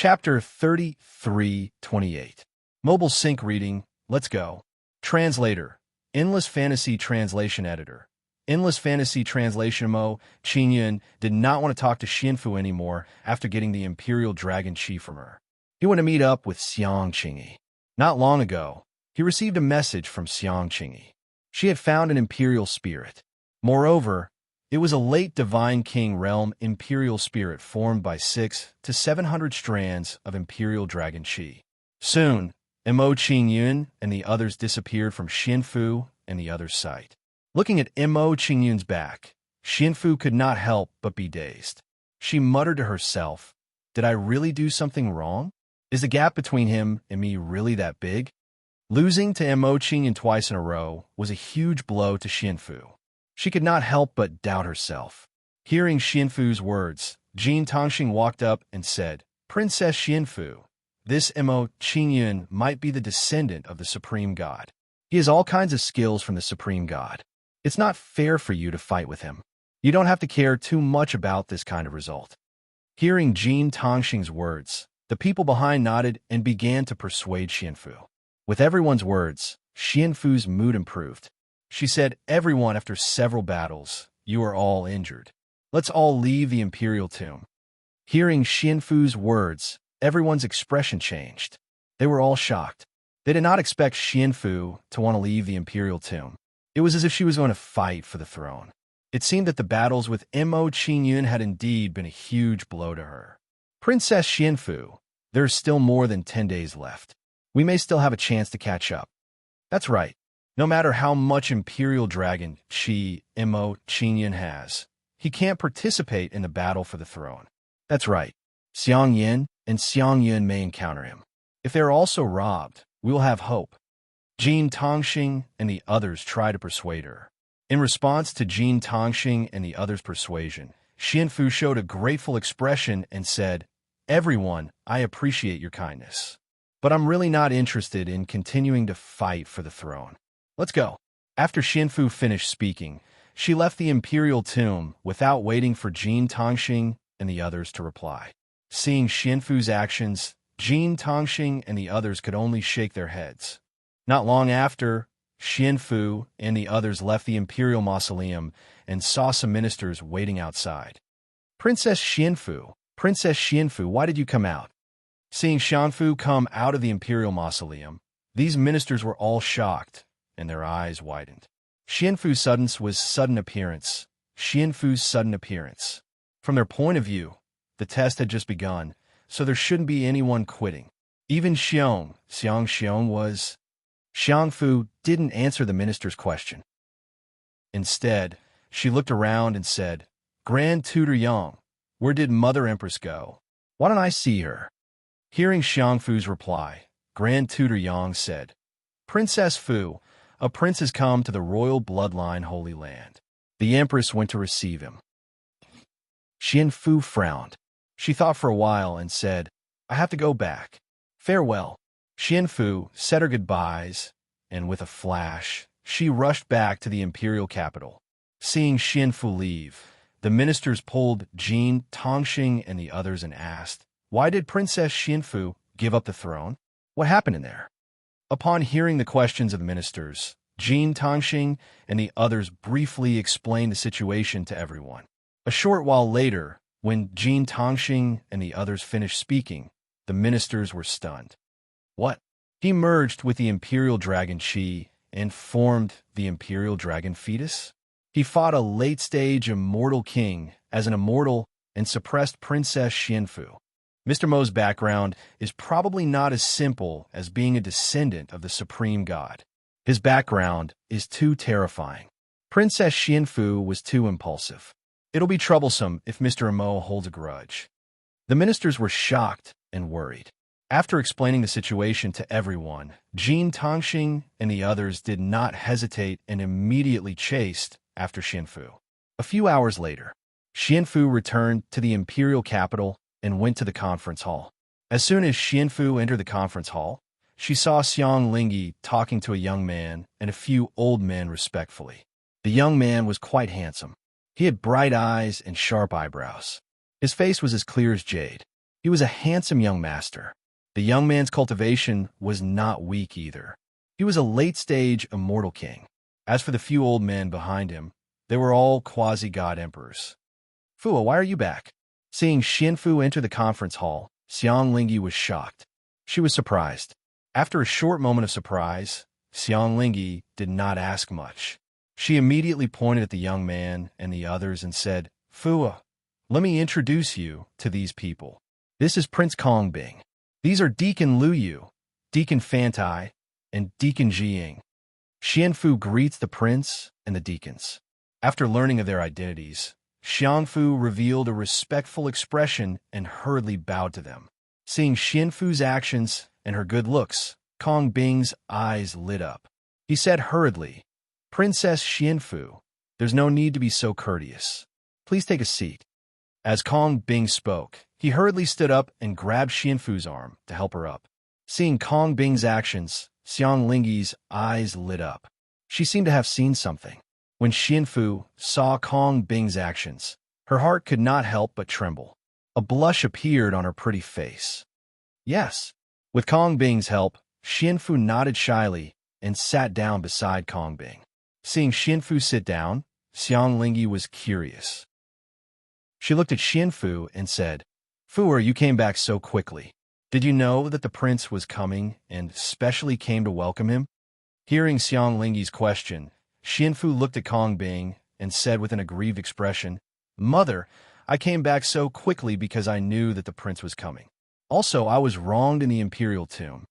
Chapter 3328. Mobile Sync Reading, let's go. Translator, Endless Fantasy Translation Editor. Endless Fantasy Translation Mo Qingyun did not want to talk to Xianfu anymore after getting the Imperial Dragon Chi from her. He wanted to meet up with Xiang Qingyi. Not long ago, he received a message from Xiang Qingyi. She had found an Imperial Spirit. Moreover, it was a late Divine King Realm Imperial Spirit formed by 600 to 700 strands of Imperial Dragon Chi. Soon, Mo Qingyun and the others disappeared from Xianfu and the other's sight. Looking at Mo Qingyun's back, Xianfu could not help but be dazed. She muttered to herself, "Did I really do something wrong? Is the gap between him and me really that big?" Losing to Mo Qingyun twice in a row was a huge blow to Xianfu. She could not help but doubt herself. Hearing Xianfu's words, Jin Tongxing walked up and said, "Princess Xianfu, this Mo Qingyun might be the descendant of the Supreme God. He has all kinds of skills from the Supreme God. It's not fair for you to fight with him. You don't have to care too much about this kind of result." Hearing Jin Tongxing's words, the people behind nodded and began to persuade Xianfu. With everyone's words, Xianfu's mood improved. She said, "Everyone, after several battles, you are all injured. Let's all leave the Imperial Tomb." Hearing Xianfu's words, everyone's expression changed. They were all shocked. They did not expect Xianfu to want to leave the Imperial Tomb. It was as if she was going to fight for the throne. It seemed that the battles with Mo Qingyun had indeed been a huge blow to her. "Princess Xianfu, there is still more than 10 days left. We may still have a chance to catch up." "That's right. No matter how much Imperial Dragon Chi Mo Qingyun has, he can't participate in the battle for the throne." "That's right. Xiang Yin and Xiang Yun may encounter him. If they are also robbed, we will have hope." Jin Tongxing and the others tried to persuade her. In response to Jin Tongxing and the others' persuasion, Xianfu showed a grateful expression and said, "Everyone, I appreciate your kindness. But I'm really not interested in continuing to fight for the throne. Let's go." After Xianfu finished speaking, she left the Imperial Tomb without waiting for Jin Tongxing and the others to reply. Seeing Xianfu's actions, Jin Tongxing and the others could only shake their heads. Not long after, Xianfu and the others left the Imperial Mausoleum and saw some ministers waiting outside. Princess Xianfu, why did you come out?" Seeing Xianfu come out of the Imperial Mausoleum, these ministers were all shocked, and their eyes widened. Xianfu's sudden appearance. From their point of view, the test had just begun, so there shouldn't be anyone quitting. Even Xiang Xiong was... Xianfu didn't answer the minister's question. Instead, she looked around and said, "Grand Tutor Yang, where did Mother Empress go? Why don't I see her?" Hearing Xiangfu's reply, Grand Tutor Yang said, "Princess Fu, a prince has come to the royal bloodline Holy Land. The Empress went to receive him." Xianfu frowned. She thought for a while and said, "I have to go back. Farewell." Xianfu said her goodbyes, and with a flash, she rushed back to the imperial capital. Seeing Xianfu leave, the ministers pulled Jin Tongxing and the others and asked, "Why did Princess Xianfu give up the throne? What happened in there?" Upon hearing the questions of the ministers, Jin Tongxing and the others briefly explained the situation to everyone. A short while later, when Jin Tongxing and the others finished speaking, the ministers were stunned. What? He merged with the Imperial Dragon Chi and formed the Imperial Dragon Fetus? He fought a late-stage immortal king as an immortal and suppressed Princess Xianfu. Mr. Mo's background is probably not as simple as being a descendant of the Supreme God. His background is too terrifying. Princess Xianfu was too impulsive. It'll be troublesome if Mr. Mo holds a grudge. The ministers were shocked and worried. After explaining the situation to everyone, Jin Tongxing and the others did not hesitate and immediately chased after Xianfu. A few hours later, Xianfu returned to the imperial capital and went to the conference hall. As soon as Xianfu entered the conference hall, she saw Xiang Lingyi talking to a young man and a few old men respectfully. The young man was quite handsome. He had bright eyes and sharp eyebrows. His face was as clear as jade. He was a handsome young master. The young man's cultivation was not weak either. He was a late-stage immortal king. As for the few old men behind him, they were all quasi-god emperors. Fua, why are you back? Seeing Xianfu enter the conference hall, Xiang Lingyi was shocked. She was surprised. After a short moment of surprise, Xiang Lingyi did not ask much. She immediately pointed at the young man and the others and said, Fua, let me introduce you to these people. This is Prince Kongbing. These are Deacon Lu Yu, Deacon Fantai, and Deacon Jiying. Xianfu greets the prince and the deacons. After learning of their identities, Xiangfu revealed a respectful expression and hurriedly bowed to them. Seeing Xianfu's actions and her good looks, Kongbing's eyes lit up. He said hurriedly, Princess Xianfu, there's no need to be so courteous. Please take a seat. As Kongbing spoke, he hurriedly stood up and grabbed Xianfu's arm to help her up. Seeing Kongbing's actions, Xiang Lingyi's eyes lit up. She seemed to have seen something. When Xianfu saw Kongbing's actions, her heart could not help but tremble. A blush appeared on her pretty face. Yes. With Kongbing's help, Xianfu nodded shyly and sat down beside Kongbing. Seeing Xianfu sit down, Xiang Lingyi was curious. She looked at Xianfu and said, Fu, you came back so quickly. Did you know that the prince was coming and specially came to welcome him? Hearing Xiang Lingyi's question, Xianfu looked at Kongbing and said with an aggrieved expression, Mother, I came back so quickly because I knew that the prince was coming. Also, I was wronged in the imperial tomb.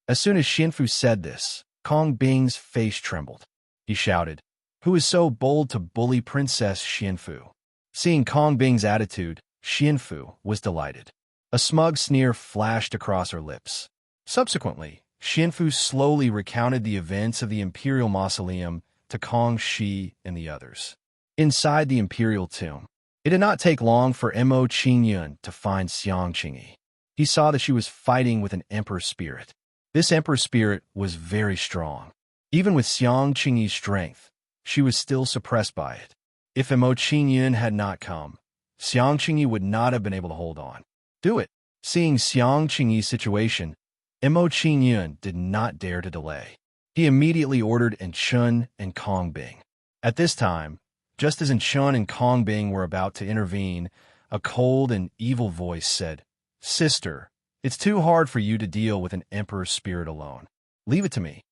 As soon as Xianfu said this, Kongbing's face trembled. He shouted, Who is so bold to bully Princess Xianfu? Seeing Kongbing's attitude, Xianfu was delighted. A smug sneer flashed across her lips. Subsequently, Xianfu slowly recounted the events of the imperial mausoleum to Kong Shi and the others. Inside the imperial tomb, it did not take long for Mo Qingyun to find Xiang Qingyi. He saw that she was fighting with an emperor spirit. This emperor spirit was very strong. Even with Xiang Qingyi's strength, she was still suppressed by it. If Mo Qingyun had not come, Xiang Qingyi would not have been able to hold on. Do it. Seeing Xiang Qingyi's situation, Mo Qingyun did not dare to delay. He immediately ordered Enchun and Kongbing. At this time, just as Enchun and Kongbing were about to intervene, a cold and evil voice said, Sister, it's too hard for you to deal with an emperor's spirit alone. Leave it to me.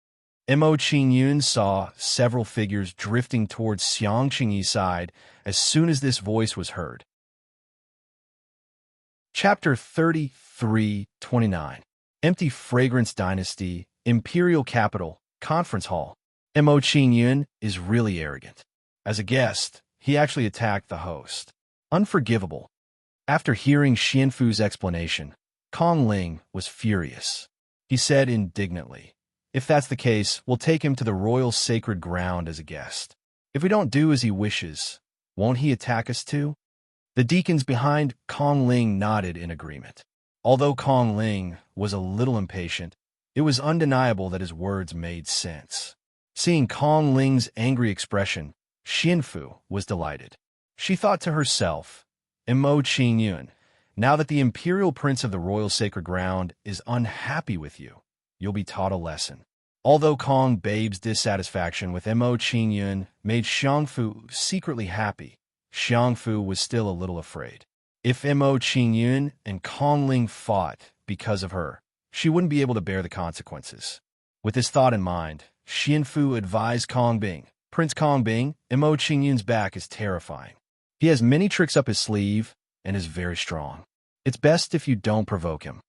Mo Qingyun saw several figures drifting towards Xiang Qingyi's side as soon as this voice was heard. Chapter 33-29. Empty Fragrance Dynasty, Imperial Capital, Conference Hall. Mo Qingyun is really arrogant. As a guest, he actually attacked the host. Unforgivable. After hearing Xianfu's explanation, Kong Ling was furious. He said indignantly, If that's the case, we'll take him to the royal sacred ground as a guest. If we don't do as he wishes, won't he attack us too? The deacons behind Kong Ling nodded in agreement. Although Kong Ling was a little impatient, it was undeniable that his words made sense. Seeing Kong Ling's angry expression, Xianfu was delighted. She thought to herself, Mo Qingyun, now that the imperial prince of the royal sacred ground is unhappy with you, you'll be taught a lesson. Although Kong Babe's dissatisfaction with Mo Qingyun made Xiangfu secretly happy, Xiangfu was still a little afraid. If Mo Qingyun and Kong Ling fought because of her, she wouldn't be able to bear the consequences. With this thought in mind, Xianfu advised Kongbing, Prince Kongbing, Mo Qingyun's back is terrifying. He has many tricks up his sleeve and is very strong. It's best if you don't provoke him.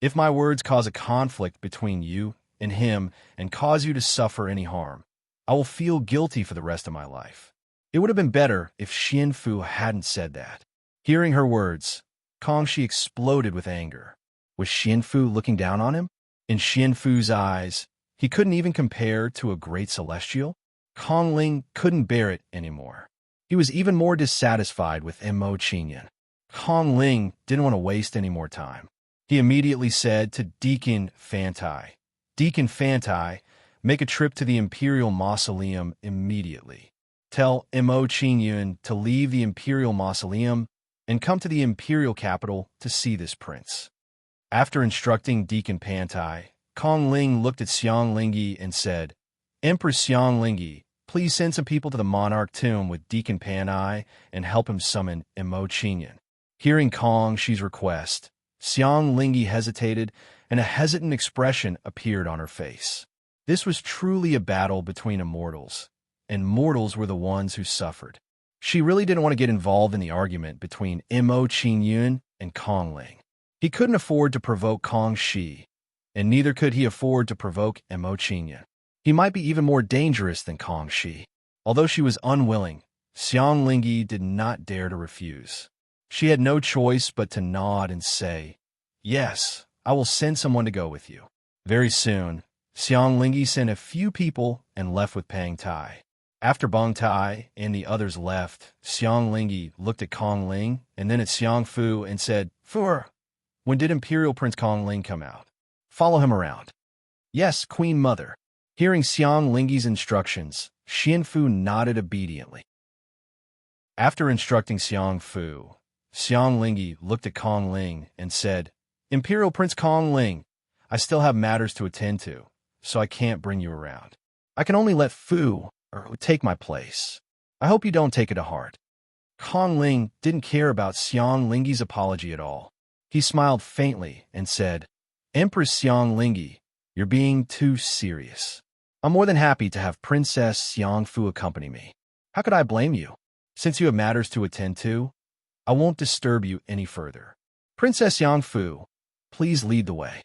If my words cause a conflict between you and him and cause you to suffer any harm, I will feel guilty for the rest of my life. It would have been better if Xianfu hadn't said that. Hearing her words, Kongshi exploded with anger. Was Xianfu looking down on him? In Xianfu's eyes, he couldn't even compare to a great celestial. Kong Ling couldn't bear it anymore. He was even more dissatisfied with Mo Qingyun. Kong Ling didn't want to waste any more time. He immediately said to Deacon Fantai, Deacon Fantai, make a trip to the Imperial Mausoleum immediately. Tell Mo Qingyun to leave the Imperial Mausoleum and come to the imperial capital to see this prince. After instructing Deacon Pantai, Kong Ling looked at Xiang Lingyi and said, Empress Xiang Lingyi, please send some people to the monarch tomb with Deacon Pantai and help him summon Imo Qinyan. Hearing Kong Shi's request, Xiang Lingyi hesitated, and a hesitant expression appeared on her face. This was truly a battle between immortals, and mortals were the ones who suffered. She really didn't want to get involved in the argument between Imo Qinyan and Kong Ling. He couldn't afford to provoke Kong Shi, and neither could he afford to provoke Imo Qinyan. He might be even more dangerous than Kong Shi. Although she was unwilling, Xiang Lingyi did not dare to refuse. She had no choice but to nod and say, Yes, I will send someone to go with you. Very soon, Xiang Lingyi sent a few people and left with Pang Tai. After Bang Tai and the others left, Xiang Lingyi looked at Kong Ling and then at Xiang Fu and said, Fu, when did Imperial Prince Kong Ling come out? Follow him around. Yes, Queen Mother. Hearing Xiang Lingyi's instructions, Xian Fu nodded obediently. After instructing Xiang Fu, Xiang Lingyi looked at Kong Ling and said, Imperial Prince Kong Ling, I still have matters to attend to, so I can't bring you around. I can only let Fu take my place. I hope you don't take it to heart. Kong Ling didn't care about Xiang Lingyi's apology at all. He smiled faintly and said, Empress Xiang Lingyi, you're being too serious. I'm more than happy to have Princess Xiang Fu accompany me. How could I blame you? Since you have matters to attend to, I won't disturb you any further. Princess Xiang Fu, please lead the way.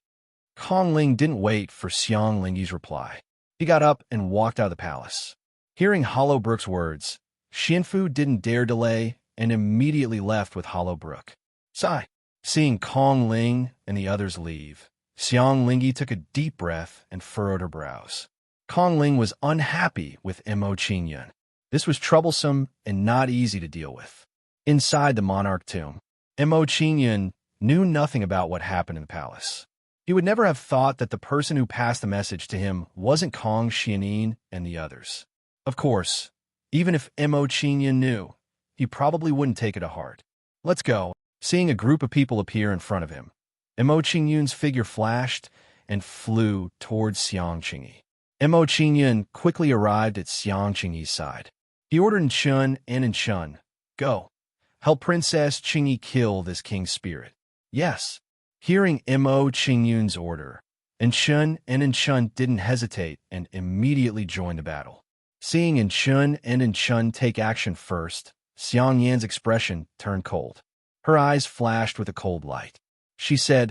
Kong Ling didn't wait for Xiang Lingyi's reply. He got up and walked out of the palace. Hearing Hollow Brook's words, Xian Fu didn't dare delay and immediately left with Hollow Brook. Sigh. Seeing Kong Ling and the others leave, Xiang Lingyi took a deep breath and furrowed her brows. Kong Ling was unhappy with Imo Qinyan. This was troublesome and not easy to deal with. Inside the monarch tomb, Imo Qinyan knew nothing about what happened in the palace. He would never have thought that the person who passed the message to him wasn't Kong Xianin and the others. Of course, even if Imo Qinyan knew, he probably wouldn't take it to heart. Let's go. Seeing a group of people appear in front of him, Imo Qinyan's figure flashed and flew towards Xiang Qingyi. Imo Qinyan quickly arrived at Xiang Qingyi's side. He ordered Enchun and Enchun, go. Help Princess Qingyi kill this king's spirit. Yes. Hearing Imo Qinyan's order, Enchun and Enchun didn't hesitate and immediately joined the battle. Seeing Enchun and Enchun take action first, Xiang Yan's expression turned cold. Her eyes flashed with a cold light. She said,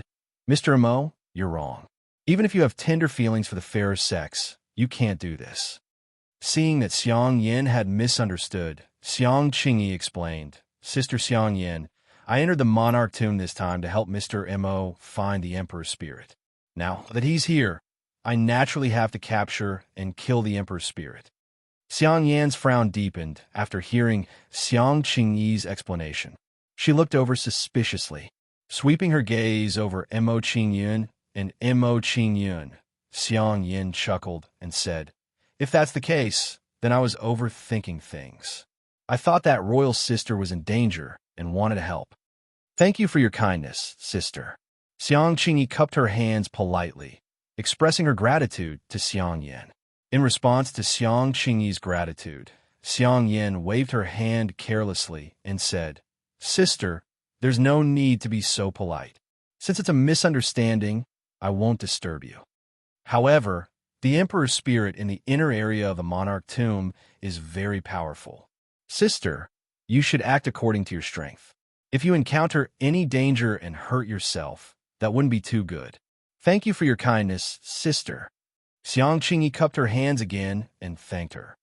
Mr. Imo, you're wrong. Even if you have tender feelings for the fairer sex, you can't do this. Seeing that Xiang Yan had misunderstood, Xiang Qingyi explained, Sister Xiang Yan, I entered the monarch tomb this time to help Mr. Imo find the Emperor's spirit. Now that he's here, I naturally have to capture and kill the Emperor's spirit. Xiang Yan's frown deepened after hearing Xiang Qingyi's explanation. She looked over suspiciously. Sweeping her gaze over Imo Qinyan and Imo Qinyan, Xiang Yan chuckled and said, If that's the case, then I was overthinking things. I thought that royal sister was in danger and wanted to help. Thank you for your kindness, sister. Xiang Qingyi cupped her hands politely, expressing her gratitude to Xiang Yan. In response to Xiang Qingyi's gratitude, Xiang Yan waved her hand carelessly and said, Sister, there's no need to be so polite. Since it's a misunderstanding, I won't disturb you. However, the Emperor's spirit in the inner area of the monarch tomb is very powerful. Sister, you should act according to your strength. If you encounter any danger and hurt yourself, that wouldn't be too good. Thank you for your kindness, sister. Xiang Qingyi cupped her hands again and thanked her.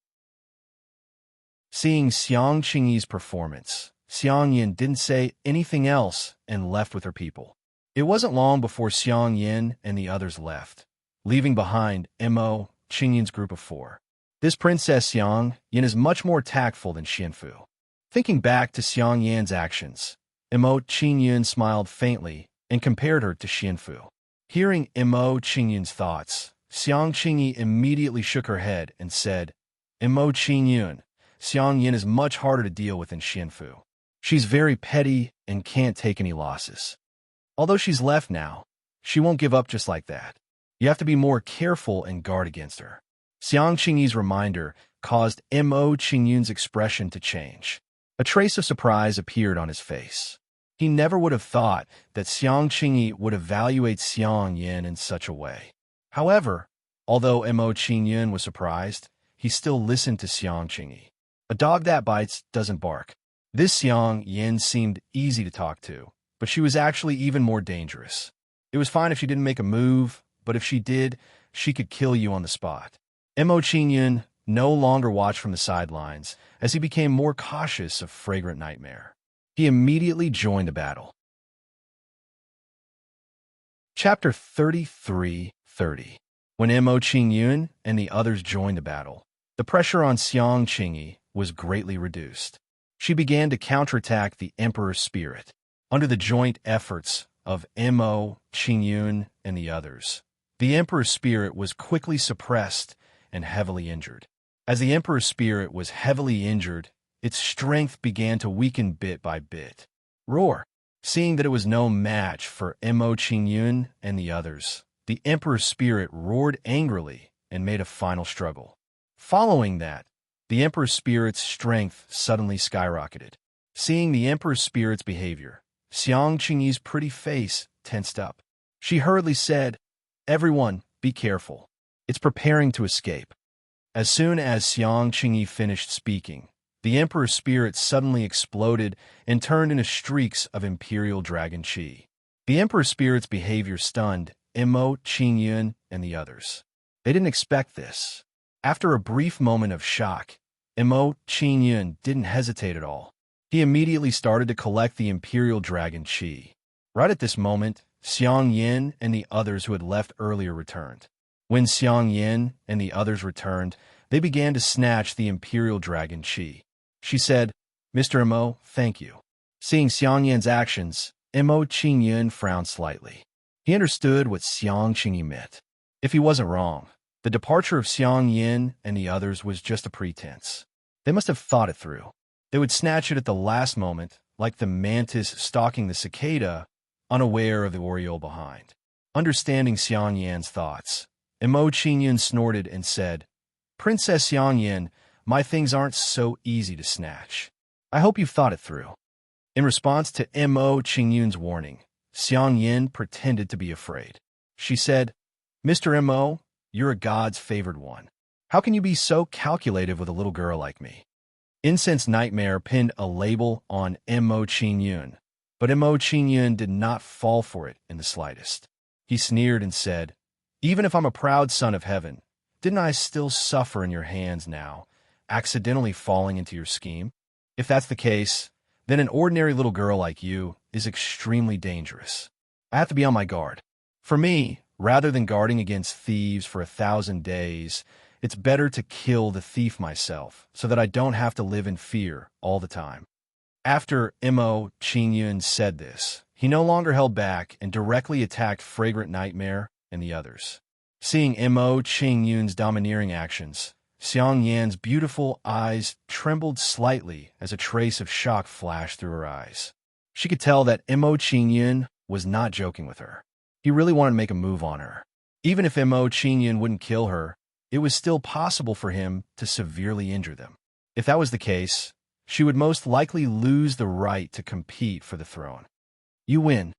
Seeing Xiang Qingyi's performance, Xiang Yan didn't say anything else and left with her people. It wasn't long before Xiang Yan and the others left, leaving behind Imo Qinyan's group of 4. This Princess Xiang Yan is much more tactful than Xian Fu. Thinking back to Xiang Yan's actions, Imo Qinyan smiled faintly and compared her to Xian Fu. Hearing Imo Qinyan's thoughts, Xiang Qingyi immediately shook her head and said, Imo Qinyan, Xiang Yan is much harder to deal with than Xian Fu. She's very petty and can't take any losses. Although she's left now, she won't give up just like that. You have to be more careful and guard against her. Xiang Qingyi's reminder caused Mo Qingyun's expression to change. A trace of surprise appeared on his face. He never would have thought that Xiang Qingyi would evaluate Xiang Yin in such a way. However, although Mo Qingyun was surprised, he still listened to Xiang Qingyi. A dog that bites doesn't bark. This Xiang Yin seemed easy to talk to, but she was actually even more dangerous. It was fine if she didn't make a move, but if she did, she could kill you on the spot. Mo Qingyun no longer watched from the sidelines as he became more cautious of Fragrant Nightmare. He immediately joined the battle. Chapter 33:30. When Mo Qingyun and the others joined the battle, the pressure on Xiang Qingyi was greatly reduced. She began to counterattack the Emperor's spirit. Under the joint efforts of Mo Qingyun and the others, the Emperor's spirit was quickly suppressed and heavily injured. As the Emperor's spirit was heavily injured, its strength began to weaken bit by bit. Roar! Seeing that it was no match for Mo Qingyun and the others, the Emperor's spirit roared angrily and made a final struggle. Following that, the Emperor's spirit's strength suddenly skyrocketed. Seeing the Emperor's spirit's behavior, Xiang Qingyi's pretty face tensed up. She hurriedly said, "Everyone, be careful. It's preparing to escape." As soon as Xiang Qingyi finished speaking, the Emperor's spirit suddenly exploded and turned into streaks of Imperial Dragon Qi. The Emperor's spirit's behavior stunned Mo Qingyun and the others. They didn't expect this. After a brief moment of shock, Mo Qingyun didn't hesitate at all. He immediately started to collect the Imperial Dragon Qi. Right at this moment, Xiang Yin and the others who had left earlier returned. When Xiang Yin and the others returned, they began to snatch the Imperial Dragon Qi. She said, "Mr. Mo, thank you." Seeing Xiang Yin's actions, Mo Qingyun frowned slightly. He understood what Xiang Qingyi meant. If he wasn't wrong, the departure of Xiang Yin and the others was just a pretense. They must have thought it through. They would snatch it at the last moment, like the mantis stalking the cicada, unaware of the oriole behind. Understanding Xiang Yan's thoughts, Mo Qingyun snorted and said, "Princess Xiang Yin, my things aren't so easy to snatch. I hope you've thought it through." In response to Mo Qingyun's warning, Xiang Yin pretended to be afraid. She said, "Mr. Mo, you're a god's favored one. How can you be so calculative with a little girl like me?" Incense Nightmare pinned a label on Mo Qingyun, but Mo Qingyun did not fall for it in the slightest. He sneered and said, "Even if I'm a proud son of heaven, didn't I still suffer in your hands now, accidentally falling into your scheme? If that's the case, then an ordinary little girl like you is extremely dangerous. I have to be on my guard. For me, rather than guarding against thieves for 1,000 days, it's better to kill the thief myself so that I don't have to live in fear all the time." After Mo Qingyun said this, he no longer held back and directly attacked Fragrant Nightmare and the others. Seeing Mo Qingyun's domineering actions, Xiang Yan's beautiful eyes trembled slightly as a trace of shock flashed through her eyes. She could tell that Mo Qingyun was not joking with her. He really wanted to make a move on her. Even if Mo Qingyun wouldn't kill her, it was still possible for him to severely injure them. If that was the case, she would most likely lose the right to compete for the throne. You win.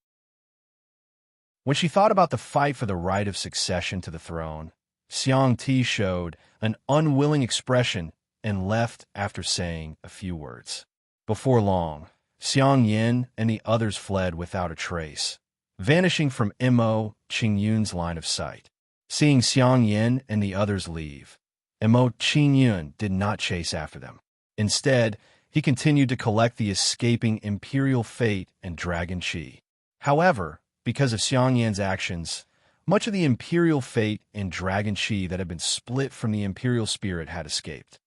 When she thought about the fight for the right of succession to the throne, Xiang Ti showed an unwilling expression and left after saying a few words. Before long, Xiang Yin and the others fled without a trace, vanishing from Mo Qingyun's line of sight. Seeing Xiang Yin and the others leave, Mo Qingyun did not chase after them. Instead, he continued to collect the escaping Imperial Fate and Dragon Qi. However, because of Xiang Yan's actions, much of the Imperial Fate and Dragon Qi that had been split from the Imperial Spirit had escaped.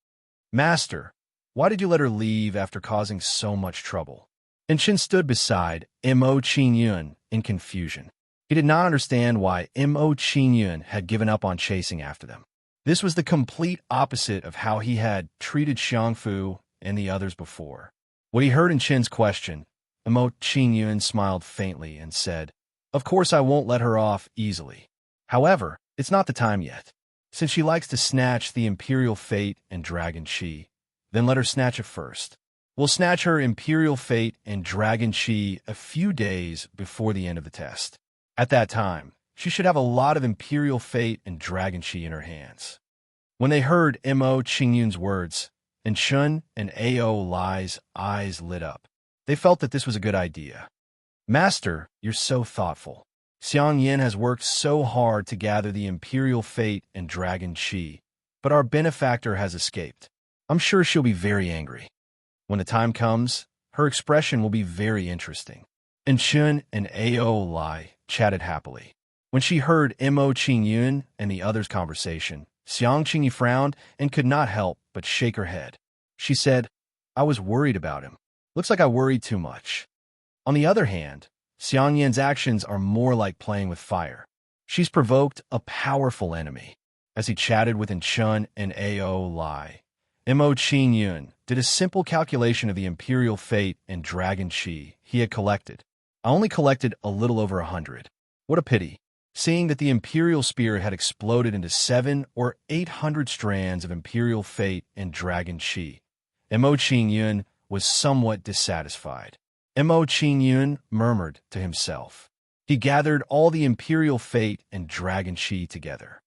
"Master, why did you let her leave after causing so much trouble?" Enchin stood beside Mo Qingyun in confusion. He did not understand why Mo Qingyun had given up on chasing after them. This was the complete opposite of how he had treated Xiangfu and the others before. When he heard Chen's question, Qingyun smiled faintly and said, "Of course I won't let her off easily. However, it's not the time yet. Since she likes to snatch the Imperial Fate and Dragon Chi, then let her snatch it first. We'll snatch her Imperial Fate and Dragon Chi a few days before the end of the test. At that time, she should have a lot of Imperial Fate and Dragon Chi in her hands." When they heard Qingyun's words, and Shun and Ao Lai's eyes lit up. They felt that this was a good idea. "Master, you're so thoughtful. Xiang Yin has worked so hard to gather the Imperial Fate and Dragon Chi, but our benefactor has escaped. I'm sure she'll be very angry. When the time comes, her expression will be very interesting." And Shun and Ao Lai chatted happily. When she heard Qingyun and the others' conversation, Xiang Qingyi frowned and could not help but shake her head. She said, "I was worried about him. Looks like I worried too much." On the other hand, Xiang Yan's actions are more like playing with fire. She's provoked a powerful enemy. As he chatted with Shun and Ao Lai, Qingyun did a simple calculation of the Imperial Fate and Dragon Chi he had collected. "I only collected a little over 100. What a pity." Seeing that the Imperial Spirit had exploded into 700 or 800 strands of Imperial Fate and Dragon Chi, Qingyun was somewhat dissatisfied. Qingyun murmured to himself. He gathered all the Imperial Fate and Dragon Chi together.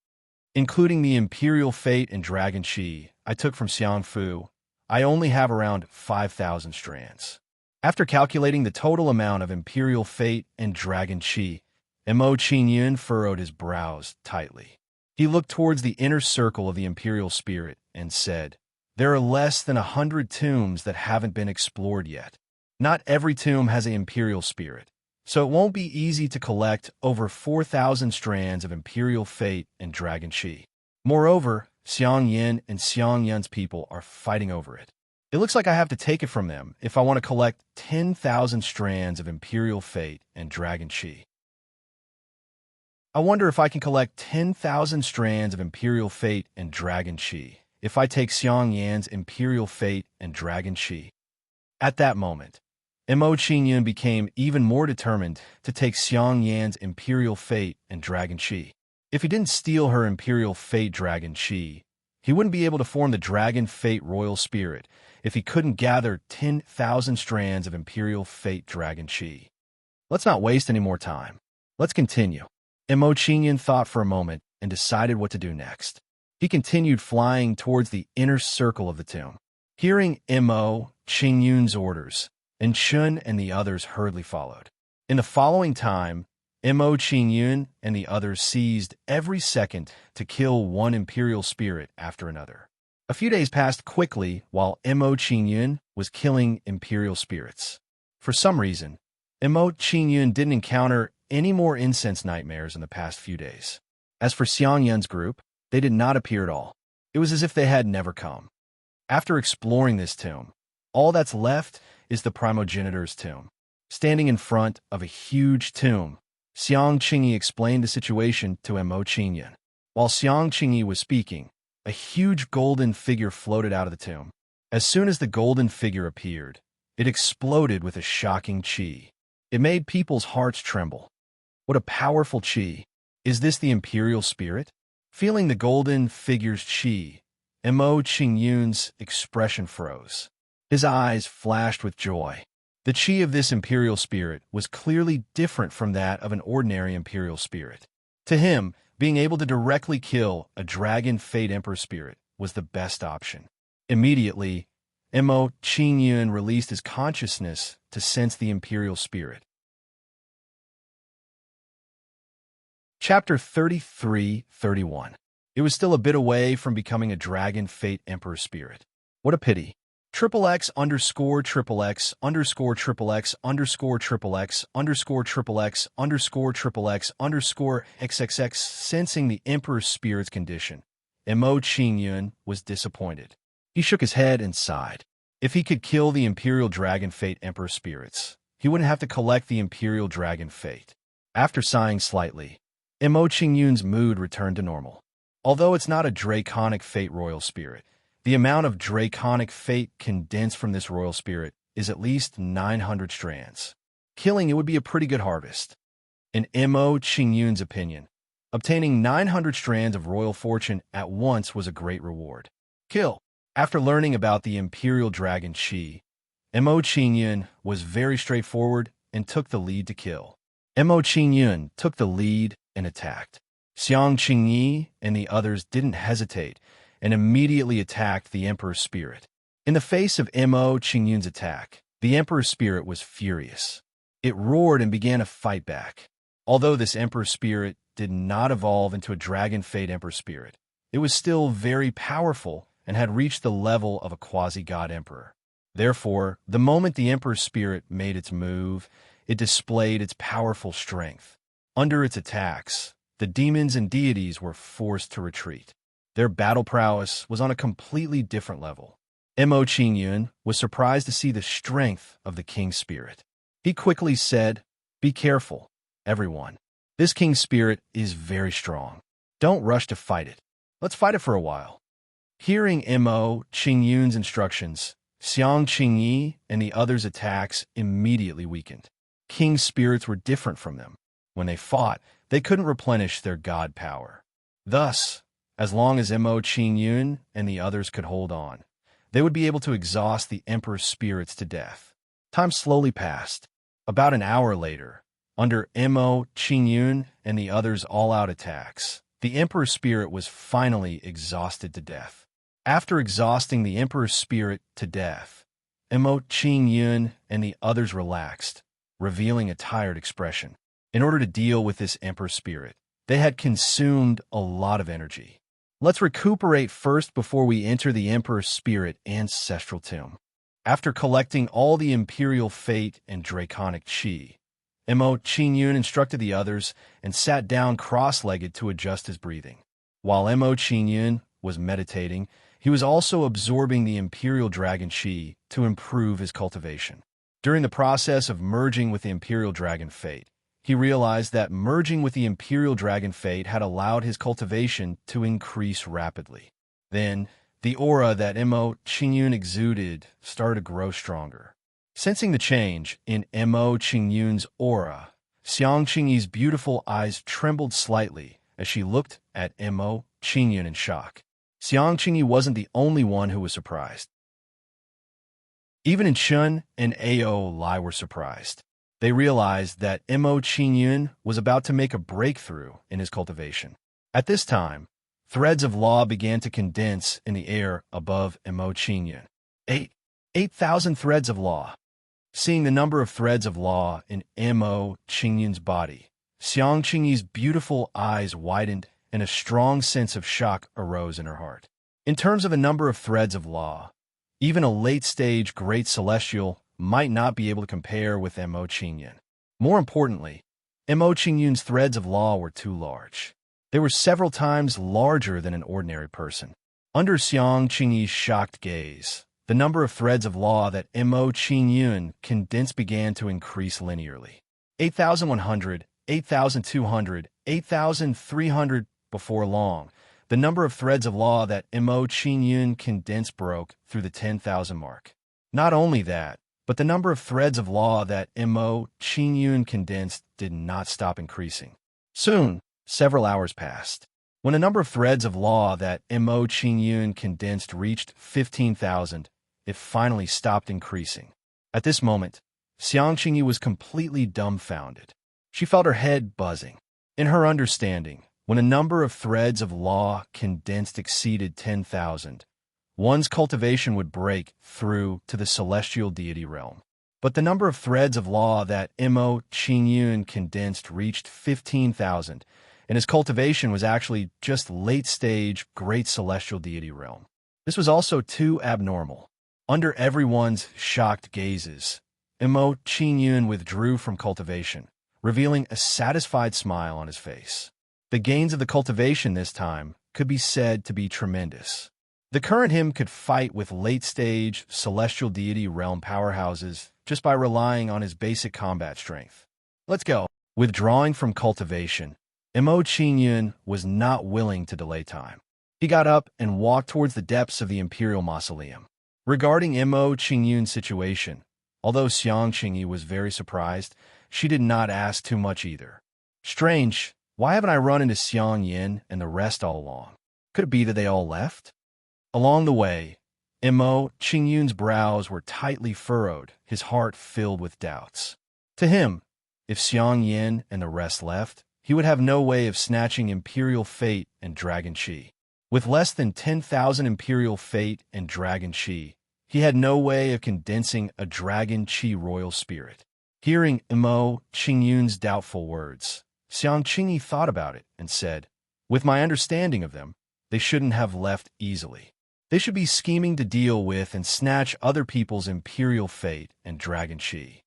"Including the Imperial Fate and Dragon Chi I took from Xiangfu, I only have around 5,000 strands." After calculating the total amount of Imperial Fate and Dragon Chi, Qingyun furrowed his brows tightly. He looked towards the inner circle of the Imperial Spirit and said, "There are less than 100 tombs that haven't been explored yet. Not every tomb has an Imperial Spirit, so it won't be easy to collect over 4,000 strands of Imperial Fate and Dragon Chi. Moreover, Xiang Yin and Xiang Yun's people are fighting over it. It looks like I have to take it from them if I want to collect 10,000 strands of Imperial Fate and Dragon Chi. I wonder if I can collect 10,000 strands of Imperial Fate and Dragon Chi if I take Xiang Yan's Imperial Fate and Dragon Chi." At that moment, Qingyun became even more determined to take Xiang Yan's Imperial Fate and Dragon Chi. If he didn't steal her Imperial Fate Dragon Chi, he wouldn't be able to form the Dragon Fate Royal Spirit if he couldn't gather 10,000 strands of Imperial Fate Dragon Chi. Let's not waste any more time. Let's continue. Qingyun thought for a moment and decided what to do next. He continued flying towards the inner circle of the tomb. Hearing Qingyun's orders, and Shun and the others hurriedly followed. In the following time, Qingyun and the others seized every second to kill one Imperial Spirit after another. A few days passed quickly while Qingyun was killing Imperial Spirits. For some reason, Qingyun didn't encounter any more incense nightmares in the past few days. As for Xiang Yun's group, they did not appear at all. It was as if they had never come. After exploring this tomb, all that's left is the primogenitor's tomb. Standing in front of a huge tomb, Xiang Qingyi explained the situation to Qingyun. While Xiang Qingyi was speaking, a huge golden figure floated out of the tomb. As soon as the golden figure appeared, it exploded with a shocking qi. It made people's hearts tremble. What a powerful qi! Is this the Imperial Spirit? Feeling the golden figure's qi, Qingyun's expression froze. His eyes flashed with joy. The qi of this Imperial Spirit was clearly different from that of an ordinary Imperial Spirit. To him, being able to directly kill a Dragon Fate Emperor Spirit was the best option. Immediately, Qingyun released his consciousness to sense the Imperial Spirit. Chapter 33-31. It was still a bit away from becoming a Dragon Fate Emperor Spirit. What a pity. XXX. Sensing the Emperor Spirit's condition, Qingyun was disappointed. He shook his head and sighed. If he could kill the Imperial Dragon Fate Emperor Spirits, he wouldn't have to collect the Imperial Dragon Fate. After sighing slightly, Qingyun's mood returned to normal. Although it's not a Draconic Fate Royal Spirit, the amount of Draconic Fate condensed from this Royal Spirit is at least 900 strands. Killing it would be a pretty good harvest. In Mo Qingyun's opinion, obtaining 900 strands of royal fortune at once was a great reward. Kill. After learning about the imperial dragon Qi, Mo Qingyun was very straightforward and took the lead to kill. Mo Qingyun took the lead and attacked. Xiang Qingyi and the others didn't hesitate and immediately attacked the Emperor's spirit. In the face of Mo Qingyun's attack, the Emperor's spirit was furious. It roared and began to fight back. Although this Emperor's spirit did not evolve into a dragon fate Emperor spirit, it was still very powerful and had reached the level of a quasi-god emperor. Therefore, the moment the Emperor's spirit made its move, it displayed its powerful strength. Under its attacks, the demons and deities were forced to retreat. Their battle prowess was on a completely different level. Mo Qingyun was surprised to see the strength of the king's spirit. He quickly said, "Be careful, everyone. This king's spirit is very strong. Don't rush to fight it. Let's fight it for a while." Hearing Mo Qingyun's instructions, Xiang Qingyi and the others' attacks immediately weakened. King's spirits were different from them. When they fought, they couldn't replenish their god power. Thus, as long as Mo Qingyun and the others could hold on, they would be able to exhaust the Emperor's spirits to death. Time slowly passed. About an hour later, under Mo Qingyun and the others' all-out attacks, the Emperor's spirit was finally exhausted to death. After exhausting the Emperor's spirit to death, Mo Qingyun and the others relaxed, revealing a tired expression. In order to deal with this Emperor's spirit, they had consumed a lot of energy. Let's recuperate first before we enter the Emperor's spirit ancestral tomb. After collecting all the imperial fate and draconic qi, Mo Qingyun instructed the others and sat down cross-legged to adjust his breathing. While Mo Qingyun was meditating, he was also absorbing the imperial dragon qi to improve his cultivation. During the process of merging with the imperial dragon fate, he realized that merging with the imperial dragon fate had allowed his cultivation to increase rapidly. Then, the aura that Mo Qingyun exuded started to grow stronger. Sensing the change in Mo Qingyun's aura, Xiang Qingyi's beautiful eyes trembled slightly as she looked at Mo Qingyun in shock. Xiang Qingyi wasn't the only one who was surprised. Even in Chun and Ao Lai were surprised. They realized that Mo Qingyun was about to make a breakthrough in his cultivation. At this time, threads of law began to condense in the air above Mo Qingyun. 8,000 threads of law. Seeing the number of threads of law in Mo Qingyun's body, Xiang Qingyi's beautiful eyes widened and a strong sense of shock arose in her heart. In terms of a number of threads of law, even a late-stage great celestial might not be able to compare with Mo Qingyun. More importantly, Mo Qingyun's threads of law were too large. They were several times larger than an ordinary person. Under Xiang Qingyi's shocked gaze, the number of threads of law that Mo Qingyun condensed began to increase linearly. 8,100, 8,200, 8,300. Before long, the number of threads of law that Mo Qingyun condensed broke through the 10,000 mark. Not only that, but the number of threads of law that Mo Qingyun condensed did not stop increasing. Soon, several hours passed. When the number of threads of law that Mo Qingyun condensed reached 15,000, it finally stopped increasing. At this moment, Xiang Qingyi was completely dumbfounded. She felt her head buzzing. In her understanding, when a number of threads of law condensed exceeded 10,000, one's cultivation would break through to the celestial deity realm. But the number of threads of law that Mo Qingyun condensed reached 15,000, and his cultivation was actually just late-stage great celestial deity realm. This was also too abnormal. Under everyone's shocked gazes, Mo Qingyun withdrew from cultivation, revealing a satisfied smile on his face. The gains of the cultivation this time could be said to be tremendous. The current him could fight with late-stage celestial deity realm powerhouses just by relying on his basic combat strength. Let's go. Withdrawing from cultivation, Mo Qingyun was not willing to delay time. He got up and walked towards the depths of the Imperial Mausoleum. Regarding Mo Qingyun's situation, Although Xiang Qingyi was very surprised, she did not ask too much either. Strange, why haven't I run into Xiang Yin and the rest all along? Could it be that they all left? Along the way, Mo Qingyun's brows were tightly furrowed, his heart filled with doubts. To him, if Xiang Yin and the rest left, he would have no way of snatching imperial fate and dragon qi. With less than 10,000 imperial fate and dragon qi, he had no way of condensing a dragon qi royal spirit. Hearing Mo Qingyun's doubtful words, Xiang Qingyi thought about it and said, "With my understanding of them, they shouldn't have left easily. They should be scheming to deal with and snatch other people's imperial fate and dragon qi."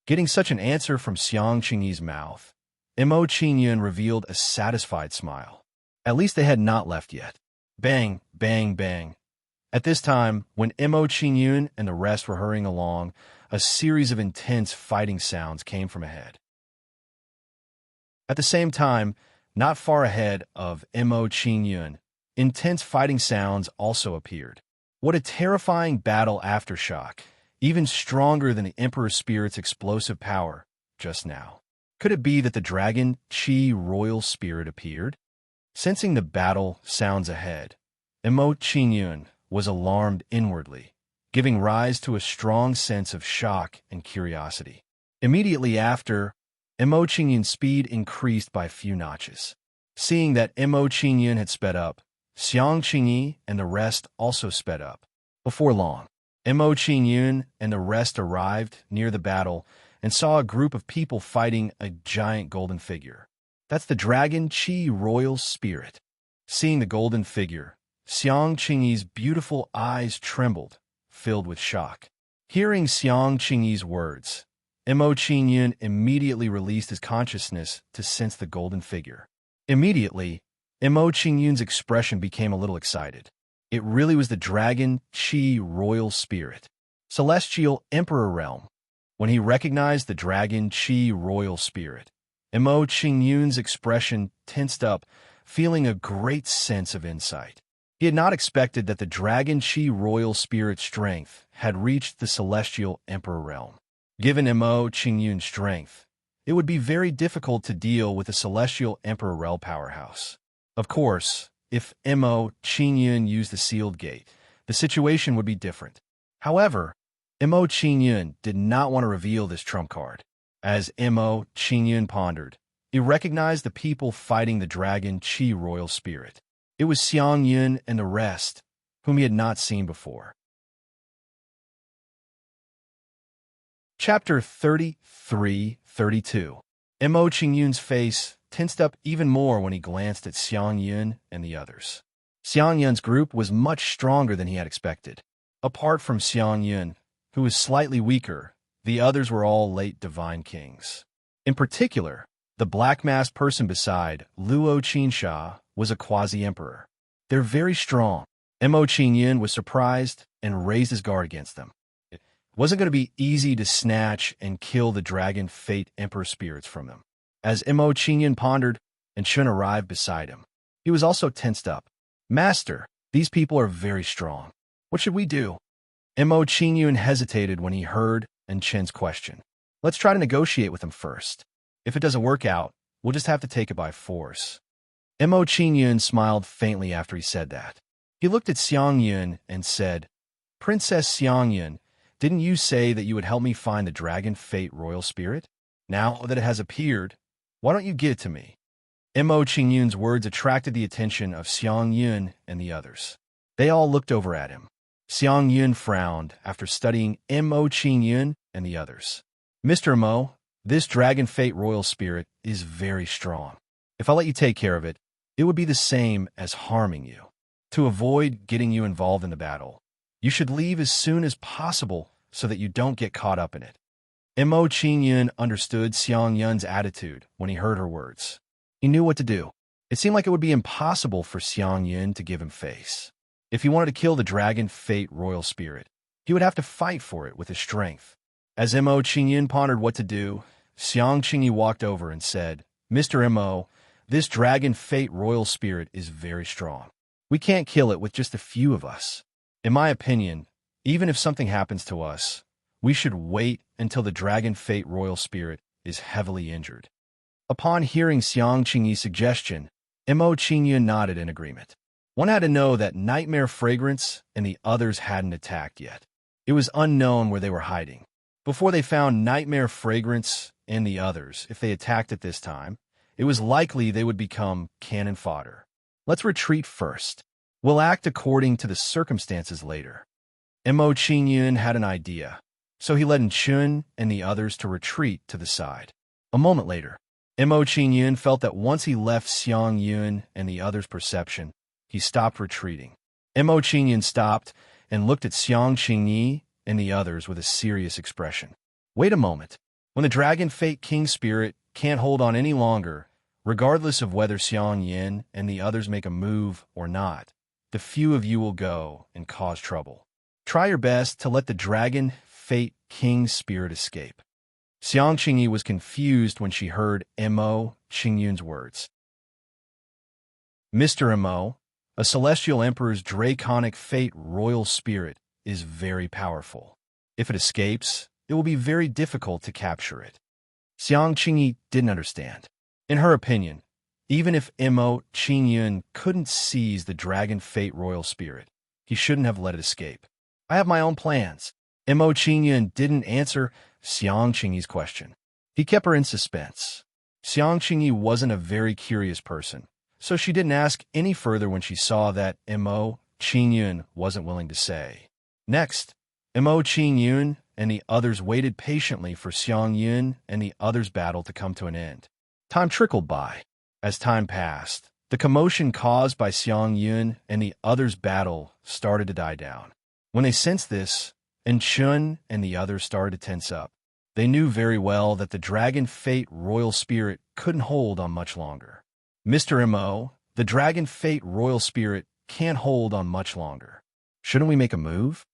Getting such an answer from Xiang Qingyi's mouth, Mo Qingyun revealed a satisfied smile. At least they had not left yet. Bang, bang, bang. At this time, when Mo Qingyun and the rest were hurrying along, a series of intense fighting sounds came from ahead. At the same time, not far ahead of Mo Qingyun, intense fighting sounds also appeared. What a terrifying battle aftershock, even stronger than the Emperor Spirit's explosive power just now. Could it be that the Dragon Qi Royal Spirit appeared? Sensing the battle sounds ahead, Mo Qingyun was alarmed inwardly, giving rise to a strong sense of shock and curiosity. Immediately after, Mo Qingyun's speed increased by a few notches. Seeing that Mo Qingyun had sped up, Xiang Qingyi and the rest also sped up. Before long, Mo Qingyun and the rest arrived near the battle and saw a group of people fighting a giant golden figure. That's the Dragon Qi Royal Spirit. Seeing the golden figure, Xiang Qingyi's beautiful eyes trembled, filled with shock. Hearing Xiang Qingyi's words, Mo Qingyun immediately released his consciousness to sense the golden figure. Immediately, Mo Qingyun's expression became a little excited. It really was the Dragon Qi Royal Spirit, Celestial Emperor Realm. When he recognized the Dragon Qi Royal Spirit, Mo Qingyun's expression tensed up, feeling a great sense of insight. He had not expected that the Dragon Qi Royal Spirit's strength had reached the Celestial Emperor Realm. Given Mo Qingyun's strength, it would be very difficult to deal with the Celestial Emperor Realm powerhouse. Of course, if Mo Qingyun used the sealed gate, the situation would be different. However, Mo Qingyun did not want to reveal this trump card. As Mo Qingyun pondered, he recognized the people fighting the Dragon Qi Royal Spirit. It was Xiang Yun and the rest, whom he had not seen before. Chapter 33-32. Mo Qingyun's face tensed up even more when he glanced at Xiang Yun and the others. Xiang Yun's group was much stronger than he had expected. Apart from Xiang Yun, who was slightly weaker, the others were all late divine kings. In particular, the black-masked person beside Luo Qinsha was a quasi-emperor. They're very strong. Mo Qingyun was surprised and raised his guard against them. It wasn't going to be easy to snatch and kill the Dragon Fate Emperor spirits from them. As Mo Qingyun pondered, and Chun arrived beside him, he was also tensed up. "Master, these people are very strong. What should we do?" Mo Qingyun hesitated when he heard Chen's question. "Let's try to negotiate with them first. If it doesn't work out, we'll just have to take it by force." Mo Qingyun smiled faintly after he said that. He looked at Xiang Yun and said, "Princess Xiang Yun, didn't you say that you would help me find the Dragon Fate Royal Spirit? Now that it has appeared, why don't you give it to me?" Mo Qingyun's words attracted the attention of Xiang Yun and the others. They all looked over at him. Xiang Yun frowned after studying Mo Qingyun and the others. "Mr. Mo, this Dragon Fate Royal Spirit is very strong. If I let you take care of it, it would be the same as harming you. To avoid getting you involved in the battle, you should leave as soon as possible so that you don't get caught up in it." Mo Qingyun understood Xiang Yun's attitude when he heard her words. He knew what to do. It seemed like it would be impossible for Xiang Yun to give him face. If he wanted to kill the Dragon Fate Royal Spirit, he would have to fight for it with his strength. As Mo Qingyun pondered what to do, Xiang Qingyi walked over and said, "Mr. Mo, this Dragon Fate Royal Spirit is very strong. We can't kill it with just a few of us. In my opinion, even if something happens to us, We should wait until the Dragon Fate Royal Spirit is heavily injured. Upon hearing Xiang Qingyi's suggestion, Mo Qingyun nodded in agreement. One had to know that Nightmare Fragrance and the others hadn't attacked yet. It was unknown where they were hiding. Before they found Nightmare Fragrance and the others, if they attacked at this time, it was likely they would become cannon fodder. Let's retreat first. We'll act according to the circumstances later. Mo Qingyun had an idea, so he led Chun and the others to retreat to the side. A moment later, Mo Qingyun felt that once he left Xiang Yun and the others' perception, he stopped retreating. Mo Qingyun stopped and looked at Xiang Qingyi and the others with a serious expression. Wait a moment. When the Dragon Fate King Spirit can't hold on any longer, regardless of whether Xiang Yin and the others make a move or not, the few of you will go and cause trouble. Try your best to let the Dragon Fate King Spirit escape. Xiang Qingyi was confused when she heard Mo Qingyun's words. Mr. Mo, a Celestial Emperor's Draconic Fate Royal Spirit is very powerful. If it escapes, it will be very difficult to capture it. Xiang Qingyi didn't understand. In her opinion, even if Mo Qingyun couldn't seize the Dragon Fate Royal Spirit, he shouldn't have let it escape. I have my own plans. Mo Qingyun didn't answer Xiang Qingyi's question. He kept her in suspense. Xiang Qingyi wasn't a very curious person, so she didn't ask any further when she saw that Mo Qingyun wasn't willing to say. Next, Mo Qingyun and the others waited patiently for Xiang Yun and the others' battle to come to an end. Time trickled by. As time passed, the commotion caused by Xiang Yun and the others' battle started to die down. When they sensed this, Chun and the others started to tense up. They knew very well that the Dragon Fate Royal Spirit couldn't hold on much longer. Mr. Mo, the Dragon Fate Royal Spirit can't hold on much longer. Shouldn't we make a move?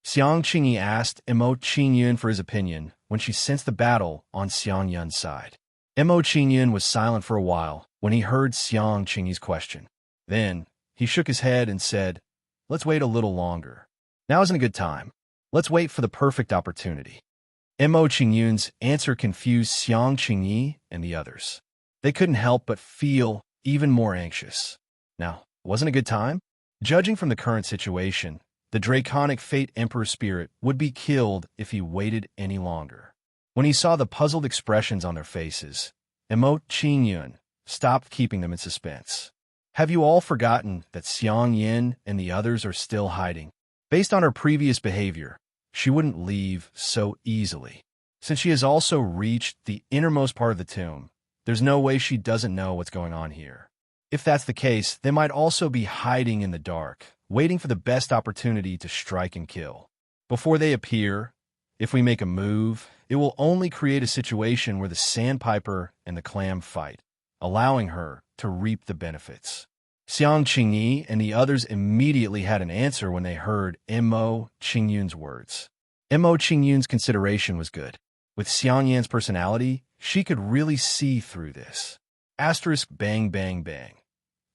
Xiang Qingyi asked Mo Qingyun for his opinion when she sensed the battle on Xiang Yun's side. Mo Qingyun was silent for a while when he heard Xiang Qingyi's question. Then, he shook his head and said, "Let's wait a little longer. Now isn't a good time. Let's wait for the perfect opportunity." Mo Qingyun's answer confused Xiang Qingyi and the others. They couldn't help but feel even more anxious. Now, wasn't a good time? Judging from the current situation, the Draconic Fate Emperor Spirit would be killed if he waited any longer. When he saw the puzzled expressions on their faces, Mo Qingyun stopped keeping them in suspense. Have you all forgotten that Xiang Yin and the others are still hiding? Based on her previous behavior, she wouldn't leave so easily. Since she has also reached the innermost part of the tomb, there's no way she doesn't know what's going on here. If that's the case, they might also be hiding in the dark, waiting for the best opportunity to strike and kill. Before they appear, if we make a move, it will only create a situation where the sandpiper and the clam fight, allowing her to reap the benefits. Xiang Qingyi and the others immediately had an answer when they heard Mo Qingyun's words. Mo Qingyun's consideration was good. With Xiang Yan's personality, she could really see through this. Asterisk bang bang bang.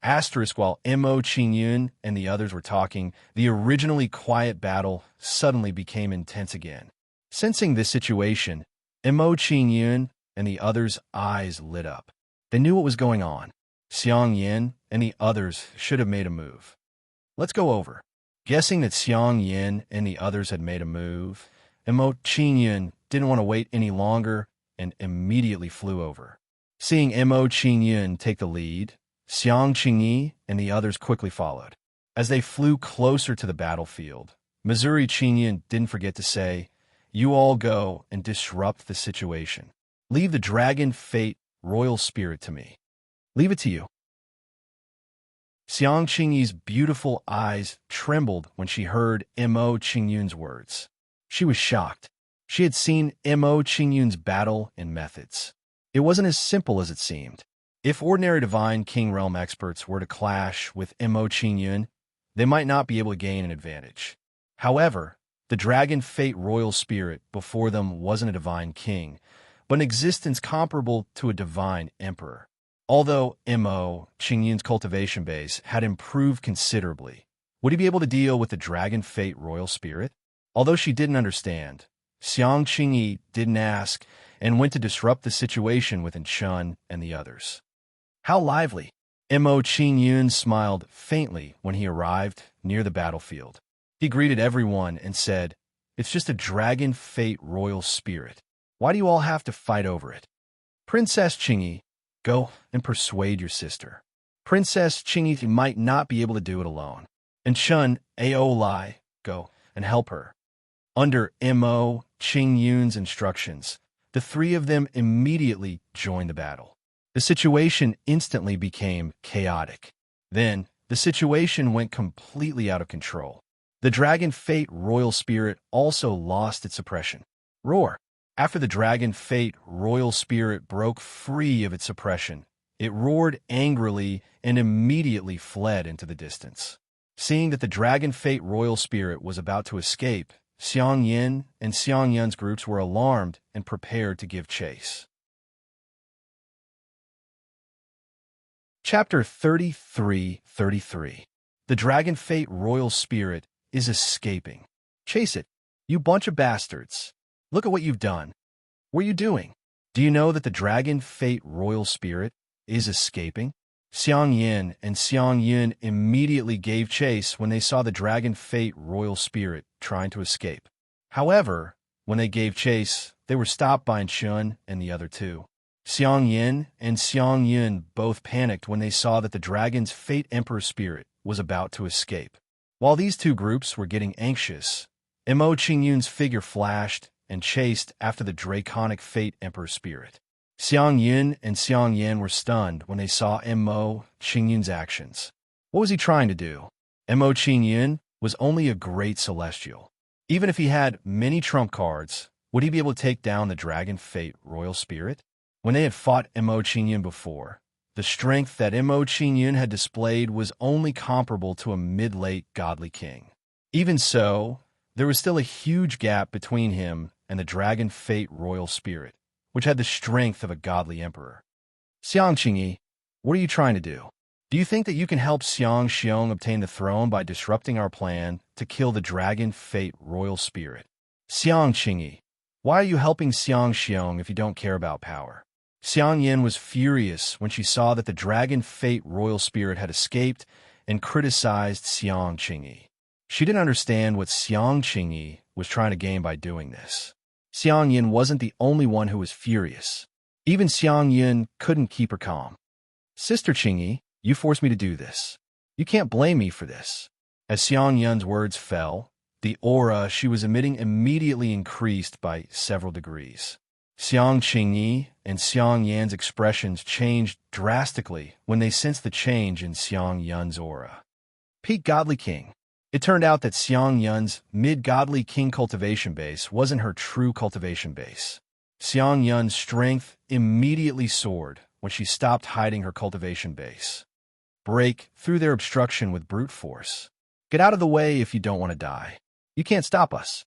Asterisk while Mo Qingyun and the others were talking, the originally quiet battle suddenly became intense again. Sensing this situation, Mo Qingyun and the others' eyes lit up. They knew what was going on. Xiang Yin and the others should have made a move. Let's go over. Guessing that Xiang Yin and the others had made a move, Mo Qingyun didn't want to wait any longer and immediately flew over. Seeing Mo Qingyun take the lead, Xiang Qingyi and the others quickly followed. As they flew closer to the battlefield, Missouri Qingyun didn't forget to say, "You all go and disrupt the situation. Leave the Dragon Fate Royal Spirit to me. Leave it to you." Xiang Qingyi's beautiful eyes trembled when she heard Mo Qingyun's words. She was shocked. She had seen Mo Qingyun's battle and methods. It wasn't as simple as it seemed. If ordinary Divine King Realm experts were to clash with Mo Qingyun, they might not be able to gain an advantage. However, the Dragon Fate Royal Spirit before them wasn't a Divine King, but an existence comparable to a Divine Emperor. Although Mo Qingyun's cultivation base had improved considerably, would he be able to deal with the Dragon Fate Royal Spirit? Although she didn't understand, Xiang Qingyi didn't ask and went to disrupt the situation with Chun and the others. How lively! Mo Qingyun smiled faintly when he arrived near the battlefield. He greeted everyone and said, "It's just a dragon fate royal spirit. Why do you all have to fight over it? Princess Qingyi, go and persuade your sister. Princess Qingyi might not be able to do it alone. And Chun, Aolai, go and help her." Under Mo Qingyun's instructions, the three of them immediately joined the battle. The situation instantly became chaotic. Then, the situation went completely out of control. The Dragon Fate Royal Spirit also lost its suppression. Roar! After the Dragon Fate Royal Spirit broke free of its suppression, it roared angrily and immediately fled into the distance. Seeing that the Dragon Fate Royal Spirit was about to escape, Xiang Yin and Xiang Yun's groups were alarmed and prepared to give chase. Chapter 33:33. The Dragon Fate Royal Spirit is escaping. Chase it, you bunch of bastards. Look at what you've done. What are you doing? Do you know that the Dragon Fate Royal Spirit is escaping? Xiang Yin and Xiang Yun immediately gave chase when they saw the Dragon Fate Royal Spirit trying to escape. However, when they gave chase, they were stopped by Chun and the other two. Xiang Yin and Xiang Yun both panicked when they saw that the Dragon's Fate Emperor Spirit was about to escape. While these two groups were getting anxious, Mo Qingyun's figure flashed and chased after the Draconic Fate Emperor Spirit. Xiang Yun and Xiang Yan were stunned when they saw Mo Qingyun's actions. What was he trying to do? Mo Qingyun was only a great celestial. Even if he had many trump cards, would he be able to take down the Dragon Fate Royal Spirit? When they had fought Mo Qingyun before, the strength that Mo Qingyun had displayed was only comparable to a mid-late godly king. Even so, there was still a huge gap between him and the Dragon Fate Royal Spirit, which had the strength of a godly emperor. Xiang Qingyi, what are you trying to do? Do you think that you can help Xiang Xiong obtain the throne by disrupting our plan to kill the Dragon Fate Royal Spirit? Xiang Qingyi, why are you helping Xiang Xiong if you don't care about power? Xiang Yin was furious when she saw that the Dragon Fate Royal Spirit had escaped and criticized Xiang Qingyi. She didn't understand what Xiang Qingyi was trying to gain by doing this. Xiang Yin wasn't the only one who was furious. Even Xiang Yin couldn't keep her calm. Sister Qingyi, you forced me to do this. You can't blame me for this. As Xiang Yun's words fell, the aura she was emitting immediately increased by several degrees. Xiang Qingyi and Xiang Yan's expressions changed drastically when they sensed the change in Xiang Yun's aura. Peak Godly King. It turned out that Xiang Yun's mid-godly king cultivation base wasn't her true cultivation base. Xiang Yun's strength immediately soared when she stopped hiding her cultivation base. Break through their obstruction with brute force. Get out of the way if you don't want to die. You can't stop us.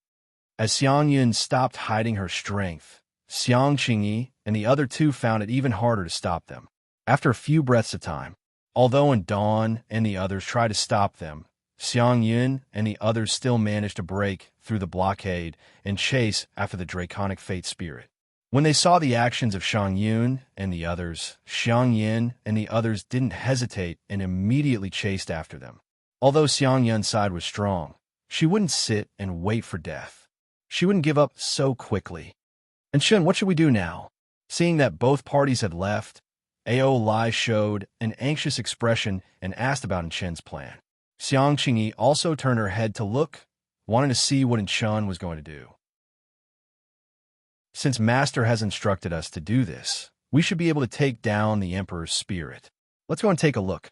As Xiang Yun stopped hiding her strength, Xiang Qingyi and the other two found it even harder to stop them. After a few breaths of time, although Dawn and the others tried to stop them, Xiang Yun and the others still managed to break through the blockade and chase after the Draconic Fate Spirit. When they saw the actions of Xiang Yun and the others, Xiang Yin and the others didn't hesitate and immediately chased after them. Although Xiang Yun's side was strong, she wouldn't sit and wait for death. She wouldn't give up so quickly. And Chun, what should we do now? Seeing that both parties had left, Ao Lai showed an anxious expression and asked about Chen's plan. Xiang Qingyi also turned her head to look, wanting to see what Chen was going to do. Since Master has instructed us to do this, we should be able to take down the Emperor's spirit. Let's go and take a look.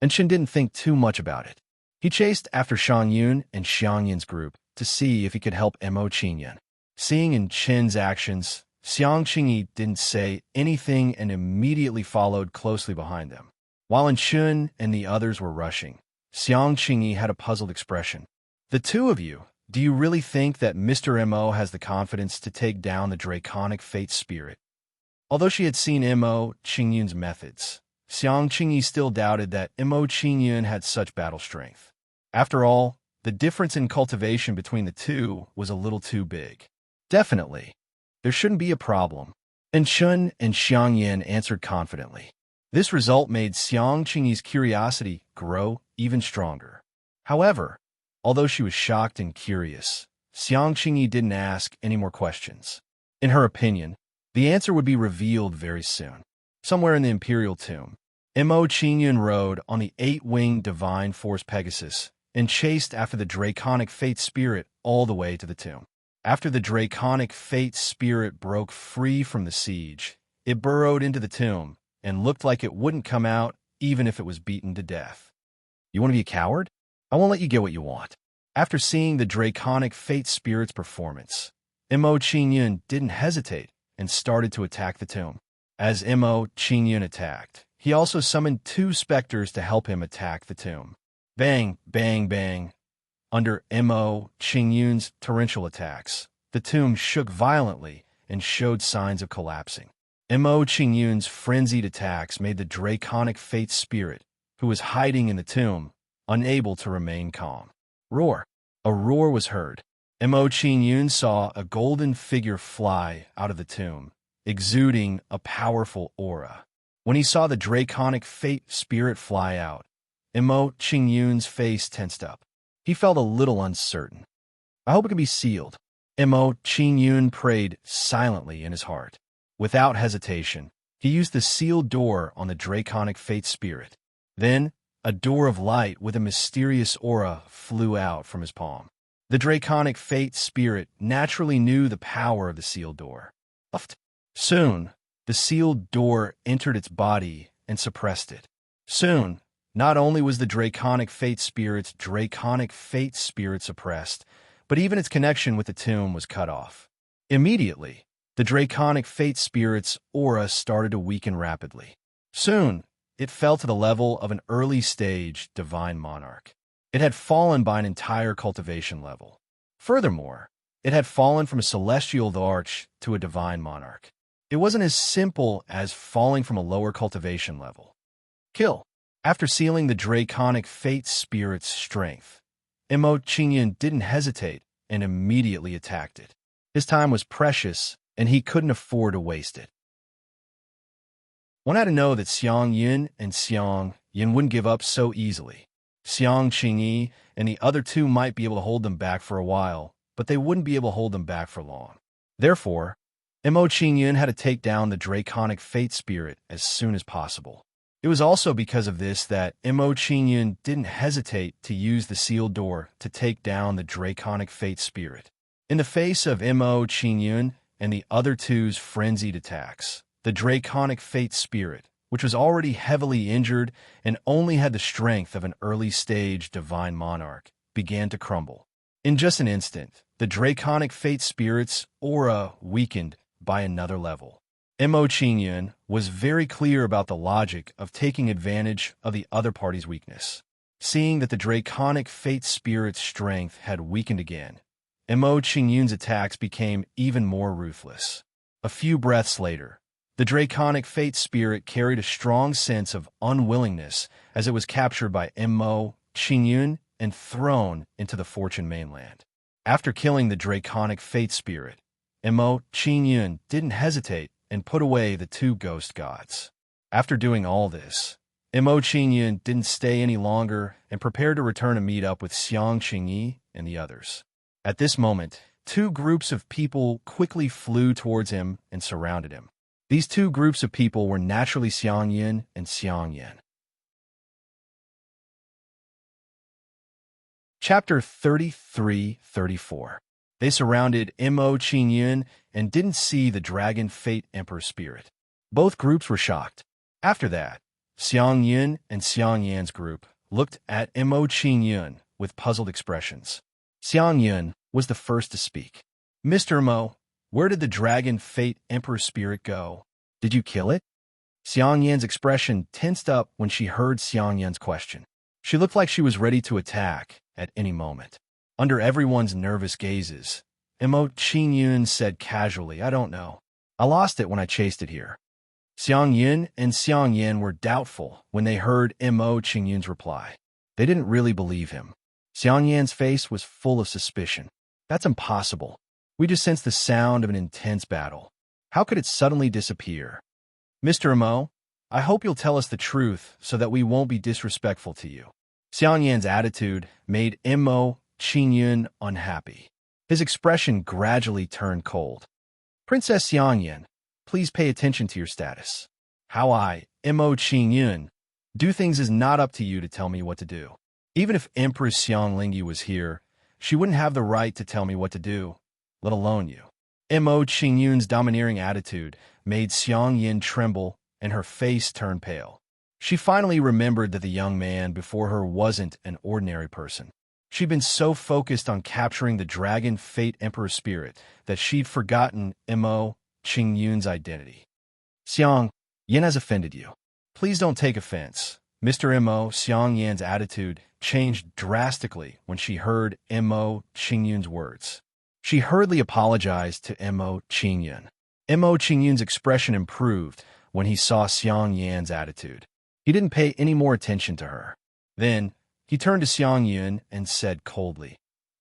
And Chen didn't think too much about it. He chased after Xiang Yun and Xiang Yin's group to see if he could help Mo Qingyun. Seeing in Chen's actions, Xiang Qingyi didn't say anything and immediately followed closely behind them. While Chun and the others were rushing, Xiang Qingyi had a puzzled expression. The two of you, do you really think that Mr. Mo has the confidence to take down the Draconic Fate Spirit? Although she had seen Mo Qingyun's methods, Xiang Qingyi still doubted that Mo Qingyun had such battle strength. After all, the difference in cultivation between the two was a little too big. Definitely. There shouldn't be a problem. And Shun and Xiang Yin answered confidently. This result made Xiang Qingyi's curiosity grow even stronger. However, although she was shocked and curious, Xiang Qingyi didn't ask any more questions. In her opinion, the answer would be revealed very soon. Somewhere in the Imperial Tomb, Mo Qingyun rode on the 8-winged divine force Pegasus and chased after the draconic fate spirit all the way to the tomb. After the draconic fate spirit broke free from the siege, it burrowed into the tomb and looked like it wouldn't come out even if it was beaten to death. You want to be a coward? I won't let you get what you want. After seeing the draconic fate spirit's performance, Mo Qingyun didn't hesitate and started to attack the tomb. As Mo Qingyun attacked, he also summoned 2 specters to help him attack the tomb. Bang, bang, bang. Under Mo Qingyun's torrential attacks, the tomb shook violently and showed signs of collapsing. Mo Qingyun's frenzied attacks made the draconic fate spirit, who was hiding in the tomb, unable to remain calm. Roar! A roar was heard. Mo Qingyun saw a golden figure fly out of the tomb, exuding a powerful aura. When he saw the draconic fate spirit fly out, Mo Qingyun's face tensed up. He felt a little uncertain. I hope it can be sealed. Mo Qingyun prayed silently in his heart. Without hesitation, he used the sealed door on the draconic fate spirit. Then, a door of light with a mysterious aura flew out from his palm. The draconic fate spirit naturally knew the power of the sealed door. Soon, the sealed door entered its body and suppressed it. Soon, not only was the draconic fate spirit suppressed, but even its connection with the tomb was cut off. Immediately, the draconic fate spirit's aura started to weaken rapidly. Soon, it fell to the level of an early-stage divine monarch. It had fallen by an entire cultivation level. Furthermore, it had fallen from a celestial arch to a divine monarch. It wasn't as simple as falling from a lower cultivation level. Kill. After sealing the draconic fate spirit's strength, Mo Qingyun didn't hesitate and immediately attacked it. His time was precious, and he couldn't afford to waste it. One had to know that Xiang Yin and Xiang Yin wouldn't give up so easily. Xiang Qingyi and the other 2 might be able to hold them back for a while, but they wouldn't be able to hold them back for long. Therefore, Mo Qingyun had to take down the draconic fate spirit as soon as possible. It was also because of this that Mo Qingyun didn't hesitate to use the sealed door to take down the draconic fate spirit. In the face of Mo Qingyun and the other 2's frenzied attacks, the draconic fate spirit, which was already heavily injured and only had the strength of an early-stage divine monarch, began to crumble. In just an instant, the draconic fate spirit's aura weakened by another level. Mo Qingyun was very clear about the logic of taking advantage of the other party's weakness. Seeing that the draconic fate spirit's strength had weakened again, Mo Qingyun's attacks became even more ruthless. A few breaths later, the draconic fate spirit carried a strong sense of unwillingness as it was captured by Mo Qingyun and thrown into the Fortune mainland. After killing the draconic fate spirit, Mo Qingyun didn't hesitate and put away the 2 ghost gods. After doing all this, Mo Qingyun didn't stay any longer and prepared to return to meet up with Xiang Qingyi and the others. At this moment, 2 groups of people quickly flew towards him and surrounded him. These 2 groups of people were naturally Xiang Yin and Xiang Yan. Chapter 33-34. They surrounded Mo Qingyun and didn't see the Dragon Fate Emperor spirit. Both groups were shocked. After that, Xiang Yin and Xiang Yan's group looked at Mo Qingyun with puzzled expressions. Xiang Yin was the first to speak. Mr. Mo, where did the Dragon Fate Emperor spirit go? Did you kill it? Xiang Yan's expression tensed up when she heard Xiang Yan's question. She looked like she was ready to attack at any moment. Under everyone's nervous gazes, Mo Qingyun said casually, I don't know. I lost it when I chased it here. Xiang Yin and Xiang Yan were doubtful when they heard Mo Qingyun's reply. They didn't really believe him. Xiang Yan's face was full of suspicion. That's impossible. We just sensed the sound of an intense battle. How could it suddenly disappear? Mr. Mo, I hope you'll tell us the truth so that we won't be disrespectful to you. Xiang Yan's attitude made Mo Qingyun unhappy. His expression gradually turned cold. Princess Xiang Yan, please pay attention to your status. How I, Mo Qingyun, do things is not up to you to tell me what to do. Even if Empress Xiang Lingyu was here, she wouldn't have the right to tell me what to do, let alone you. Mo Qingyun's domineering attitude made Xiang Yin tremble and her face turned pale. She finally remembered that the young man before her wasn't an ordinary person. She'd been so focused on capturing the Dragon Fate Emperor spirit that she'd forgotten Mo Qingyun's identity. Xiang, Yin has offended you. Please don't take offense. Mr. Mo Xiang Yan's attitude changed drastically when she heard Mo Qingyun's words. She hurriedly apologized to Mo Qingyun. Mo Qingyun's expression improved when he saw Xiang Yan's attitude. He didn't pay any more attention to her. Then, he turned to Xiang Yun and said coldly,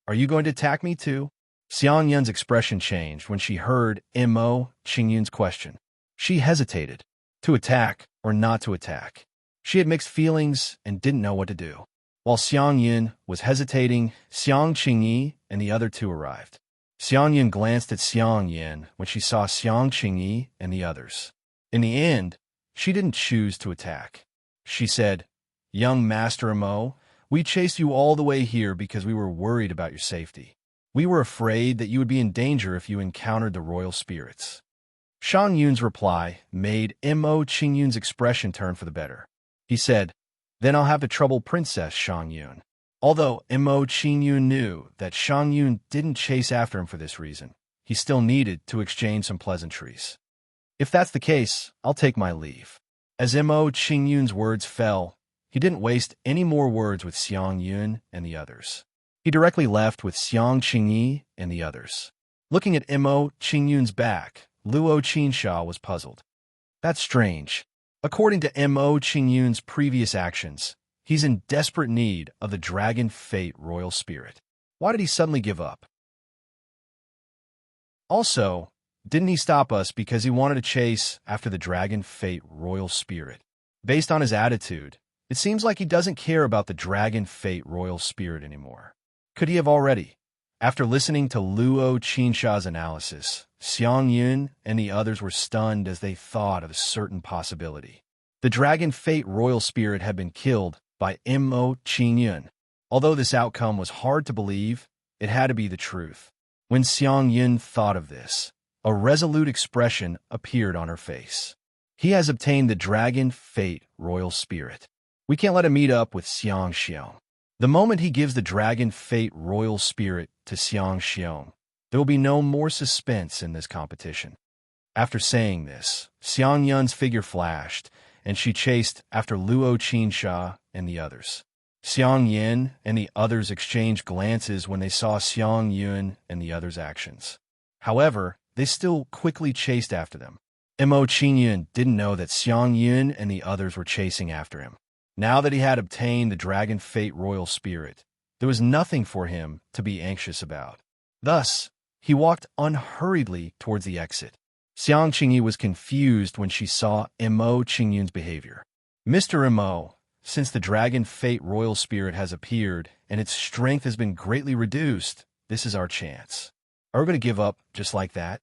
"Are you going to attack me too?" Xiang Yun's expression changed when she heard Mo Qingyun's question. She hesitated, to attack or not to attack. She had mixed feelings and didn't know what to do. While Xiang Yun was hesitating, Xiang Qingyi and the other two arrived. Xiang Yun glanced at Xiang Yin when she saw Xiang Qingyi and the others. In the end, she didn't choose to attack. She said, "Young Master Mo, we chased you all the way here because we were worried about your safety. We were afraid that you would be in danger if you encountered the royal spirits." Shang Yun's reply made Mo Qingyun's expression turn for the better. He said, "Then I'll have to trouble Princess Shang Yun." Although Mo Qingyun knew that Shang Yun didn't chase after him for this reason, he still needed to exchange some pleasantries. "If that's the case, I'll take my leave." As Mo Qingyun's words fell, he didn't waste any more words with Xiang Yun and the others. He directly left with Xiang Qingyi and the others. Looking at Mo Qingyun's back, Luo Qinsha was puzzled. That's strange. According to Mo Qingyun's previous actions, he's in desperate need of the Dragon Fate Royal Spirit. Why did he suddenly give up? Also, didn't he stop us because he wanted to chase after the Dragon Fate Royal Spirit? Based on his attitude, it seems like he doesn't care about the Dragon Fate Royal Spirit anymore. Could he have already? After listening to Luo Qinsha's analysis, Xiang Yun and the others were stunned as they thought of a certain possibility. The Dragon Fate Royal Spirit had been killed by Mo Qingyun. Although this outcome was hard to believe, it had to be the truth. When Xiang Yun thought of this, a resolute expression appeared on her face. He has obtained the Dragon Fate Royal Spirit. We can't let him meet up with Xiang Xiong. The moment he gives the Dragon Fate Royal Spirit to Xiang Xiong, there will be no more suspense in this competition. After saying this, Xiang Yun's figure flashed, and she chased after Luo Qinsha and the others. Xiang Yin and the others exchanged glances when they saw Xiang Yun and the others' actions. However, they still quickly chased after them. Mo Qingyun didn't know that Xiang Yun and the others were chasing after him. Now that he had obtained the Dragon Fate Royal Spirit, there was nothing for him to be anxious about. Thus, he walked unhurriedly towards the exit. Xiang Qingyi was confused when she saw Mo Qingyun's behavior. "Mr. Mo, since the Dragon Fate Royal Spirit has appeared and its strength has been greatly reduced, this is our chance. Are we going to give up just like that?"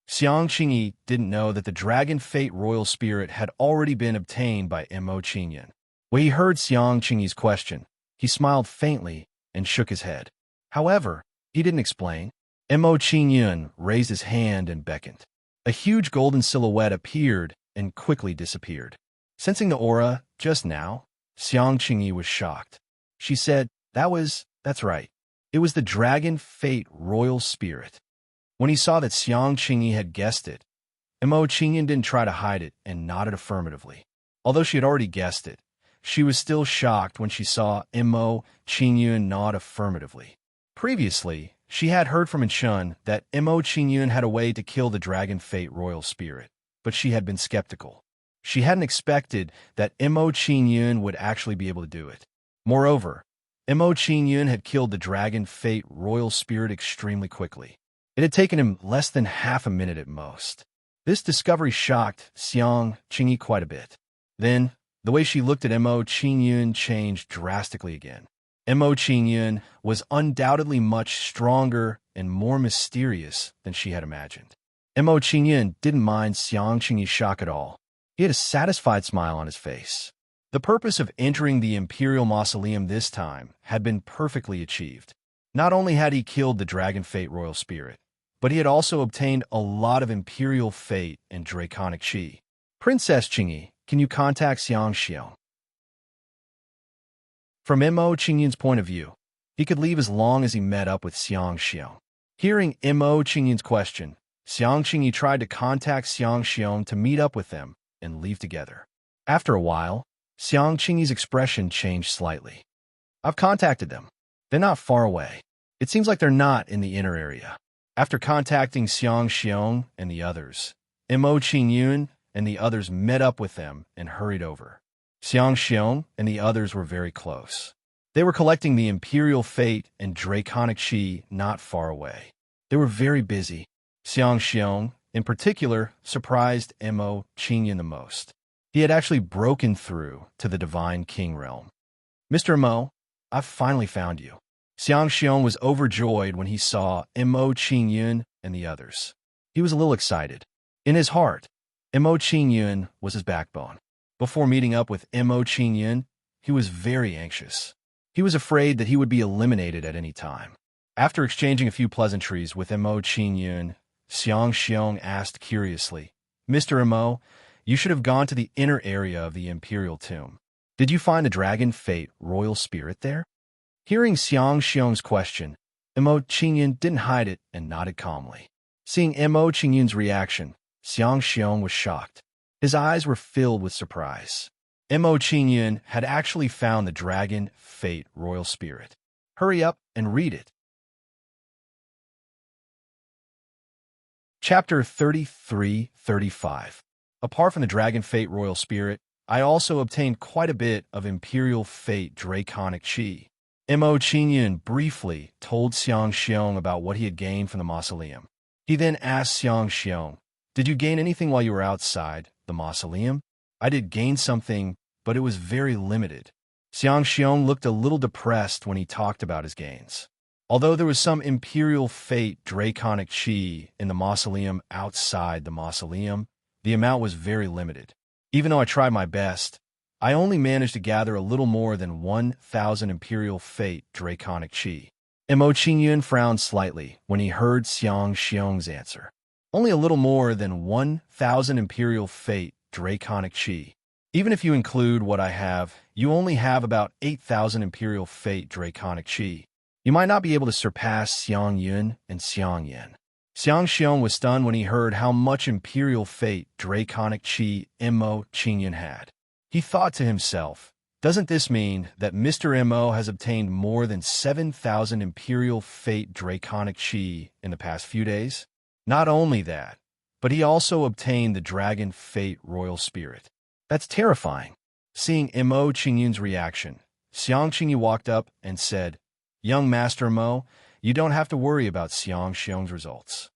Xiang Qingyi didn't know that the Dragon Fate Royal Spirit had already been obtained by Mo Qingyun. When he heard Xiang Qingyi's question, he smiled faintly and shook his head. However, he didn't explain. Mo Qingyun raised his hand and beckoned. A huge golden silhouette appeared and quickly disappeared. Sensing the aura just now, Xiang Qingyi was shocked. She said, That's right. It was the Dragon Fate Royal Spirit." When he saw that Xiang Qingyi had guessed it, Mo Qingyun didn't try to hide it and nodded affirmatively. Although she had already guessed it, she was still shocked when she saw Mo Qingyun nod affirmatively. Previously, she had heard from Enchun that Mo Qingyun had a way to kill the Dragon Fate Royal Spirit, but she had been skeptical. She hadn't expected that Mo Qingyun would actually be able to do it. Moreover, Mo Qingyun had killed the Dragon Fate Royal Spirit extremely quickly. It had taken him less than half a minute at most. This discovery shocked Xiang Qingyi quite a bit. Then, the way she looked at Mo Qingyun changed drastically again. Mo Qingyun was undoubtedly much stronger and more mysterious than she had imagined. Mo Qingyun didn't mind Xiang Qingyi's shock at all. He had a satisfied smile on his face. The purpose of entering the Imperial Mausoleum this time had been perfectly achieved. Not only had he killed the Dragon Fate Royal Spirit, but he had also obtained a lot of Imperial Fate and Draconic Qi. Princess Qingyi, can you contact Xiang Xiong? From Mo Qingyun's point of view, he could leave as long as he met up with Xiang Xiong. Hearing Mo Qingyun's question, Xiang Qingyi tried to contact Xiang Xiong to meet up with them and leave together. After a while, Xiang Qingyi's expression changed slightly. I've contacted them. They're not far away. It seems like they're not in the inner area. After contacting Xiang Xiong and the others, Mo Qingyun and the others met up with them and hurried over. Xiang Xiong and the others were very close. They were collecting the Imperial Fate and Draconic Qi not far away. They were very busy. Xiang Xiong, in particular, surprised Mo Qingyun the most. He had actually broken through to the Divine King realm. Mr. Mo, I've finally found you. Xiang Xiong was overjoyed when he saw Mo Qingyun and the others. He was a little excited. In his heart, Mo Qingyun was his backbone. Before meeting up with Mo Qingyun, he was very anxious. He was afraid that he would be eliminated at any time. After exchanging a few pleasantries with Mo Qingyun, Xiang Xiong asked curiously, Mr. Mo, you should have gone to the inner area of the Imperial Tomb. Did you find the Dragon Fate Royal Spirit there? Hearing Xiang Xiong's question, Mo Qingyun didn't hide it and nodded calmly. Seeing Mo Qingyun's reaction, Xiang Xiong was shocked. His eyes were filled with surprise. Mo Qingyun had actually found the Dragon Fate Royal Spirit. Hurry up and read it. Chapter 33-35. Apart from the Dragon Fate Royal Spirit, I also obtained quite a bit of Imperial Fate Draconic Qi. Mo Qingyun briefly told Xiang Xiong about what he had gained from the mausoleum. He then asked Xiang Xiong, did you gain anything while you were outside the mausoleum? I did gain something, but it was very limited. Xiang Xiong looked a little depressed when he talked about his gains. Although there was some Imperial Fate Draconic Qi in the mausoleum outside the mausoleum, the amount was very limited. Even though I tried my best, I only managed to gather a little more than 1,000 Imperial Fate Draconic Qi. Mo Qingyun frowned slightly when he heard Xiang Xiong's answer. Only a little more than 1,000 Imperial Fate Draconic Qi. Even if you include what I have, you only have about 8,000 Imperial Fate Draconic Qi. You might not be able to surpass Xiang Yun and Xiang Yan. Xiang Xiong was stunned when he heard how much Imperial Fate Draconic Qi Mo Qingyun had. He thought to himself, doesn't this mean that Mr. Mo has obtained more than 7,000 Imperial Fate Draconic Qi in the past few days? Not only that, but he also obtained the Dragon Fate Royal Spirit. That's terrifying. Seeing Mo Qingyun's reaction, Xiang Qingyi walked up and said, Young Master Mo, you don't have to worry about Xiang Xiong's results.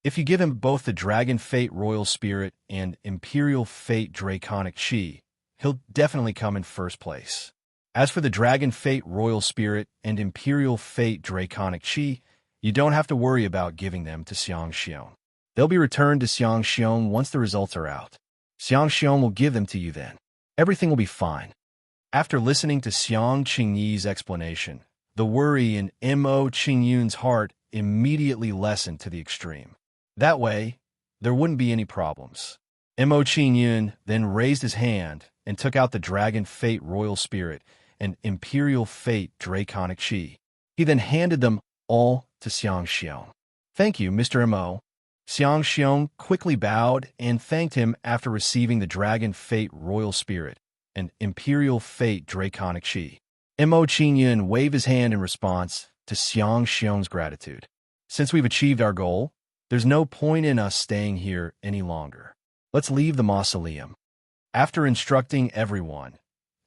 If you give him both the Dragon Fate Royal Spirit and Imperial Fate Draconic Qi, he'll definitely come in first place. As for the Dragon Fate Royal Spirit and Imperial Fate Draconic Qi, you don't have to worry about giving them to Xiang Xiong. They'll be returned to Xiang Xiong once the results are out. Xiang Xiong will give them to you then. Everything will be fine. After listening to Xiang Qingyi's explanation, the worry in Mo Qingyun's heart immediately lessened to the extreme. That way, there wouldn't be any problems. Mo Qingyun then raised his hand and took out the Dragon Fate Royal Spirit and Imperial Fate Draconic Qi. He then handed them all to Xiang Xiong. Thank you, Mr. Mo. Xiang Xiong quickly bowed and thanked him after receiving the Dragon Fate Royal Spirit and Imperial Fate Draconic Qi. Mo Qingyun waved his hand in response to Xiang Xiong's gratitude. Since we've achieved our goal, there's no point in us staying here any longer. Let's leave the mausoleum. After instructing everyone,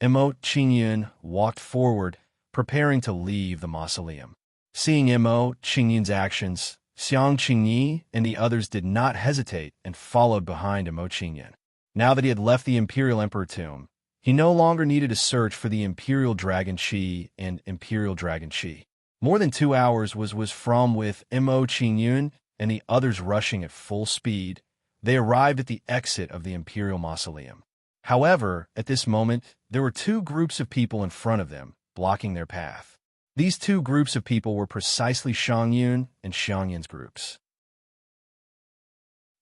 Mo Qingyun walked forward, preparing to leave the mausoleum. Seeing Mo Qingyun's actions, Xiang Qingyi and the others did not hesitate and followed behind Emo Qingyan. Now that he had left the Imperial Emperor tomb, he no longer needed to search for the Imperial Dragon Qi and Imperial Dragon Qi. More than 2 hours was from with Emo Qingyun and the others rushing at full speed. They arrived at the exit of the Imperial Mausoleum. However, at this moment, there were 2 groups of people in front of them, blocking their path. These 2 groups of people were precisely Xiangyun and Xiangyan's groups.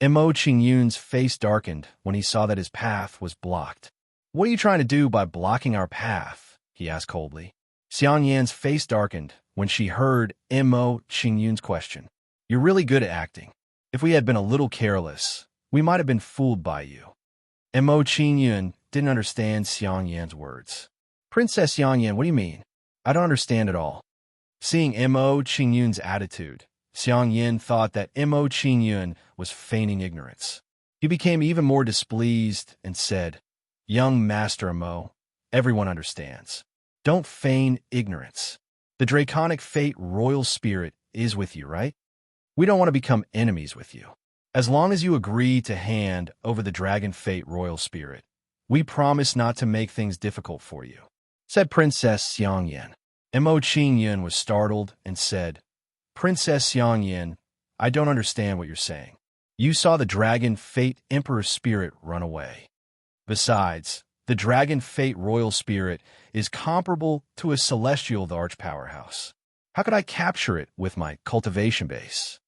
Emo Qingyun's face darkened when he saw that his path was blocked. "What are you trying to do by blocking our path?" he asked coldly. Xiangyan's face darkened when she heard Emo Qingyun's question. "You're really good at acting. If we had been a little careless, we might have been fooled by you." Emo Qingyun didn't understand Xiangyan's words. "Princess Xiangyan, what do you mean? I don't understand at all." Seeing Emo Qingyun's attitude, Xiangyan thought that Emo Qingyun was feigning ignorance. He became even more displeased and said, "Young Master Emo, everyone understands. Don't feign ignorance. The Draconic Fate Royal Spirit is with you, right? We don't want to become enemies with you. As long as you agree to hand over the Dragon Fate Royal Spirit, we promise not to make things difficult for you," said Princess Xiangyan. Emo Qingyun was startled and said, "Princess Xiangyan, I don't understand what you're saying. You saw the Dragon Fate Emperor Spirit run away. Besides, the Dragon Fate Royal Spirit is comparable to a celestial large powerhouse. How could I capture it with my cultivation base?"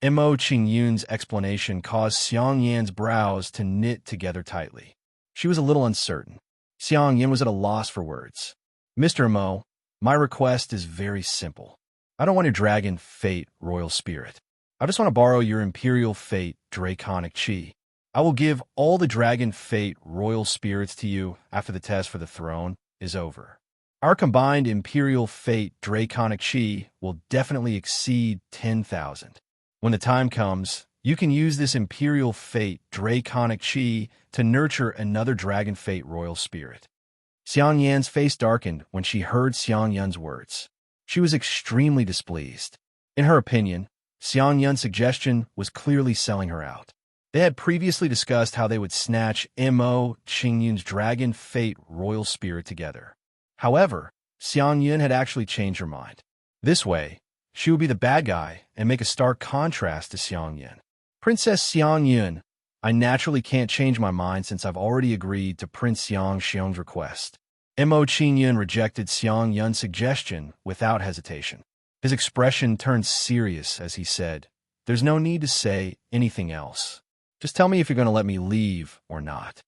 Emo Qingyun's explanation caused Xiangyan's brows to knit together tightly. She was a little uncertain. Xiangyan was at a loss for words. "Mr. Emo, my request is very simple. I don't want your Dragon Fate Royal Spirit. I just want to borrow your Imperial Fate Draconic Qi. I will give all the Dragon Fate Royal Spirits to you after the test for the throne is over. Our combined Imperial Fate Draconic Qi will definitely exceed 10,000. When the time comes, you can use this Imperial Fate Draconic Qi to nurture another Dragon Fate Royal Spirit." Xiangyan's face darkened when she heard Xiangyan's words. She was extremely displeased. In her opinion, Xiangyan's suggestion was clearly selling her out. They had previously discussed how they would snatch Emo Qingyun's Dragon Fate Royal Spirit together. However, Xiangyan had actually changed her mind. This way, she would be the bad guy and make a stark contrast to Xiangyan. "Princess Xiangyan, I naturally can't change my mind since I've already agreed to Prince Xiang's request." Emo Qingyun rejected Xiangyan's suggestion without hesitation. His expression turned serious as he said, "There's no need to say anything else. Just tell me if you're going to let me leave or not."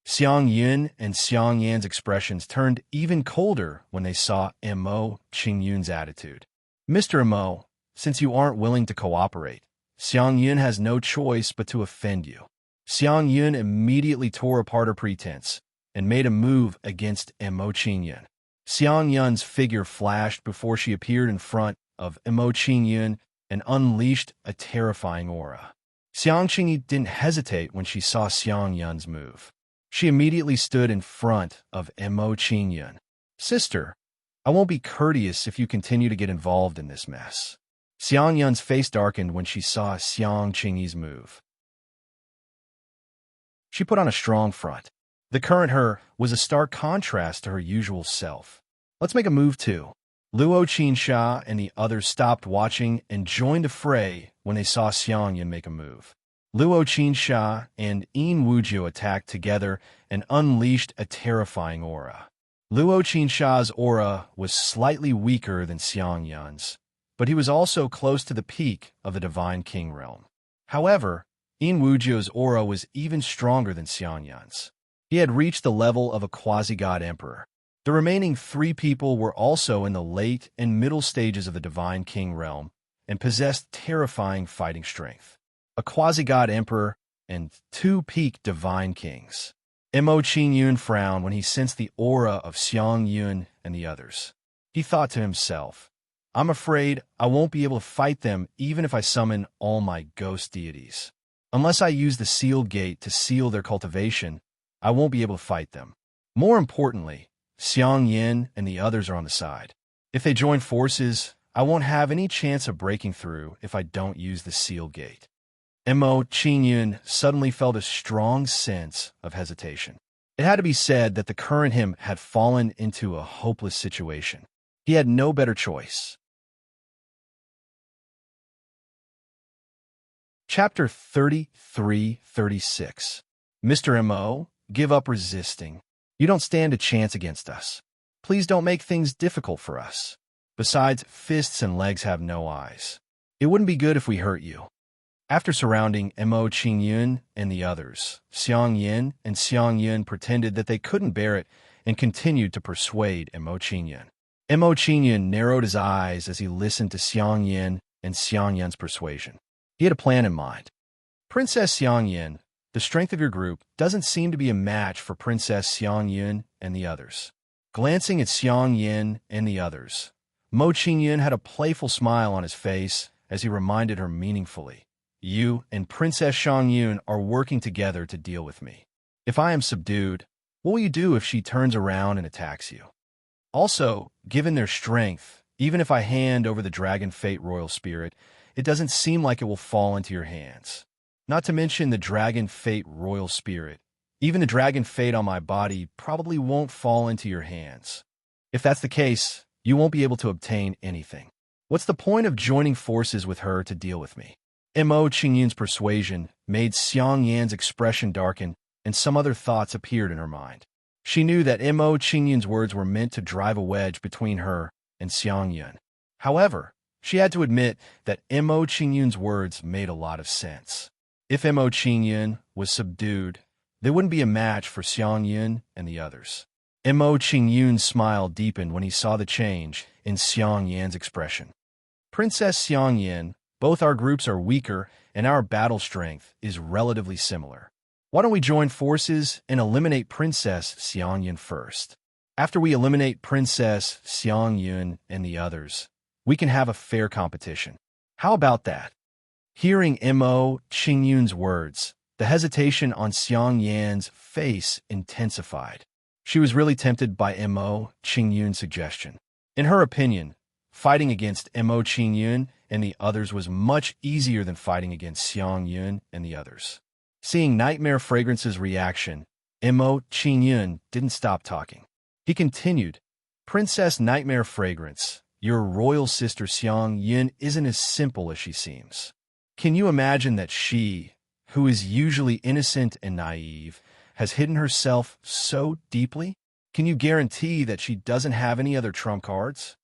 Xiangyan and Xiangyan's expressions turned even colder when they saw Emo Qingyun's attitude. "Mr. Emo, since you aren't willing to cooperate, Xiangyan has no choice but to offend you." Xiangyan immediately tore apart her pretense and made a move against Emo Qingyun. Xiangyan's figure flashed before she appeared in front of Emo Qingyun and unleashed a terrifying aura. Xiang Qingyi didn't hesitate when she saw Xiangyan's move. She immediately stood in front of Emo Qingyun. "Sister, I won't be courteous if you continue to get involved in this mess." Xiangyan's face darkened when she saw Xiang Qingyi's move. She put on a strong front. The current her was a stark contrast to her usual self. "Let's make a move too." Luo Qinsha and the others stopped watching and joined the fray when they saw Xiangyan make a move. Luo Qinsha and Yin Wujiu attacked together and unleashed a terrifying aura. Luo Qinsha's aura was slightly weaker than Xiangyan's, but he was also close to the peak of the Divine King realm. However, Yin Wujiu's aura was even stronger than Xiangyan's. He had reached the level of a quasi-god emperor. The remaining 3 people were also in the late and middle stages of the Divine King realm and possessed terrifying fighting strength. A quasi-god emperor and 2 peak divine kings. Emo Qingyun frowned when he sensed the aura of Xiangyun and the others. He thought to himself, "I'm afraid I won't be able to fight them even if I summon all my ghost deities. Unless I use the sealed gate to seal their cultivation, I won't be able to fight them. More importantly, Xiangyan and the others are on the side. If they join forces, I won't have any chance of breaking through if I don't use the seal gate. Mo Qingyun suddenly felt a strong sense of hesitation. It had to be said that the current him had fallen into a hopeless situation. He had no better choice. Chapter 33-36. Mr. Mo, give up resisting. You don't stand a chance against us. Please don't make things difficult for us. Besides, fists and legs have no eyes. It wouldn't be good if we hurt you. After surrounding Mo Qingyun and the others, Xiang Yin and Xiang Yun pretended that they couldn't bear it and continued to persuade Mo Qingyun. Mo Qingyun narrowed his eyes as he listened to Xiang Yin and Xiang Yun's persuasion. He had a plan in mind. Princess Xiang Yin, the strength of your group doesn't seem to be a match for Princess Xiang Yun and the others. Glancing at Xiang Yin and the others, Mo Qingyun had a playful smile on his face as he reminded her meaningfully, "You and Princess Xiang Yun are working together to deal with me. If I am subdued, what will you do if she turns around and attacks you? Also, given their strength, even if I hand over the Dragon Fate Royal Spirit, it doesn't seem like it will fall into your hands. Not to mention the Dragon Fate Royal Spirit. Even the Dragon Fate on my body probably won't fall into your hands. If that's the case, you won't be able to obtain anything. What's the point of joining forces with her to deal with me?" Mo Qingyun's persuasion made Xiang Yan's expression darken, and some other thoughts appeared in her mind. She knew that Mo Qingyun's words were meant to drive a wedge between her and Xiang Yun. However, she had to admit that Mo Qingyun's words made a lot of sense. If Mo Qingyun was subdued, they wouldn't be a match for Xiang Yun and the others. Mo Qingyun's smile deepened when he saw the change in Xiang Yan's expression. "Princess Xiang Yin, both our groups are weaker and our battle strength is relatively similar. Why don't we join forces and eliminate Princess Xiang Yin first? After we eliminate Princess Xiang Yun and the others, we can have a fair competition. How about that?" Hearing Mo Qingyun's words, the hesitation on Xiang Yan's face intensified. She was really tempted by Mo Qingyun's suggestion. In her opinion, fighting against Mo Qingyun and the others was much easier than fighting against Xiang Yun and the others. Seeing Nightmare Fragrance's reaction, Mo Qingyun didn't stop talking. He continued, "Princess Nightmare Fragrance, your royal sister Xiang Yun isn't as simple as she seems. Can you imagine that she, who is usually innocent and naive, has hidden herself so deeply? Can you guarantee that she doesn't have any other trump cards?"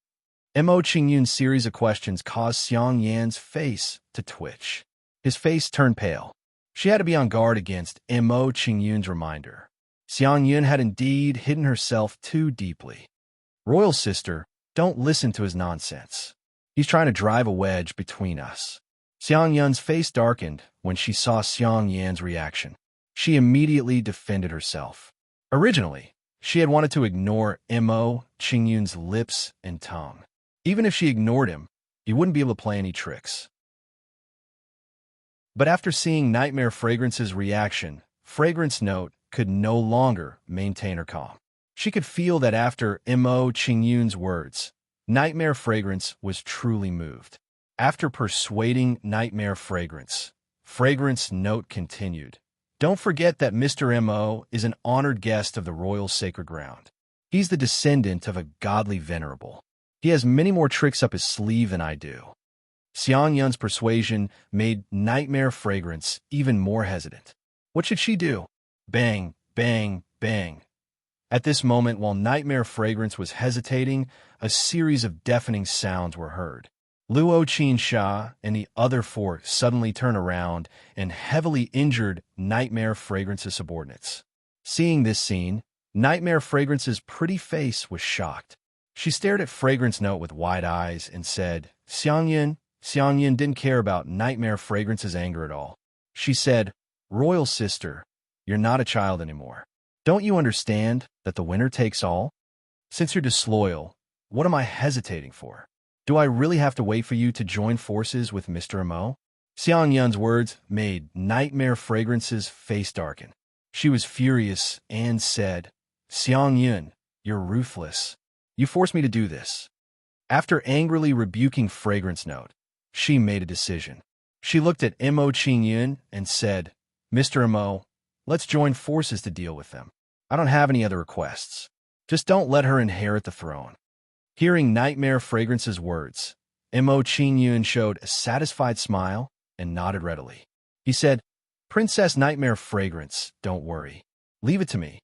Mo Qingyun's series of questions caused Xiang Yan's face to twitch. His face turned pale. She had to be on guard against Mo Qingyun's reminder. Xiang Yun had indeed hidden herself too deeply. "Royal sister, don't listen to his nonsense. He's trying to drive a wedge between us." Xiang Yun's face darkened when she saw Xiang Yan's reaction. She immediately defended herself. Originally, she had wanted to ignore Mo Qingyun's lips and tongue. Even if she ignored him, he wouldn't be able to play any tricks. But after seeing Nightmare Fragrance's reaction, Fragrance Note could no longer maintain her calm. She could feel that after Mo Qingyun's words, Nightmare Fragrance was truly moved. After persuading Nightmare Fragrance, Fragrance Note continued, "Don't forget that Mr. Mo is an honored guest of the royal sacred ground. He's the descendant of a godly venerable. He has many more tricks up his sleeve than I do." Xiang Yun's persuasion made Nightmare Fragrance even more hesitant. What should she do? Bang, bang, bang. At this moment, while Nightmare Fragrance was hesitating, a series of deafening sounds were heard. Luo Qinsha and the other four suddenly turned around and heavily injured Nightmare Fragrance's subordinates. Seeing this scene, Nightmare Fragrance's pretty face was shocked. She stared at Fragrance Note with wide eyes and said, Xiang Yin didn't care about Nightmare Fragrance's anger at all. She said, "Royal sister, you're not a child anymore. Don't you understand that the winner takes all? Since you're disloyal, what am I hesitating for? Do I really have to wait for you to join forces with Mr. Mo?" Xiang Yun's words made Nightmare Fragrance's face darken. She was furious and said, "Xiang Yun, you're ruthless. You forced me to do this. After angrily rebuking Fragrance Note, she made a decision. She looked at Mo Qingyun and said, Mr. Mo, let's join forces to deal with them. I don't have any other requests. Just don't let her inherit the throne. Hearing Nightmare Fragrance's words, Mo Qingyun showed a satisfied smile and nodded readily. He said, Princess Nightmare Fragrance, don't worry. Leave it to me.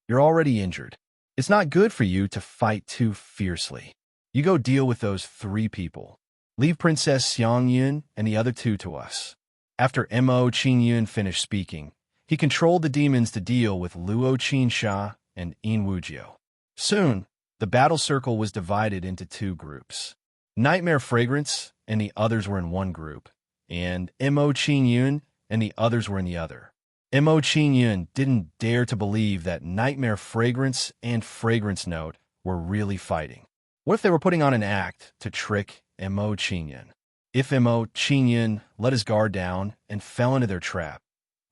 You're already injured. It's not good for you to fight too fiercely. You go deal with those 3 people. Leave Princess Xiangyun and the other 2 to us. After Mo Qingyun finished speaking, he controlled the demons to deal with Luo Qinsha and Yin Wujiu. Soon, the battle circle was divided into 2 groups. Nightmare Fragrance and the others were in one group, and Mo Qingyun and the others were in the other. Mo Qingyun didn't dare to believe that Nightmare Fragrance and Fragrance Note were really fighting. What if they were putting on an act to trick Mo Qingyun? If Mo Qingyun let his guard down and fell into their trap,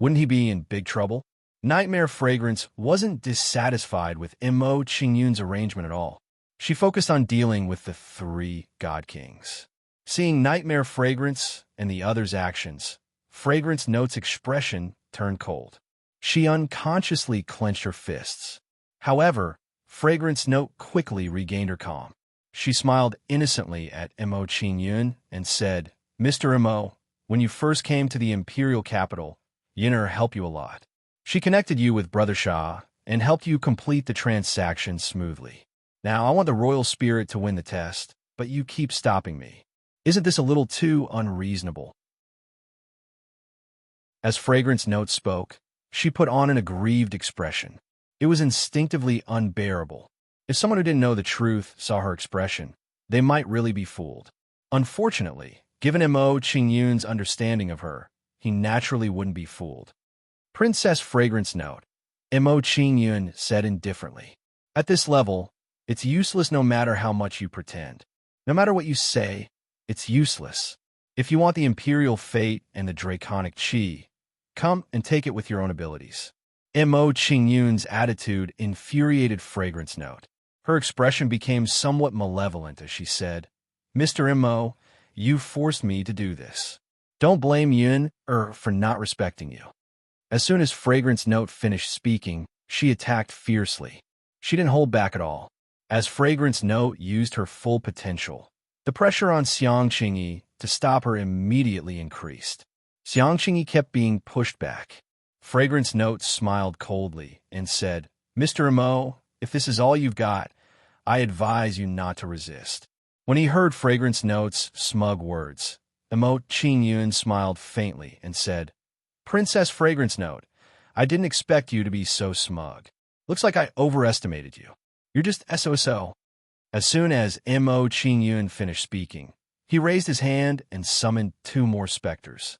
wouldn't he be in big trouble? Nightmare Fragrance wasn't dissatisfied with Mo Qingyun's arrangement at all. She focused on dealing with the 3 God Kings. Seeing Nightmare Fragrance and the others' actions, Fragrance Note's expression turned cold. She unconsciously clenched her fists. However, Fragrance Note quickly regained her calm. She smiled innocently at Mo Qingyun and said, Mr. Mo, when you first came to the imperial capital, Yin'er helped you a lot. She connected you with Brother Shah and helped you complete the transaction smoothly. Now, I want the royal spirit to win the test, but you keep stopping me. Isn't this a little too unreasonable? As Fragrance Note spoke, she put on an aggrieved expression. It was instinctively unbearable. If someone who didn't know the truth saw her expression, they might really be fooled. Unfortunately, given Mo Qingyun's understanding of her, he naturally wouldn't be fooled. Princess Fragrance Note, Mo Qingyun said indifferently. At this level, it's useless no matter how much you pretend. No matter what you say, it's useless. If you want the imperial fate and the draconic chi, come and take it with your own abilities. Mo Qingyun's attitude infuriated Fragrance Note. Her expression became somewhat malevolent as she said, Mr. Mo, you forced me to do this. Don't blame Yin'er for not respecting you. As soon as Fragrance Note finished speaking, she attacked fiercely. She didn't hold back at all. As Fragrance Note used her full potential, the pressure on Xiang Qingyi to stop her immediately increased. Xiang Qingyi kept being pushed back. Fragrance Note smiled coldly and said, Mr. Mo, if this is all you've got, I advise you not to resist. When he heard Fragrance Note's smug words, Mo Qingyun smiled faintly and said, Princess Fragrance Note, I didn't expect you to be so smug. Looks like I overestimated you. You're just SOSO. As soon as Mo Qingyun finished speaking, he raised his hand and summoned 2 more specters.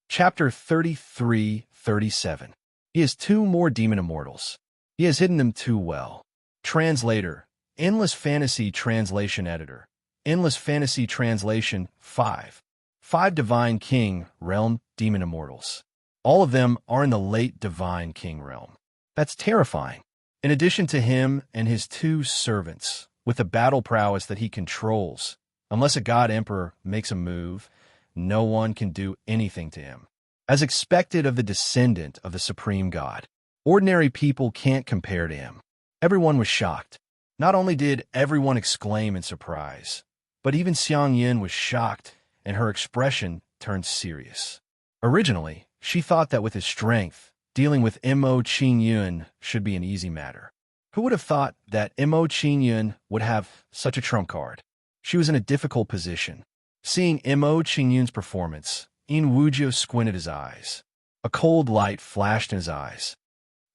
Chapter 33-37. He has 2 more demon immortals. He has hidden them too well. Translator, Endless Fantasy Translation Editor, Endless Fantasy Translation 5. 5 Divine King Realm Demon Immortals. All of them are in the late Divine King realm. That's terrifying. In addition to him and his 2 servants, with the battle prowess that he controls, unless a God Emperor makes a move, no one can do anything to him. As expected of the descendant of the Supreme God, ordinary people can't compare to him. Everyone was shocked. Not only did everyone exclaim in surprise, but even Xiang Yin was shocked, and her expression turned serious. Originally, she thought that with his strength, dealing with Mo Qingyun should be an easy matter. Who would have thought that Mo Qingyun would have such a trump card? She was in a difficult position. Seeing Mo Qingyun's performance, Yin Wujiu squinted his eyes. A cold light flashed in his eyes.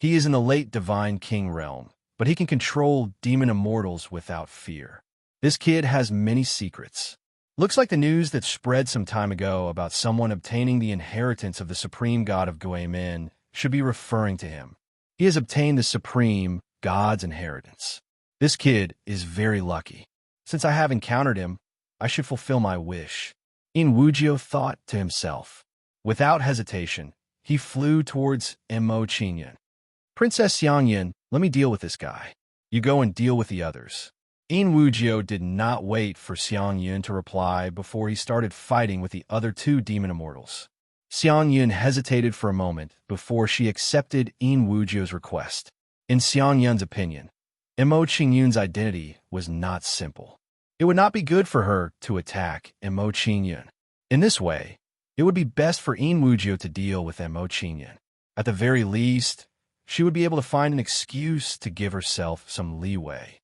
He is in the late Divine King realm, but he can control demon immortals without fear. This kid has many secrets. Looks like the news that spread some time ago about someone obtaining the inheritance of the Supreme God of Guimin should be referring to him. He has obtained the Supreme God's inheritance. This kid is very lucky. Since I have encountered him, I should fulfill my wish. Yin Wujiu thought to himself. Without hesitation, he flew towards Mo Qingyun. Princess Xiangyin, let me deal with this guy. You go and deal with the others. In Wujio did not wait for Xiang Yun to reply before he started fighting with the other two demon immortals. Xiang Yun hesitated for a moment before she accepted In Wujio's request. In Xiang Yun's opinion, Mo Qingyun's identity was not simple. It would not be good for her to attack Mo Qingyun. In this way, it would be best for In Wujio to deal with Mo Qingyun. At the very least, she would be able to find an excuse to give herself some leeway.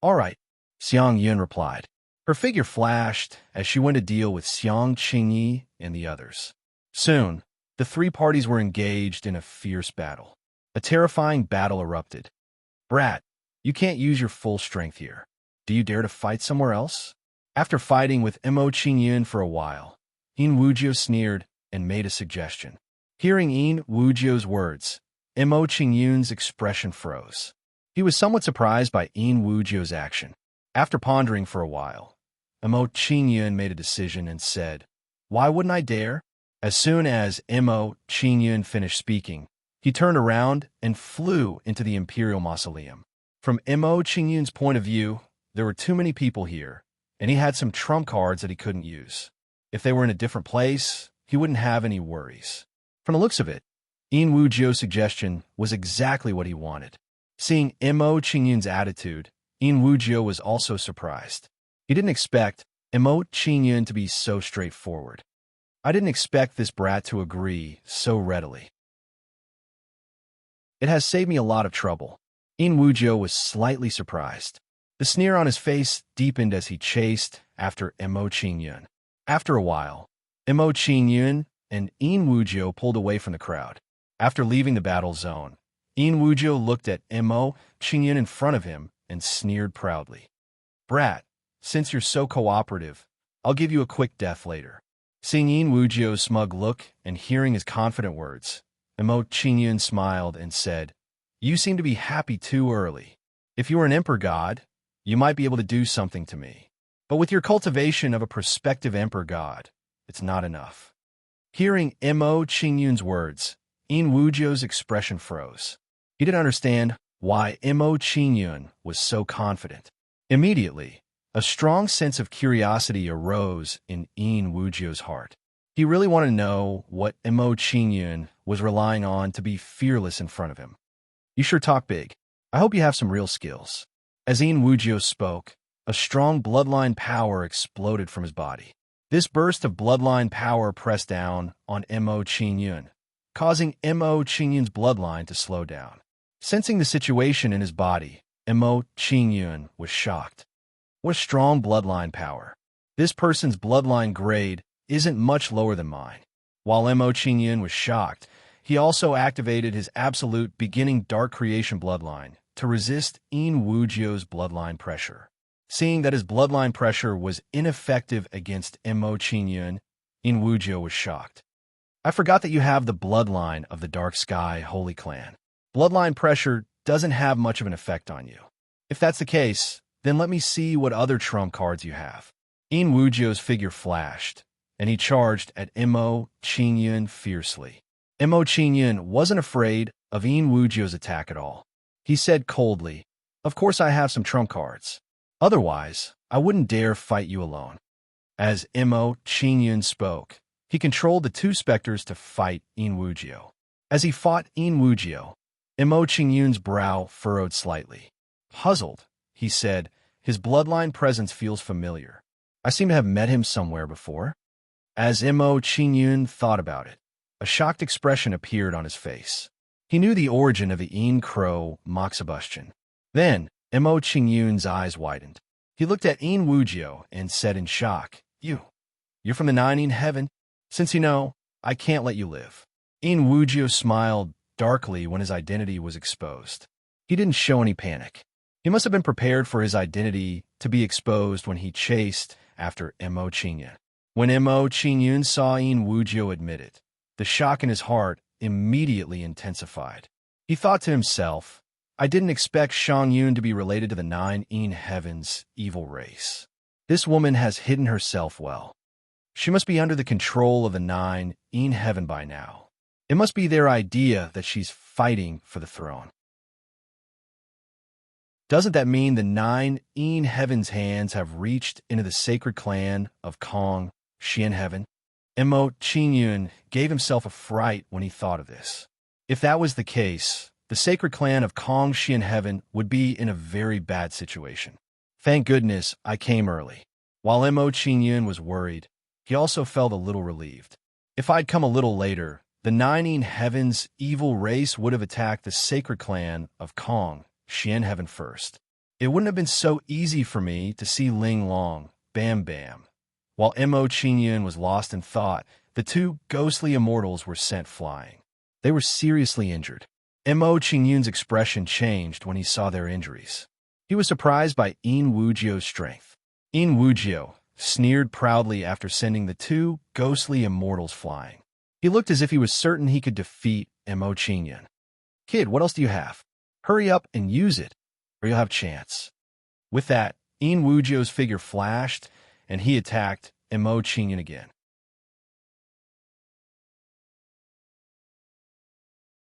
All right, Xiang Yun replied. Her figure flashed as she went to deal with Xiang Qingyi and the others. Soon, the three parties were engaged in a fierce battle. A terrifying battle erupted. Brat, you can't use your full strength here. Do you dare to fight somewhere else? After fighting with Mo Qingyun for a while, In Wujio sneered and made a suggestion. Hearing In Wujio's words, Mo Qingyun's expression froze. He was somewhat surprised by In Wujio's action. After pondering for a while, Mo Qingyun made a decision and said, "Why wouldn't I dare?" As soon as Mo Qingyun finished speaking, he turned around and flew into the Imperial Mausoleum. From Mo Qingyun's point of view, there were too many people here, and he had some trump cards that he couldn't use. If they were in a different place, he wouldn't have any worries. From the looks of it, In Wujio's suggestion was exactly what he wanted. Seeing Mo Qingyun's attitude, In Wujio was also surprised. He didn't expect Mo Qingyun to be so straightforward. I didn't expect this brat to agree so readily. It has saved me a lot of trouble. In Wujio was slightly surprised. The sneer on his face deepened as he chased after Mo Qingyun. After a while, Mo Qingyun and In Wujio pulled away from the crowd. After leaving the battle zone, In Wujio looked at Mo Qingyun in front of him and sneered proudly. Brat, since you're so cooperative, I'll give you a quick death later. Seeing In Wujio's smug look and hearing his confident words, Mo Qingyun smiled and said, "You seem to be happy too early. If you were an emperor god, you might be able to do something to me. But with your cultivation of a prospective emperor god, it's not enough." Hearing Mo Qingyun's words, In Wujio's expression froze. He didn't understand why Mo Qingyun was so confident. Immediately, a strong sense of curiosity arose in Wujio's heart. He really wanted to know what Mo Qingyun was relying on to be fearless in front of him. "You sure talk big. I hope you have some real skills." As Wujio spoke, a strong bloodline power exploded from his body. This burst of bloodline power pressed down on Mo Qingyun, causing Mo Qingyun's bloodline to slow down. Sensing the situation in his body, Mo Qingyun was shocked. What strong bloodline power. This person's bloodline grade isn't much lower than mine. While Mo Qingyun was shocked, he also activated his absolute beginning dark creation bloodline to resist In Wujio's bloodline pressure. Seeing that his bloodline pressure was ineffective against Mo Qingyun, In Wujio was shocked. "I forgot that you have the bloodline of the Dark Sky Holy Clan. Bloodline pressure doesn't have much of an effect on you. If that's the case, then let me see what other trump cards you have." In Wujio's figure flashed, and he charged at Mo Qingyun fiercely. Mo Qingyun wasn't afraid of In Wujio's attack at all. He said coldly, "Of course I have some trump cards. Otherwise, I wouldn't dare fight you alone." As Mo Qingyun spoke, he controlled the two specters to fight In Wujio. As he fought In Wujio, Mo Qingyun's brow furrowed slightly. Puzzled, he said, "His bloodline presence feels familiar. I seem to have met him somewhere before." As Mo Qingyun thought about it, a shocked expression appeared on his face. He knew the origin of the In Crow Moxibustion. Then, Mo Qingyun's eyes widened. He looked at In Wujio and said in shock, You're from the Nine in Heaven? Since you know, I can't let you live." In Wujio smiled darkly when his identity was exposed. He didn't show any panic. He must have been prepared for his identity to be exposed when he chased after Mo Qingyun. When Mo Qingyun saw In Wujio admit it, the shock in his heart immediately intensified. He thought to himself, "I didn't expect Shang Yun to be related to the Nine in Heaven's evil race. This woman has hidden herself well. She must be under the control of the Nine in Heaven by now. It must be their idea that she's fighting for the throne." Doesn't that mean the 9 heaven's hands have reached into the sacred clan of Kong, Xian heaven? Qingyun gave himself a fright when he thought of this. If that was the case, the sacred clan of Kong Xian heaven would be in a very bad situation. Thank goodness I came early. While Qingyun was worried, he also felt a little relieved. If I'd come a little later, the 9 heavens evil race would have attacked the sacred clan of Kong, Xian heaven first. It wouldn't have been so easy for me to see Ling Long, Bam Bam. While Qingyun was lost in thought, the 2 ghostly immortals were sent flying. They were seriously injured. Qingyun's expression changed when he saw their injuries. He was surprised by Wujio's strength. Wujio sneered proudly after sending the 2 ghostly immortals flying. He looked as if he was certain he could defeat Qingyun. Kid, what else do you have? Hurry up and use it, or you'll have chance. With that, Wujio's figure flashed, and he attacked Qingyun again.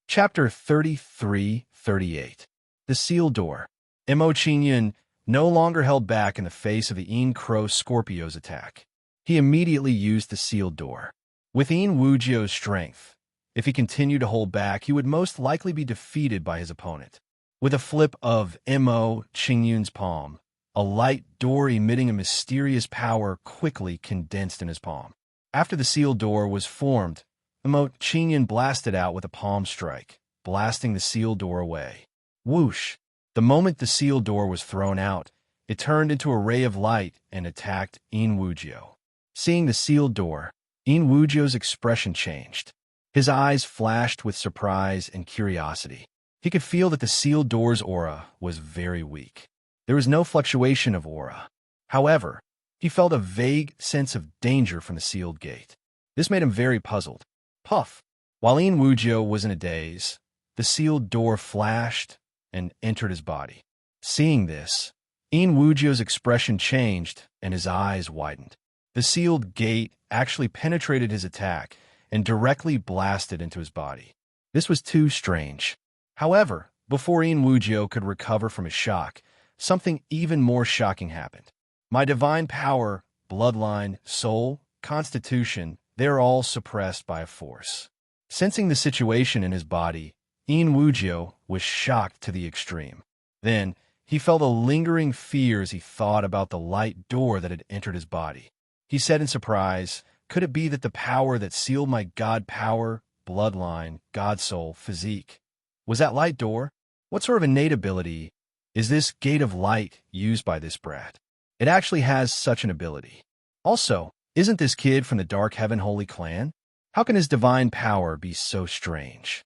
Chapter 33-38. The Sealed Door. Qingyun no longer held back in the face of the Crow Scorpio's attack. He immediately used the Sealed Door. With Wujio's strength, if he continued to hold back, he would most likely be defeated by his opponent. With a flip of Qingyun's palm, a light door emitting a mysterious power quickly condensed in his palm. After the Sealed Door was formed, Qingyun blasted out with a palm strike, blasting the Sealed Door away. Whoosh! The moment the Sealed Door was thrown out, it turned into a ray of light and attacked Wujio. Seeing the Sealed Door, Wujio's expression changed. His eyes flashed with surprise and curiosity. He could feel that the Sealed Door's aura was very weak. There was no fluctuation of aura. However, he felt a vague sense of danger from the sealed gate. This made him very puzzled. Puff! While Wujio was in a daze, the Sealed Door flashed and entered his body. Seeing this, Wujio's expression changed and his eyes widened. The sealed gate actually penetrated his attack and directly blasted into his body. This was too strange. However, before Wujio could recover from his shock, something even more shocking happened. My divine power, bloodline, soul, constitution, they're all suppressed by a force. Sensing the situation in his body, Wujio was shocked to the extreme. Then, he felt a lingering fear as he thought about the light door that had entered his body. He said in surprise, could it be that the power that sealed my god power, bloodline, god soul, physique, was that light door? What sort of innate ability is this gate of light used by this brat? It actually has such an ability. Also, isn't this kid from the Dark Heaven Holy Clan? How can his divine power be so strange?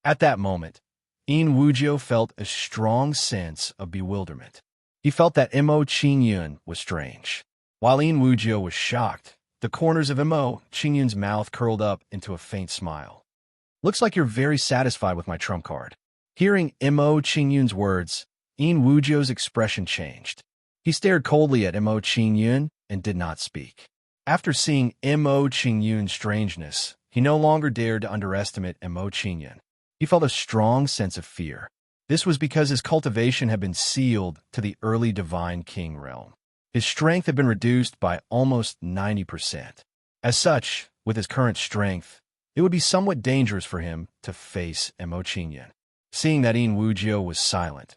At that moment, Wujio felt a strong sense of bewilderment. He felt that Qingyun was strange. While Wujio was shocked, the corners of Qingyun's mouth curled up into a faint smile. Looks like you're very satisfied with my trump card. Hearing Qingyun's words, Wujio's expression changed. He stared coldly at Qingyun and did not speak. After seeing Qingyun's strangeness, he no longer dared to underestimate Qingyun. He felt a strong sense of fear. This was because his cultivation had been sealed to the early Divine King realm. His strength had been reduced by almost 90%. As such, with his current strength, it would be somewhat dangerous for him to face Qingyun. Seeing that Wujio was silent,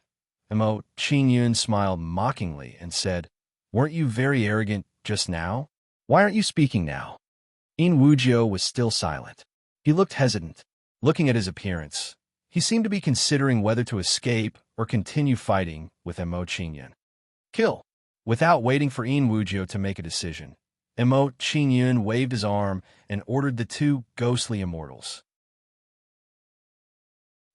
Qingyun smiled mockingly and said, "Weren't you very arrogant just now? Why aren't you speaking now?" Wujio was still silent. He looked hesitant. Looking at his appearance, he seemed to be considering whether to escape or continue fighting with Qingyun. Kill! Without waiting for Wujio to make a decision, Qingyun waved his arm and ordered the 2 ghostly immortals.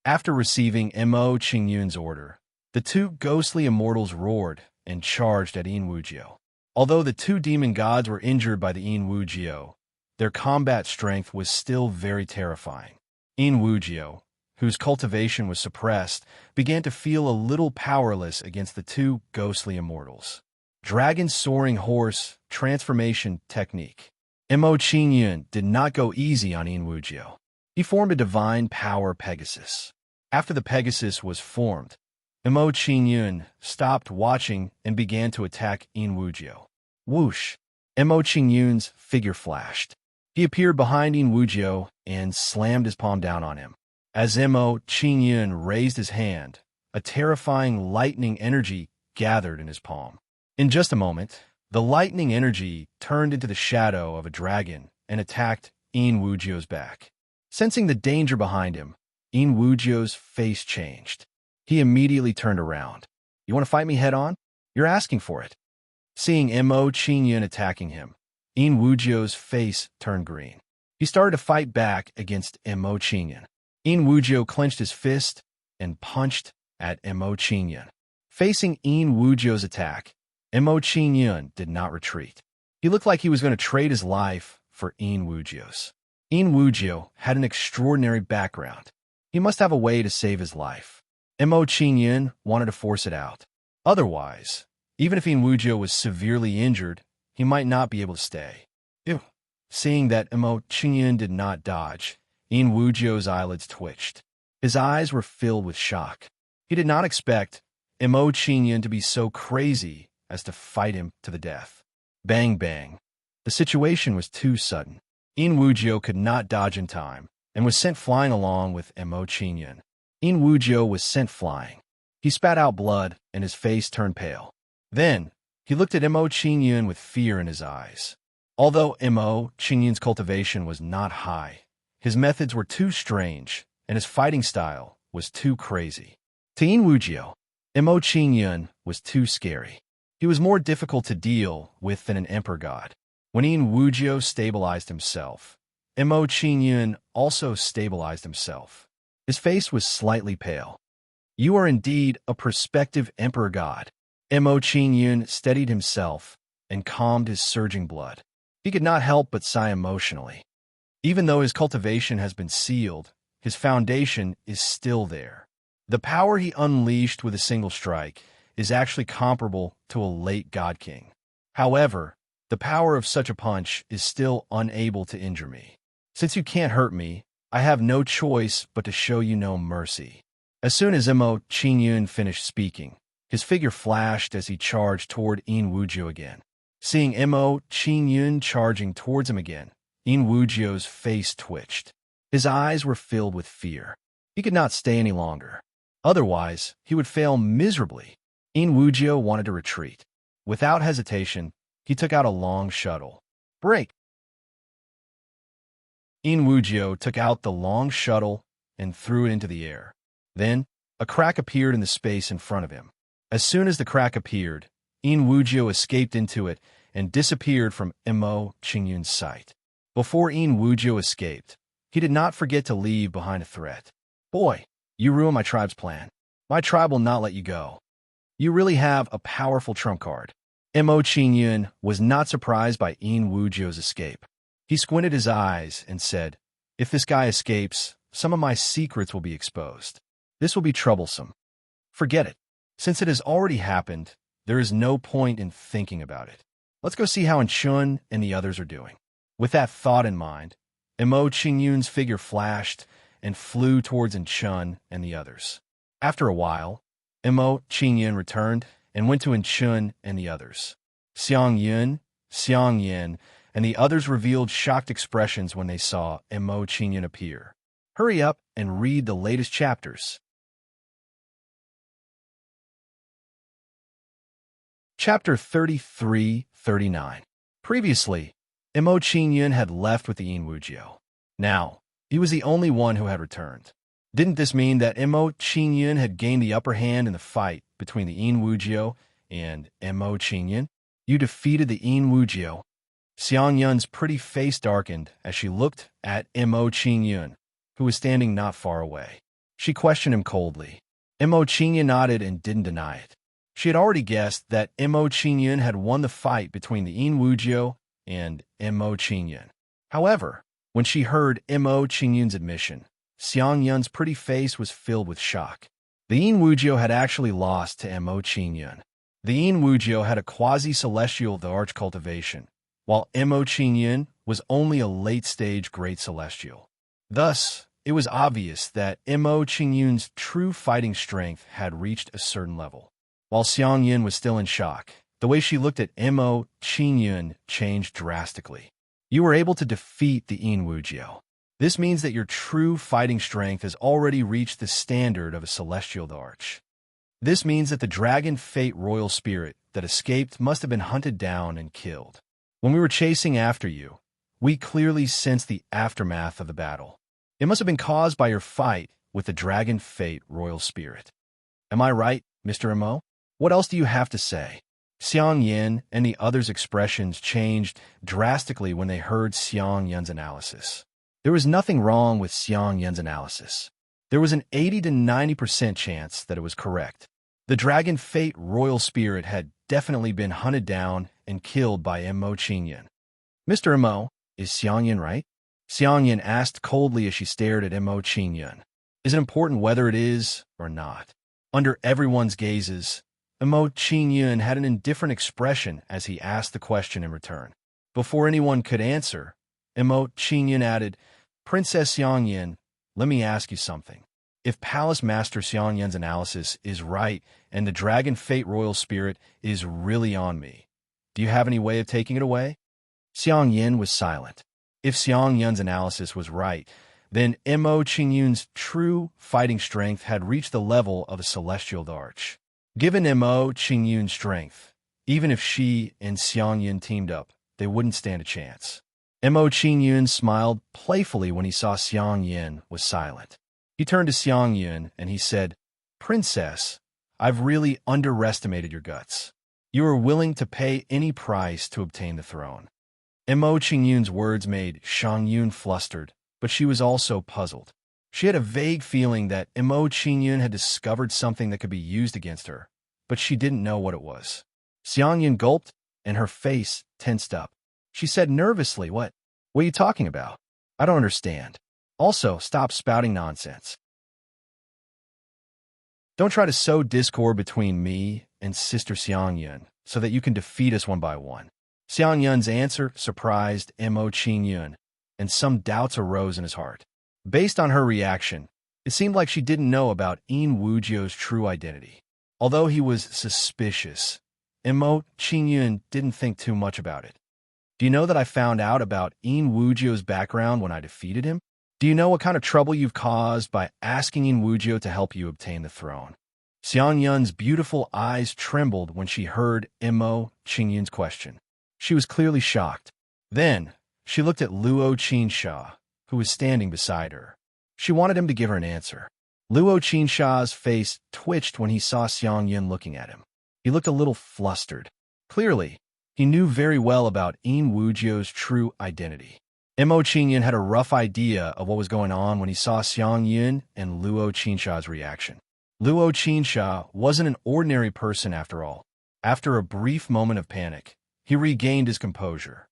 After receiving Qingyun's order, the 2 ghostly immortals roared and charged at Wujio. Although the 2 demon gods were injured by the Wujio, their combat strength was still very terrifying. Wujio, whose cultivation was suppressed, began to feel a little powerless against the 2 ghostly immortals. Dragon Soaring Horse Transformation Technique. Qingyun did not go easy on Wujio. He formed a divine power Pegasus. After the Pegasus was formed, Mo Qingyun stopped watching and began to attack Yin Wujio. Whoosh! Mo Qingyun's figure flashed. He appeared behind Yin Wujio and slammed his palm down on him. As Mo Qingyun raised his hand, a terrifying lightning energy gathered in his palm. In just a moment, the lightning energy turned into the shadow of a dragon and attacked Yin Wujio's back. Sensing the danger behind him, Yin Wujio's face changed. He immediately turned around. "You want to fight me head-on? You're asking for it." Seeing Mo Qingyun attacking him, Yin Wujio's face turned green. He started to fight back against Mo Qingyun. Yin Wujio clenched his fist and punched at Mo Qingyun. Facing Yin Wujio's attack, Mo Qingyun did not retreat. He looked like he was going to trade his life for Yin Wujio's. Yin Wujio had an extraordinary background. He must have a way to save his life. Mo Qingyun wanted to force it out. Otherwise, even if Yin Wujio was severely injured, he might not be able to stay. Ew. Seeing that Mo Qingyun did not dodge, Yin Wujio's eyelids twitched. His eyes were filled with shock. He did not expect Mo Qingyun to be so crazy as to fight him to the death. Bang bang. The situation was too sudden. Yin Wujio could not dodge in time and was sent flying along with Mo Qingyun. Yin Wujio was sent flying. He spat out blood and his face turned pale. Then, he looked at Mo Qingyun with fear in his eyes. Although Mo Qingyun's cultivation was not high, his methods were too strange and his fighting style was too crazy. To Yin Wujio, Mo Qingyun was too scary. He was more difficult to deal with than an emperor god. When Yin Wujio stabilized himself, Mo Qingyun also stabilized himself. His face was slightly pale. "You are indeed a prospective emperor god." Mo Qingyun steadied himself and calmed his surging blood. He could not help but sigh emotionally. Even though his cultivation has been sealed, his foundation is still there. The power he unleashed with a single strike is actually comparable to a late god king. However, the power of such a punch is still unable to injure me. Since you can't hurt me, I have no choice but to show you no mercy. As soon as Mo Qingyun finished speaking, his figure flashed as he charged toward Yin Wujio again. Seeing Mo Qingyun charging towards him again, Yin Wujio's face twitched. His eyes were filled with fear. He could not stay any longer. Otherwise, he would fail miserably. Yin Wujio wanted to retreat. Without hesitation, he took out a long shuttle. "Break!" Yin Wujio took out the long shuttle and threw it into the air. Then, a crack appeared in the space in front of him. As soon as the crack appeared, Yin Wujio escaped into it and disappeared from Mo Qingyun's sight. Before Yin Wujio escaped, he did not forget to leave behind a threat. "Boy, you ruined my tribe's plan. My tribe will not let you go. You really have a powerful trump card." Mo Qingyun was not surprised by Yin Wujio's escape. He squinted his eyes and said, "If this guy escapes, some of my secrets will be exposed. This will be troublesome. Forget it. Since it has already happened, there is no point in thinking about it. Let's go see how Enchun and the others are doing." With that thought in mind, Mo Qingyun's figure flashed and flew towards Enchun and the others. After a while, Mo Qingyun returned and went to Enchun and the others. Xiang Yin, and the others revealed shocked expressions when they saw Mo Qingyun appear. Hurry up and read the latest chapters. Chapter 33-39. Previously, Mo Qingyun had left with the Yin Wujio. Now, he was the only one who had returned. Didn't this mean that Mo Qingyun had gained the upper hand in the fight between the Yin Wujio and Mo Qingyun? "You defeated the Yin Wujio." Xiang Yun's pretty face darkened as she looked at Mo Qingyun, who was standing not far away. She questioned him coldly. Mo Qingyun nodded and didn't deny it. She had already guessed that Mo Qingyun had won the fight between the Yin Wujio and Mo Qingyun. However, when she heard Mo Qingyun's admission, Xiang Yun's pretty face was filled with shock. The Yin Wujio had actually lost to Mo Qingyun. The Yin Wujio had a quasi-celestial the arch cultivation, while Mo Qingyun was only a late-stage great celestial. Thus, It was obvious that Mo Qingyun's true fighting strength had reached a certain level. While Xiang Yin was still in shock, the way she looked at Mo Qingyun changed drastically. You were able to defeat the Yin Wujiao. This means that your true fighting strength has already reached the standard of a celestial arch. This means that the dragon fate royal spirit that escaped must have been hunted down and killed. When we were chasing after you, we clearly sensed the aftermath of the battle. It must have been caused by your fight with the dragon fate royal spirit. Am I right, Mr. Mo? What else do you have to say? Xiang Yin and the others' expressions changed drastically when they heard Xiang Yin's analysis. There was nothing wrong with Xiang Yin's analysis. There was an 80 to 90% chance that it was correct. The dragon fate royal spirit had definitely been hunted down and killed by Mo Qingyun. Mr. Mo, is Xiang Yin right? Xiang Yin asked coldly as she stared at Mo Qingyun. Is it important whether it is or not? Under everyone's gazes, Mo Qingyun had an indifferent expression as he asked the question in return. Before anyone could answer, Mo Qingyun added, Princess Xiang Yin, let me ask you something. If Palace Master Xiang Yin's analysis is right and the Dragon Fate Royal Spirit is really on me, do you have any way of taking it away? Xiang Yin was silent. If Xiang Yin's analysis was right, then Mo Qingyun's true fighting strength had reached the level of a celestial arch. Given Mo Qingyun's strength, even if she and Xiang Yin teamed up, they wouldn't stand a chance. Mo Qingyun smiled playfully when he saw Xiang Yin was silent. He turned to Xiang Yin and he said, Princess, I've really underestimated your guts. You are willing to pay any price to obtain the throne. Mo Qingyun's words made Xiang Yun flustered, but she was also puzzled. She had a vague feeling that Mo Qingyun had discovered something that could be used against her, but she didn't know what it was. Xiang Yin gulped, and her face tensed up. She said nervously, What are you talking about? I don't understand. Also, stop spouting nonsense. Don't try to sow discord between me and Sister Xiang Yin so that you can defeat us one by one. Xiang Yun's answer surprised Mo Qingyun, and some doubts arose in his heart. Based on her reaction, it seemed like she didn't know about Yin Wujiao's true identity. Although he was suspicious, Mo Qingyun didn't think too much about it. Do you know that I found out about Yin Wujiao's background when I defeated him? Do you know what kind of trouble you've caused by asking Yin Wujiao to help you obtain the throne? Xiang Yun's beautiful eyes trembled when she heard Mo Qingyun's question. She was clearly shocked. Then, she looked at Luo Qinsha, who was standing beside her. She wanted him to give her an answer. Luo Qinsha's face twitched when he saw Xiang Yin looking at him. He looked a little flustered. Clearly, he knew very well about Yin Wujiao's true identity. Mo Qingyun had a rough idea of what was going on when he saw Xiang Yin and Luo Qinsha's reaction. Luo Qinsha wasn't an ordinary person after all. After a brief moment of panic, he regained his composure.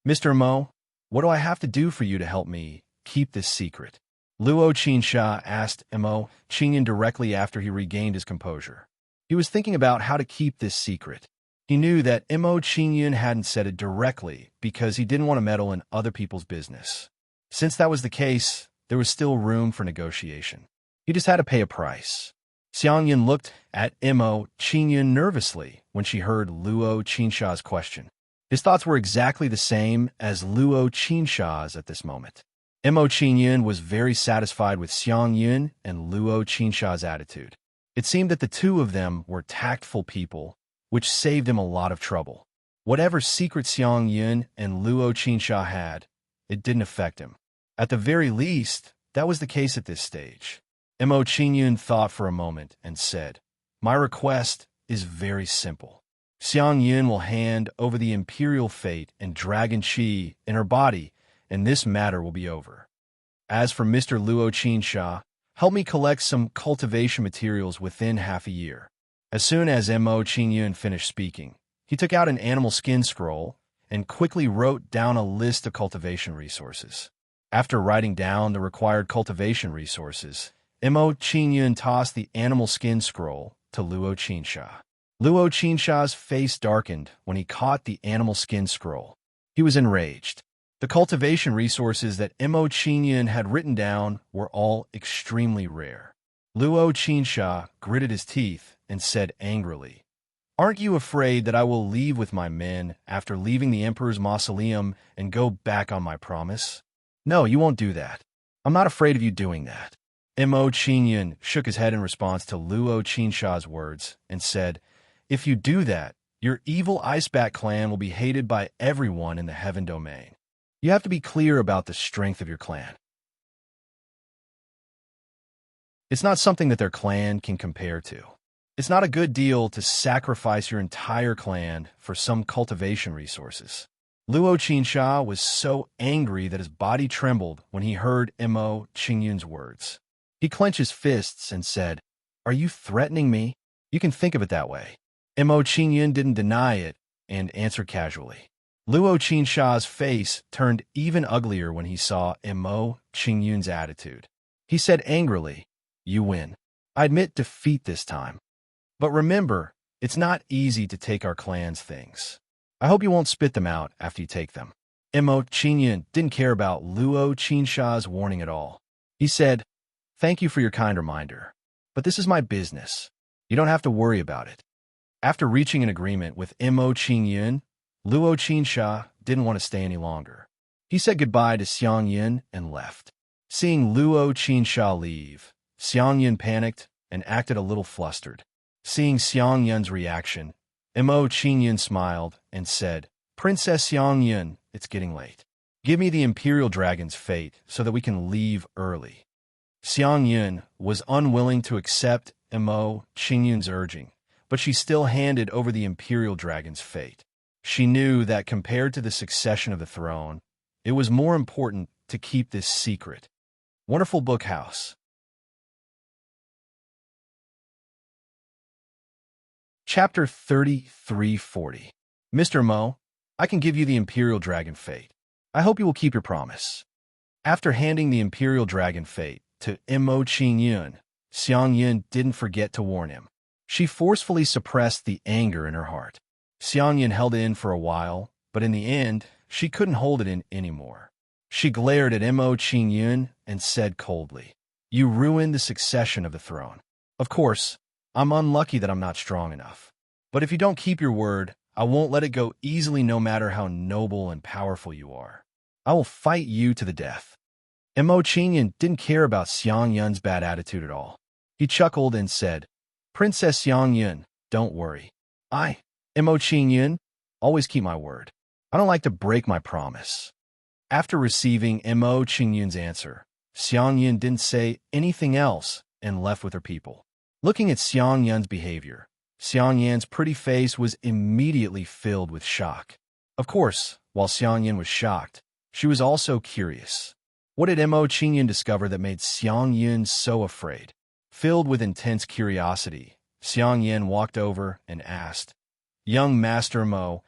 Mr. Mo, what do I have to do for you to help me keep this secret? Luo Qinsha asked Mo Qingyun directly after he regained his composure. He was thinking about how to keep this secret. He knew that Mo Qingyun hadn't said it directly because he didn't want to meddle in other people's business. Since that was the case, there was still room for negotiation. He just had to pay a price. Xiang Yin looked at Mo Qingyun nervously when she heard Luo Qinsha's question. His thoughts were exactly the same as Luo Qinsha's at this moment. Mo Qingyun was very satisfied with Xiang Yin and Luo Qinsha's attitude. It seemed that the two of them were tactful people, which saved him a lot of trouble. Whatever secret Xiang Yin and Luo Qinsha had, it didn't affect him. At the very least, that was the case at this stage. Mo Qingyun thought for a moment and said, My request is very simple. Xiang Yin will hand over the imperial fate and dragon qi in her body, and this matter will be over. As for Mr. Luo Qinsha, help me collect some cultivation materials within half a year. As soon as Mo Qingyun finished speaking, he took out an animal skin scroll and quickly wrote down a list of cultivation resources. After writing down the required cultivation resources, Mo Qingyun tossed the animal skin scroll to Luo Qinsha. Luo Qinsha's face darkened when he caught the animal skin scroll. He was enraged. The cultivation resources that Mo Qingyun had written down were all extremely rare. Luo Qinsha gritted his teeth and said angrily, "Aren't you afraid that I will leave with my men after leaving the Emperor's mausoleum and go back on my promise? No, you won't do that. I'm not afraid of you doing that." Mo Qingyun shook his head in response to Luo Qinsha's words and said, "If you do that, your evil Icebat clan will be hated by everyone in the Heaven Domain. You have to be clear about the strength of your clan. It's not something that their clan can compare to. It's not a good deal to sacrifice your entire clan for some cultivation resources." Luo Qinsha was so angry that his body trembled when he heard Mo Qingyun's words. He clenched his fists and said, "Are you threatening me? You can think of it that way." Mo Qingyun didn't deny it and answered casually. Luo Qinsha's face turned even uglier when he saw Mo Qingyun's attitude. He said angrily, "You win. I admit defeat this time. But remember, it's not easy to take our clan's things. I hope you won't spit them out after you take them." Mo Qingyun didn't care about Luo Qinsha's warning at all. He said, "Thank you for your kind reminder, but this is my business. You don't have to worry about it." After reaching an agreement with Mo Qingyun, Luo Qinsha didn't want to stay any longer. He said goodbye to Xiang Yin and left. Seeing Luo Qinsha leave, Xiang Yin panicked and acted a little flustered. Seeing Xiang Yin's reaction, Mo Qingyun smiled and said, "Princess Xiang Yin, it's getting late. Give me the Imperial Dragon's fate so that we can leave early." Xiang Yin was unwilling to accept Mo Qingyun's urging, but she still handed over the Imperial Dragon's fate. She knew that compared to the succession of the throne, it was more important to keep this secret. Wonderful Book House. Chapter 3340. Mr. Mo, I can give you the Imperial Dragon fate. I hope you will keep your promise. After handing the Imperial Dragon fate to Mo Qingyun, Xiang Yin didn't forget to warn him. She forcefully suppressed the anger in her heart. Xiang Yin held it in for a while, but in the end, she couldn't hold it in anymore. She glared at Mo Qingyun and said coldly, "You ruined the succession of the throne. Of course, I'm unlucky that I'm not strong enough. But if you don't keep your word, I won't let it go easily no matter how noble and powerful you are. I will fight you to the death." Mo Qingyun didn't care about Xiang Yun's bad attitude at all. He chuckled and said, "Princess Xiang Yun, don't worry. Mo Qingyun, always keep my word. I don't like to break my promise." After receiving Mo Qingyun's answer, Xiang Yun didn't say anything else and left with her people. Looking at Xiang Yun's behavior, Xiang Yan's pretty face was immediately filled with shock. Of course, while Xiang Yun was shocked, she was also curious. What did Mo Qingyun discover that made Xiang Yun so afraid? Filled with intense curiosity, Xiang Yin walked over and asked, "Young Master Mo,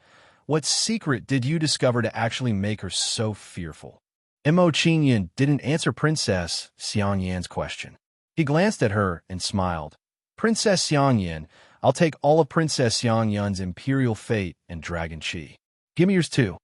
what secret did you discover to actually make her so fearful?" Mo Qingyun didn't answer Princess Xiang Yan's question. He glanced at her and smiled. "Princess Xiang Yin, I'll take all of Princess Xiang Yun's imperial fate and dragon chi. Give me yours too.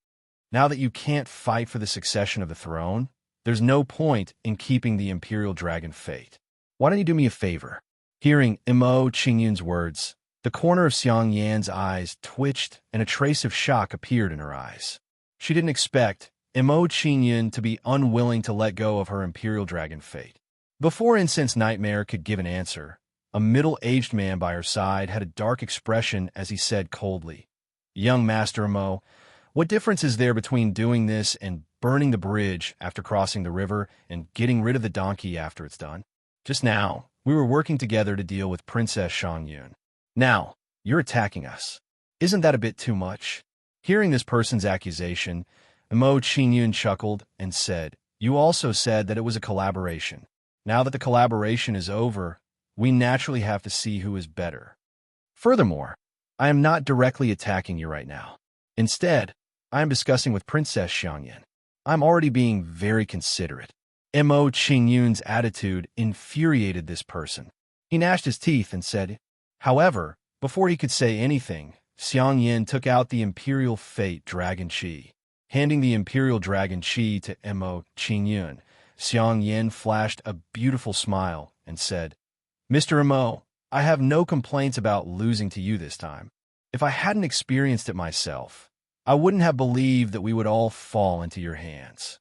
Now that you can't fight for the succession of the throne, there's no point in keeping the imperial dragon fate. Why don't you do me a favor?" Hearing Mo Qingyun's words, the corner of Xiang Yan's eyes twitched and a trace of shock appeared in her eyes. She didn't expect Mo Qingyun to be unwilling to let go of her imperial dragon fate. Before Incense Nightmare could give an answer, a middle-aged man by her side had a dark expression as he said coldly, "Young Master Mo, what difference is there between doing this and burning the bridge after crossing the river and getting rid of the donkey after it's done? Just now, we were working together to deal with Princess Xiang Yun. Now, you're attacking us. Isn't that a bit too much?" Hearing this person's accusation, Mo Qingyun chuckled and said, "You also said that it was a collaboration. Now that the collaboration is over, we naturally have to see who is better. Furthermore, I am not directly attacking you right now. Instead, I am discussing with Princess Xiang Yun. I'm already being very considerate." Mo Qingyun's attitude infuriated this person. He gnashed his teeth and said, However, before he could say anything, Xiang Yin took out the Imperial Fate Dragon Chi. Handing the imperial dragon Qi to Mo Qingyun, Xiang Yin flashed a beautiful smile and said, "Mr. Mo, I have no complaints about losing to you this time. If I hadn't experienced it myself, I wouldn't have believed that we would all fall into your hands."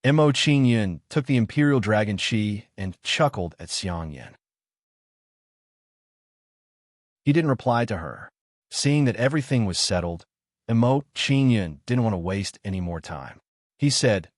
Mo Qingyun took the imperial dragon Qi and chuckled at Xiang Yin. He didn't reply to her. Seeing that everything was settled, Mo Qingyun didn't want to waste any more time. He said,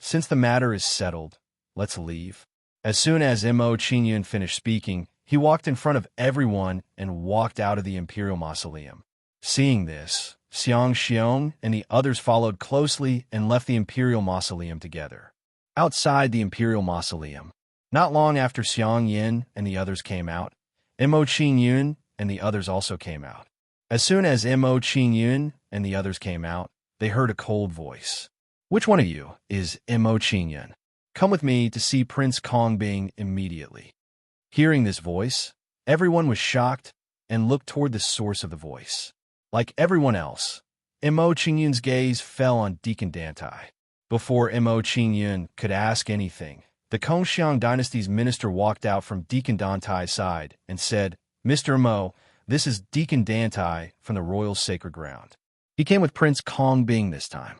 "Since the matter is settled, let's leave." As soon as Mo Qingyun finished speaking, he walked in front of everyone and walked out of the imperial mausoleum. Seeing this, Xiang Xiong and the others followed closely and left the imperial mausoleum together. Outside the imperial mausoleum, not long after Xiang Yin and the others came out, Mo Qingyun and the others also came out. As soon as Mo Qingyun and the others came out, they heard a cold voice. "Which one of you is Mo Qingyun? Come with me to see Prince Kongbing immediately." Hearing this voice, everyone was shocked and looked toward the source of the voice. Like everyone else, Mo Qingyun's gaze fell on Deacon Dantai. Before Mo Qingyun could ask anything, the Kongxiang dynasty's minister walked out from Deacon Dantai's side and said, "Mr. Mo, this is Deacon Dantai from the royal sacred ground. He came with Prince Kongbing this time."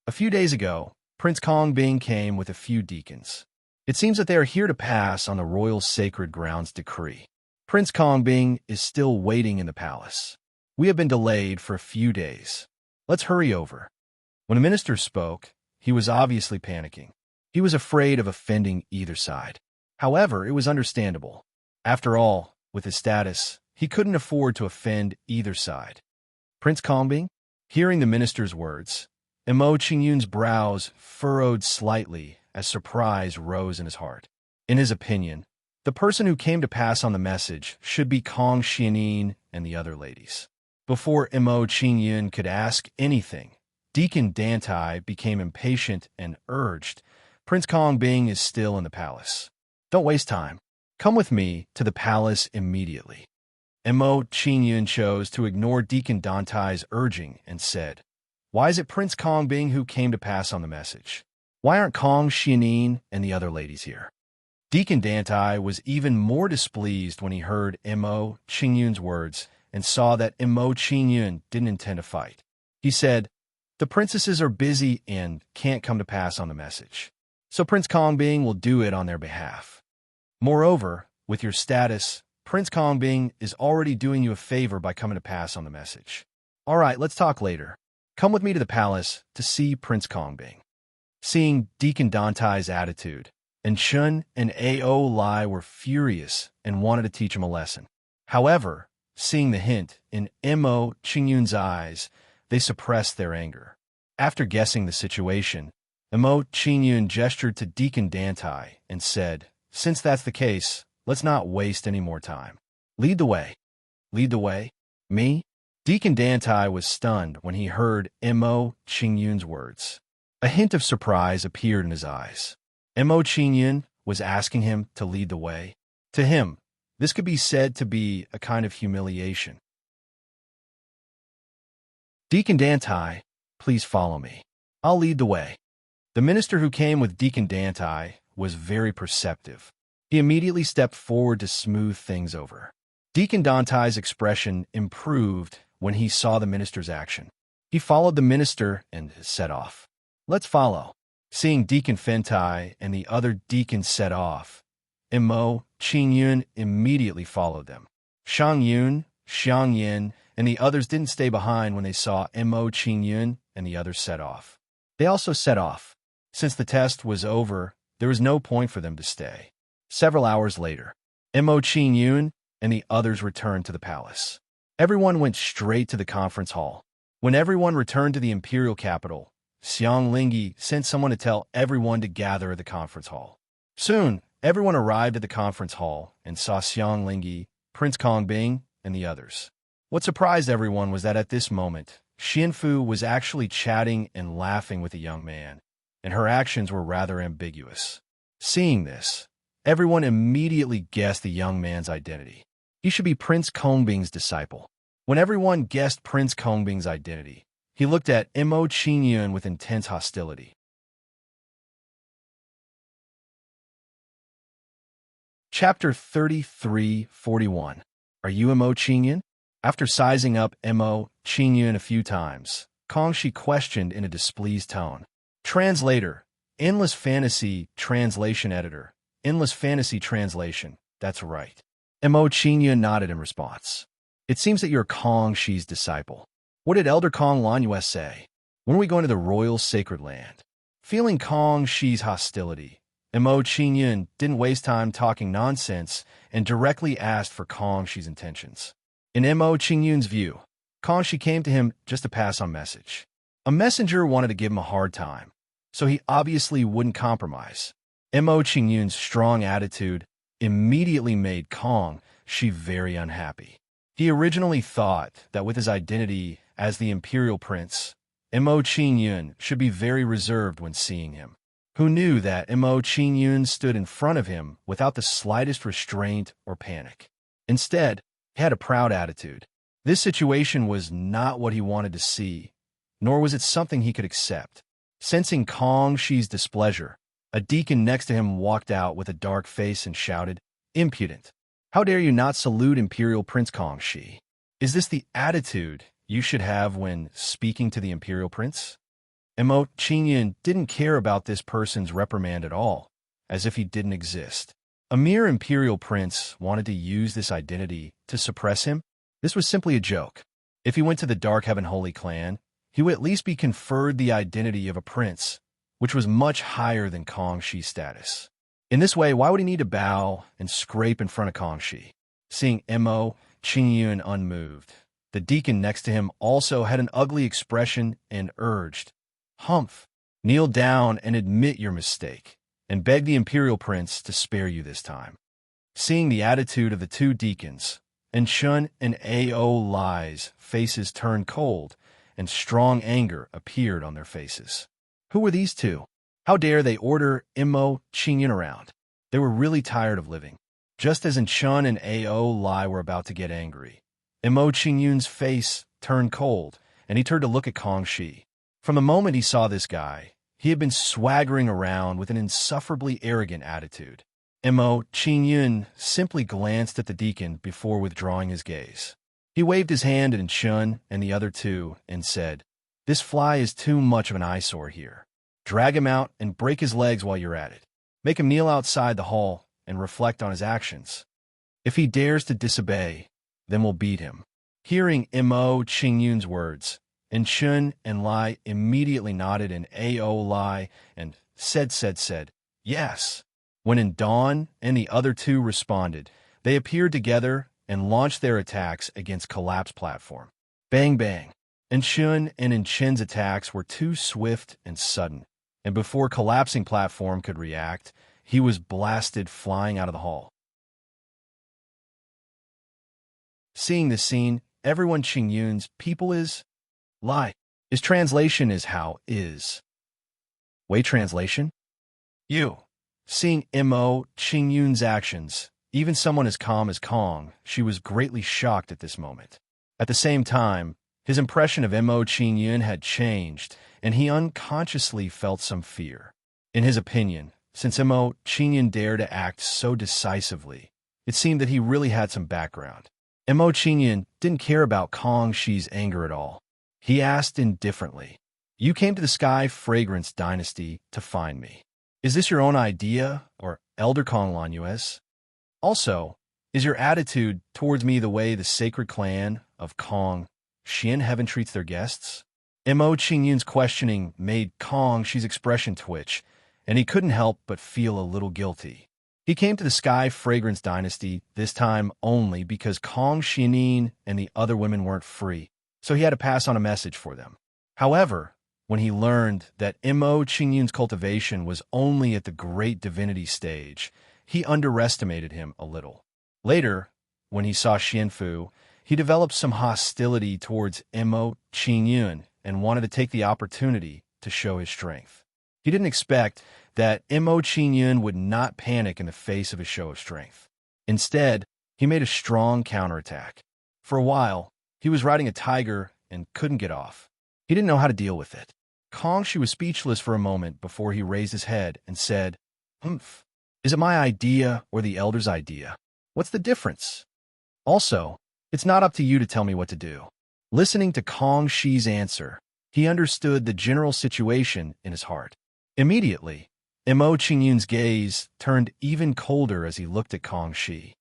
A few days ago, Prince Kongbing came with a few deacons. It seems that they are here to pass on the royal sacred grounds decree. Prince Kongbing is still waiting in the palace. We have been delayed for a few days. Let's hurry over. When the minister spoke, he was obviously panicking. He was afraid of offending either side. However, it was understandable. After all, with his status, he couldn't afford to offend either side. Prince Kongbing, hearing the minister's words, Mo Qingyun's brows furrowed slightly as surprise rose in his heart. In his opinion, the person who came to pass on the message should be Kong Xianin and the other ladies. Before Mo Qingyun could ask anything, Deacon Dantai became impatient and urged, "Prince Kongbing is still in the palace. Don't waste time. Come with me to the palace immediately." Mo Qingyun chose to ignore Deacon Dantai's urging and said, "Why is it Prince Kongbing who came to pass on the message? Why aren't Kong Xianin and the other ladies here?" Deacon Dantai was even more displeased when he heard Mo Qingyun's words and saw that Mo Qingyun didn't intend to fight. He said, "The princesses are busy and can't come to pass on the message, so Prince Kongbing will do it on their behalf. Moreover, with your status, Prince Kongbing is already doing you a favor by coming to pass on the message. All right, let's talk later. Come with me to the palace to see Prince Kongbing." Seeing Deacon Dantai's attitude, and Shun and Ao Lai were furious and wanted to teach him a lesson. However, seeing the hint in Mo Qingyun's eyes, they suppressed their anger. After guessing the situation, Mo Qingyun gestured to Deacon Dantai and said, "Since that's the case, let's not waste any more time. Lead the way." "Lead the way? Me?" Deacon Dantai was stunned when he heard Mo Qingyun's words. A hint of surprise appeared in his eyes. Mo Qingyun was asking him to lead the way. To him, this could be said to be a kind of humiliation. "Deacon Dantai, please follow me. I'll lead the way." The minister who came with Deacon Dantai was very perceptive. He immediately stepped forward to smooth things over. Deacon Dantai's expression improved when he saw the minister's action. He followed the minister and set off. "Let's follow." Seeing Deacon Fentai and the other deacons set off, Mo Qingyun immediately followed them. Shang Yun, Xiang Yin, and the others didn't stay behind when they saw Mo Qingyun and the others set off. They also set off. Since the test was over, there was no point for them to stay. Several hours later, Mo Qingyun and the others returned to the palace. Everyone went straight to the conference hall. When everyone returned to the imperial capital, Xiang Lingyi sent someone to tell everyone to gather at the conference hall. Soon, everyone arrived at the conference hall and saw Xiang Lingyi, Prince Kongbing, and the others. What surprised everyone was that at this moment, Xianfu was actually chatting and laughing with a young man, and her actions were rather ambiguous. Seeing this, everyone immediately guessed the young man's identity. He should be Prince Kongbing's disciple. When everyone guessed Prince Kongbing's identity, He looked at Mo Qingyun with intense hostility. Chapter 33:41. Are you Mo Qingyun? After sizing up Mo Qingyun a few times, Kongshi questioned in a displeased tone. Translator. Endless Fantasy Translation Editor. Endless Fantasy Translation. That's right. Mo Qingyun nodded in response. It seems that you're Kongshi's disciple. What did Elder Kong Lanyue say? When are we going to the royal sacred land? Feeling Kongshi's hostility, Mo Qingyun didn't waste time talking nonsense and directly asked for Kongshi's intentions. In Mo Qingyun's view, Kongshi came to him just to pass on message. A messenger wanted to give him a hard time, so he obviously wouldn't compromise. Mo Qingyun's strong attitude immediately made Kongshi very unhappy. He originally thought that with his identity as the Imperial Prince, Mo Qingyun should be very reserved when seeing him. Who knew that Mo Qingyun stood in front of him without the slightest restraint or panic? Instead, he had a proud attitude. This situation was not what he wanted to see, nor was it something he could accept. Sensing Kongshi's displeasure, a deacon next to him walked out with a dark face and shouted, "Impudent! How dare you not salute Imperial Prince Kongshi? Is this the attitude you should have when speaking to the Imperial Prince?" Mo Qingyun didn't care about this person's reprimand at all, as if he didn't exist. A mere Imperial Prince wanted to use this identity to suppress him? This was simply a joke. If he went to the Dark Heaven Holy Clan, he would at least be conferred the identity of a prince, which was much higher than Kongshi's status. In this way, why would he need to bow and scrape in front of Kongshi? Seeing Mo Qingyun unmoved, the deacon next to him also had an ugly expression and urged, "Humph, kneel down and admit your mistake, and beg the Imperial Prince to spare you this time." Seeing the attitude of the two deacons, Enchantment and Ao Lai's faces turned cold, and strong anger appeared on their faces. Who were these two? How dare they order Mo Qingyun around? They were really tired of living. Just as Enchantment and Ao Lai were about to get angry, Mo Qingyun's face turned cold, and he turned to look at Kongshi. From the moment he saw this guy, he had been swaggering around with an insufferably arrogant attitude. Mo Qingyun simply glanced at the deacon before withdrawing his gaze. He waved his hand at Enchun and the other two and said, "This fly is too much of an eyesore here. Drag him out and break his legs while you're at it. Make him kneel outside the hall and reflect on his actions. If he dares to disobey, then we'll beat him." Hearing Mo Qingyun's words, Enchun and Lai immediately nodded in Ao Lai and said, "Yes." When Dawn and the other two responded, they appeared together and launched their attacks against Collapse Platform. Bang bang. Enchun and Enchen's attacks were too swift and sudden, and before Collapsing Platform could react, he was blasted flying out of the hall. Seeing this scene, everyone Qingyun's people is Lai. His translation is how is. Wait, translation? You. Seeing Mo Qingyun's actions, even someone as calm as Kong, she was greatly shocked at this moment. At the same time, his impression of Mo Qingyun had changed, and he unconsciously felt some fear. In his opinion, since Mo Qingyun dared to act so decisively, it seemed that he really had some background. Mo Qingyun didn't care about Kongshi's anger at all. He asked indifferently, "You came to the Sky Fragrance Dynasty to find me. Is this your own idea, or Elder Kong Lanyue's? Also, is your attitude towards me the way the sacred clan of Kong Xian Heaven treats their guests?" Mo Qingyun's questioning made Kongshi's expression twitch, and he couldn't help but feel a little guilty. He came to the Sky Fragrance Dynasty this time only because Kong Xianin and the other women weren't free, so he had to pass on a message for them. However, when he learned that Mo Qingyun's cultivation was only at the Great Divinity stage, he underestimated him a little. Later, when he saw Xianfu, he developed some hostility towards Mo Qingyun and wanted to take the opportunity to show his strength. He didn't expect that Mo Qingyun would not panic in the face of a show of strength. Instead, he made a strong counterattack. For a while, he was riding a tiger and couldn't get off. He didn't know how to deal with it. Kongshi was speechless for a moment before he raised his head and said, "Humph. Is it my idea or the elder's idea? What's the difference? Also, it's not up to you to tell me what to do." Listening to Kongshi's answer, he understood the general situation in his heart. Immediately, Mo Qingyun's gaze turned even colder as he looked at Kongshi.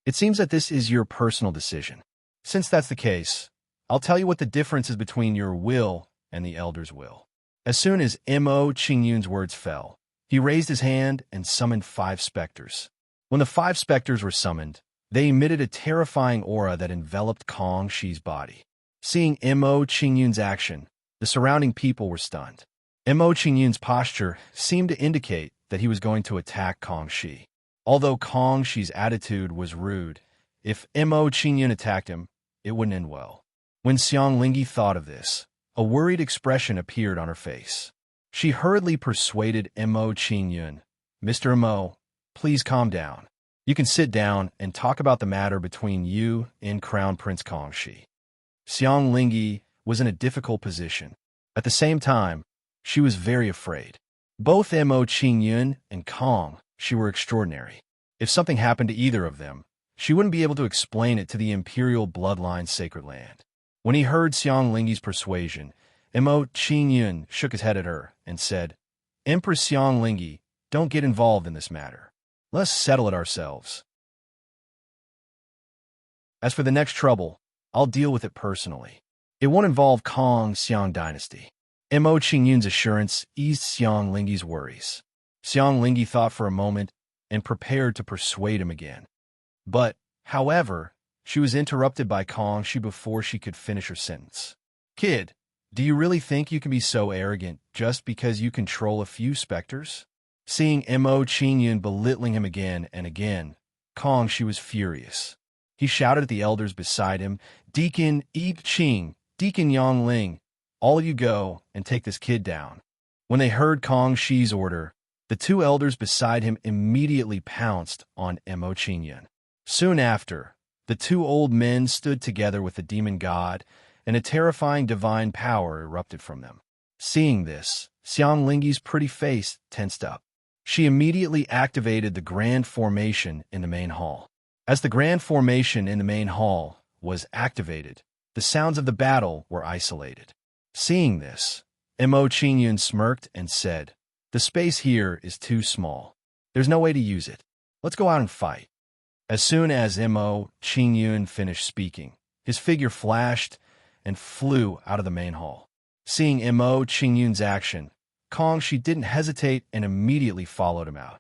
"It seems that this is your personal decision. Since that's the case, I'll tell you what the difference is between your will and the elder's will." As soon as Mo Qingyun's words fell, he raised his hand and summoned 5 specters. When the 5 specters were summoned, they emitted a terrifying aura that enveloped Kongshi's body. Seeing Mo Qingyun's action, the surrounding people were stunned. Mo Qingyun's posture seemed to indicate that he was going to attack Kongshi. Although Kongshi's attitude was rude, if Mo Qingyun attacked him, it wouldn't end well. When Xiang Lingyi thought of this, a worried expression appeared on her face. She hurriedly persuaded Mo Qingyun, "Mr. Mo, please calm down. You can sit down and talk about the matter between you and Crown Prince Kongshi." Xiang Lingyi was in a difficult position. At the same time, she was very afraid. Both Mo Qingyun and Kongshi were extraordinary. If something happened to either of them, she wouldn't be able to explain it to the imperial bloodline's sacred land. When he heard Xiang Lingyi's persuasion, Mo Qingyun shook his head at her and said, "Empress Xiang Lingyi, don't get involved in this matter. Let's settle it ourselves. As for the next trouble, I'll deal with it personally. It won't involve Kong Xiang dynasty." Mo Qingyun's assurance eased Xiang Lingyi's worries. Xiang Lingyi thought for a moment and prepared to persuade him again. But, however, she was interrupted by Kongshi before she could finish her sentence. "Kid, do you really think you can be so arrogant just because you control a few specters?" Seeing Mo Qingyun belittling him again and again, Kongshi was furious. He shouted at the elders beside him, "Deacon Yi Qing, Deacon Yang Ling, all of you go and take this kid down." When they heard Kongshi's order, the 2 elders beside him immediately pounced on Mo Qingyun. Soon after, the 2 old men stood together with the demon god, and a terrifying divine power erupted from them. Seeing this, Xiang Lingyi's pretty face tensed up. She immediately activated the grand formation in the main hall. As the grand formation in the main hall was activated, the sounds of the battle were isolated. Seeing this, Mo Qingyun smirked and said, "The space here is too small. There's no way to use it. Let's go out and fight." As soon as Mo Qingyun finished speaking, his figure flashed and flew out of the main hall. Seeing Mo Qingyun's action, Kongshi didn't hesitate and immediately followed him out.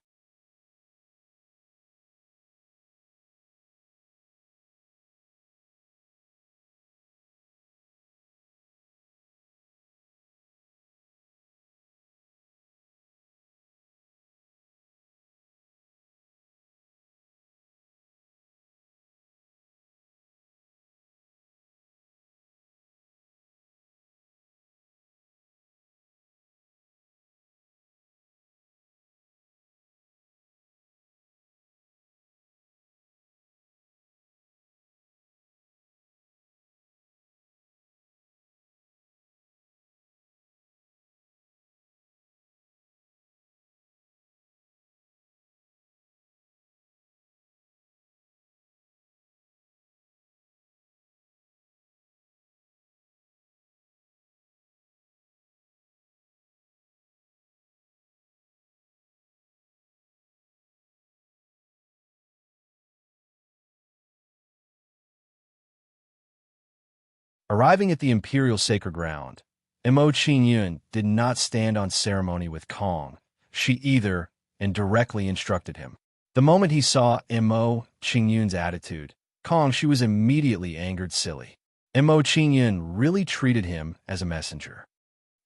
Arriving at the imperial sacred ground, Mo Qingyun did not stand on ceremony with Kong. She either and directly instructed him. The moment he saw Mo Qingyun's attitude, Kongshi was immediately angered silly. Mo Qingyun really treated him as a messenger.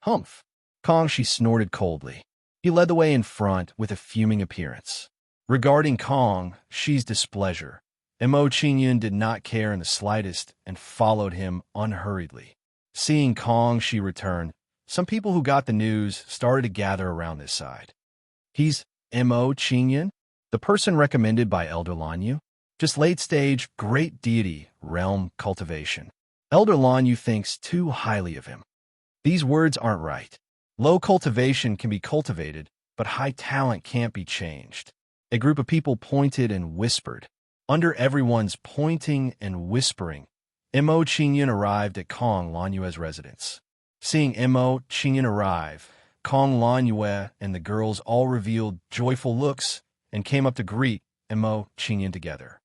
"Humph!" Kongshi snorted coldly. He led the way in front with a fuming appearance. Regarding Kongshi's displeasure, Mo Qingyun did not care in the slightest and followed him unhurriedly. Seeing Kongshi return, some people who got the news started to gather around this side. "He's Mo Qingyun, the person recommended by Elder Lanyu? Just late-stage, great deity, realm cultivation. Elder Lanyu thinks too highly of him." These words aren't right. Low cultivation can be cultivated, but high talent can't be changed. A group of people pointed and whispered. Under everyone's pointing and whispering, Mo Qingyun arrived at Kong Lanyue's residence. Seeing Mo Qingyun arrive, Kong Lanyue and the girls all revealed joyful looks and came up to greet Mo Qingyun together.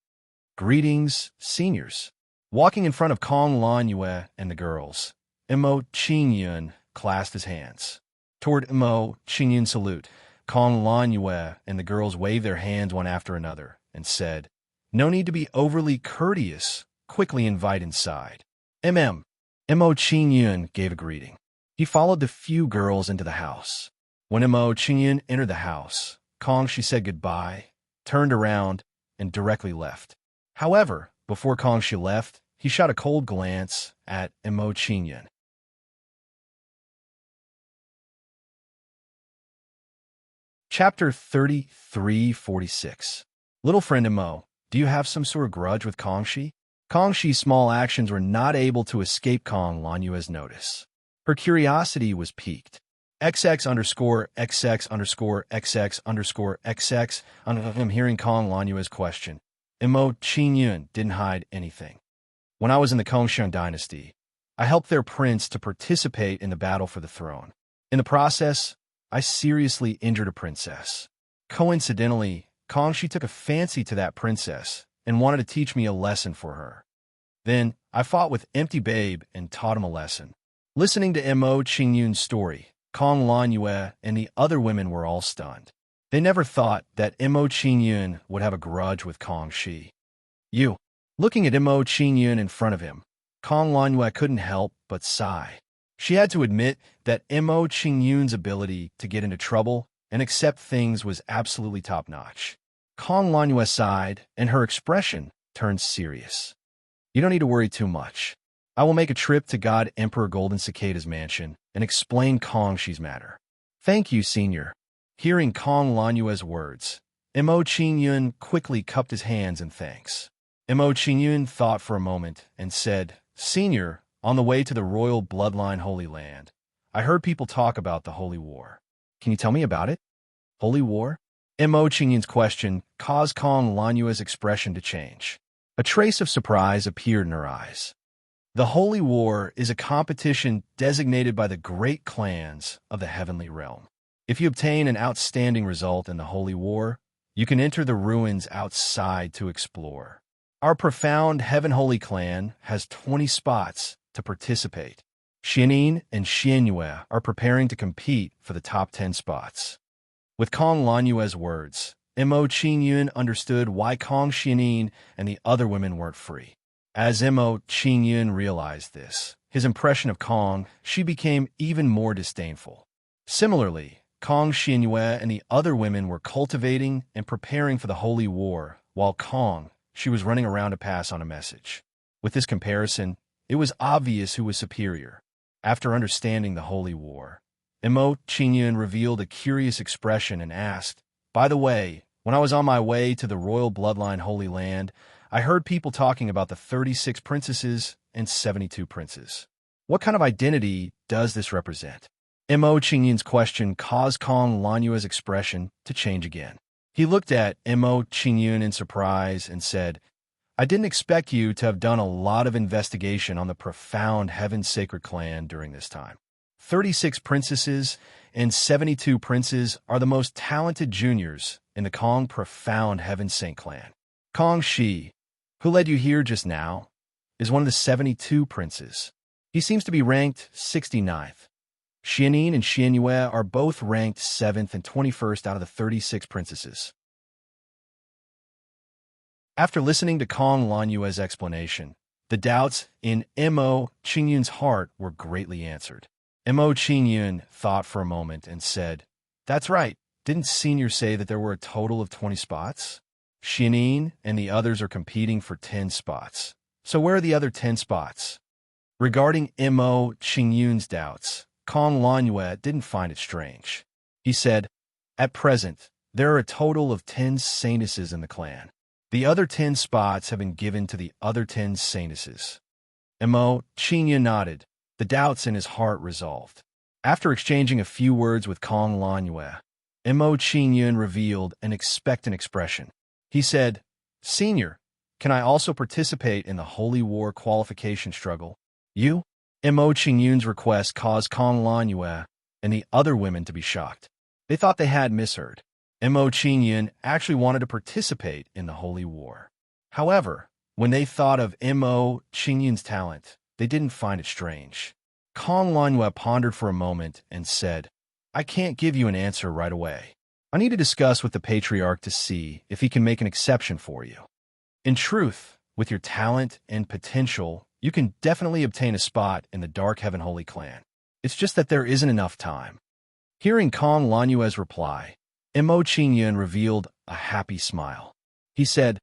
Greetings, seniors. Walking in front of Kong Lanyue and the girls, Mo Qingyun clasped his hands. Toward Mo Qingyun's salute, Kong Lanyue and the girls waved their hands one after another and said, "No need to be overly courteous. Quickly invite inside." Mo Qingyun gave a greeting. He followed the few girls into the house. When Mo Qingyun entered the house, Kong she said goodbye, turned around, and directly left. However, before Kong she left, he shot a cold glance at Mo Qingyun. Chapter 3346. Little friend Mo, do you have some sort of grudge with Kongxi? Kongxi's small actions were not able to escape Kong Lanyue's notice. Her curiosity was piqued. XX_XX_XX_XX_XX. I'm hearing Kong Lanyue's question. Mo Qingyun didn't hide anything. When I was in the Kongshan dynasty, I helped their prince to participate in the battle for the throne. In the process, I seriously injured a princess. Coincidentally, Kongxi took a fancy to that princess and wanted to teach me a lesson for her. Then, I fought with Empty Babe and taught him a lesson. Listening to Mo Qingyun's story, Kong Lanyue and the other women were all stunned. They never thought that Mo Qingyun would have a grudge with Kongxi. Looking at Mo Qingyun in front of him, Kong Lanyue couldn't help but sigh. She had to admit that Mo Qingyun's ability to get into trouble and accept things was absolutely top-notch. Kong Lanyue sighed, and her expression turned serious. You don't need to worry too much. I will make a trip to God Emperor Golden Cicada's mansion and explain Kongxi's matter. Thank you, senior. Hearing Kong Lanyue's words, Mo Qingyun quickly cupped his hands in thanks. Mo Qingyun thought for a moment and said, Senior, on the way to the royal bloodline Holy Land, I heard people talk about the Holy War. Can you tell me about it? Holy War? Mo Qingyun's question caused Kong Lanyue's expression to change. A trace of surprise appeared in her eyes. The Holy War is a competition designated by the great clans of the heavenly realm. If you obtain an outstanding result in the Holy War, you can enter the ruins outside to explore. Our profound Heaven Holy clan has 20 spots to participate. Xianin and Xianyue are preparing to compete for the top 10 spots. With Kong Lanyue's words, Mo Qingyun understood why Kong Xianin and the other women weren't free. As Mo Qingyun realized this, his impression of Kong, she became even more disdainful. Similarly, Kong Xianyue and the other women were cultivating and preparing for the Holy War, while Kong, she was running around to pass on a message. With this comparison, it was obvious who was superior. After understanding the Holy War, Mo Qingyun revealed a curious expression and asked, By the way, when I was on my way to the royal bloodline Holy Land, I heard people talking about the 36 princesses and 72 princes. What kind of identity does this represent? Mo Qingyun's question caused Kong Lanyue's expression to change again. He looked at Mo Qingyun in surprise and said, I didn't expect you to have done a lot of investigation on the profound Heaven Sacred clan during this time. 36 princesses and 72 princes are the most talented juniors in the Kong Profound Heaven Saint clan. Kong Shi, who led you here just now, is one of the 72 princes. He seems to be ranked 69th. Xianin and Xianyue are both ranked 7th and 21st out of the 36 princesses. After listening to Kong Lanyue's explanation, the doubts in Mo Qingyun's heart were greatly answered. Mo Qingyun thought for a moment and said, That's right. Didn't Senior say that there were a total of 20 spots? Xianin and the others are competing for 10 spots. So where are the other 10 spots? Regarding Mo Qingyun's doubts, Kong Lanyue didn't find it strange. He said, At present, there are a total of 10 saintesses in the clan. The other 10 spots have been given to the other 10 saintesses. Mo Qingyun nodded. the doubts in his heart resolved. After exchanging a few words with Kong Lanyue, Mo Qingyun revealed an expectant expression. He said, "Senior, can I also participate in the Holy War qualification struggle?" You? Mo Qingyun's request caused Kong Lanyue and the other women to be shocked. They thought they had misheard. Mo Qingyun actually wanted to participate in the Holy War. However, when they thought of Mo Qingyun's talent, they didn't find it strange. Kong Lanyue pondered for a moment and said, "I can't give you an answer right away. I need to discuss with the Patriarch to see if he can make an exception for you. In truth, with your talent and potential, you can definitely obtain a spot in the Dark Heaven Holy Clan. It's just that there isn't enough time." Hearing Kong Lanyue's reply, Mo Qingyun revealed a happy smile. He said,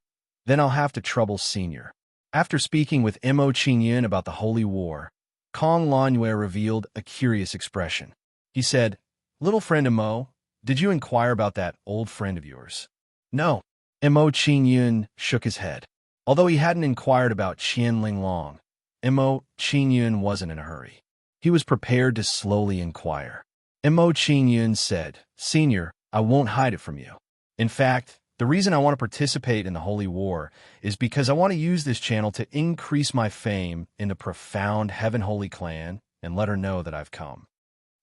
"Then I'll have to trouble Senior." After speaking with Mo Qingyun about the Holy War, Kong Lanyue revealed a curious expression. He said, "Little friend Mo, did you inquire about that old friend of yours?" "No." Mo Qingyun shook his head. Although he hadn't inquired about Qian Linglong, Mo Qingyun wasn't in a hurry. He was prepared to slowly inquire. Mo Qingyun said, "Senior, I won't hide it from you. In fact, the reason I want to participate in the Holy War is because I want to use this channel to increase my fame in the profound Heaven Holy Clan and let her know that I've come."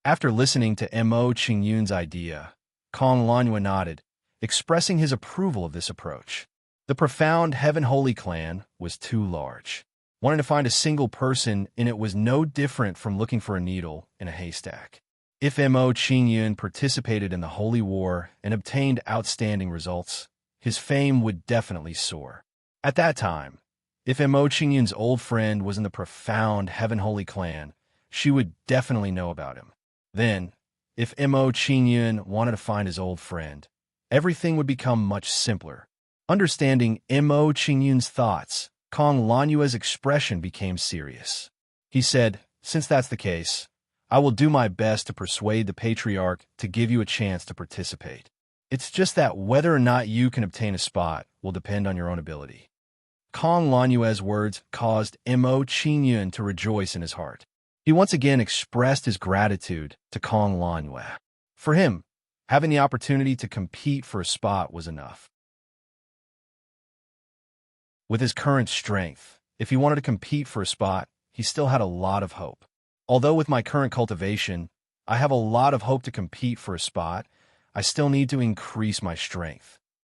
After listening to Mo Qingyun's idea, Kong Lanyue nodded, expressing his approval of this approach. The profound Heaven Holy Clan was too large. Wanting to find a single person in it was no different from looking for a needle in a haystack. If Mo Qingyun participated in the Holy War and obtained outstanding results, his fame would definitely soar. At that time, if Mo Qingyun's old friend was in the profound Heaven Holy Clan, she would definitely know about him. Then, if Mo Qingyun wanted to find his old friend, everything would become much simpler. Understanding Mo Qingyun's thoughts, Kong Lanyue's expression became serious. He said, "Since that's the case, I will do my best to persuade the Patriarch to give you a chance to participate. It's just that whether or not you can obtain a spot will depend on your own ability." Kong Lanyue's words caused Mo Qingyun to rejoice in his heart. He once again expressed his gratitude to Kong Lanyue. For him, having the opportunity to compete for a spot was enough. With his current strength, if he wanted to compete for a spot, he still had a lot of hope. Although with my current cultivation, I have a lot of hope to compete for a spot, I still need to increase my strength.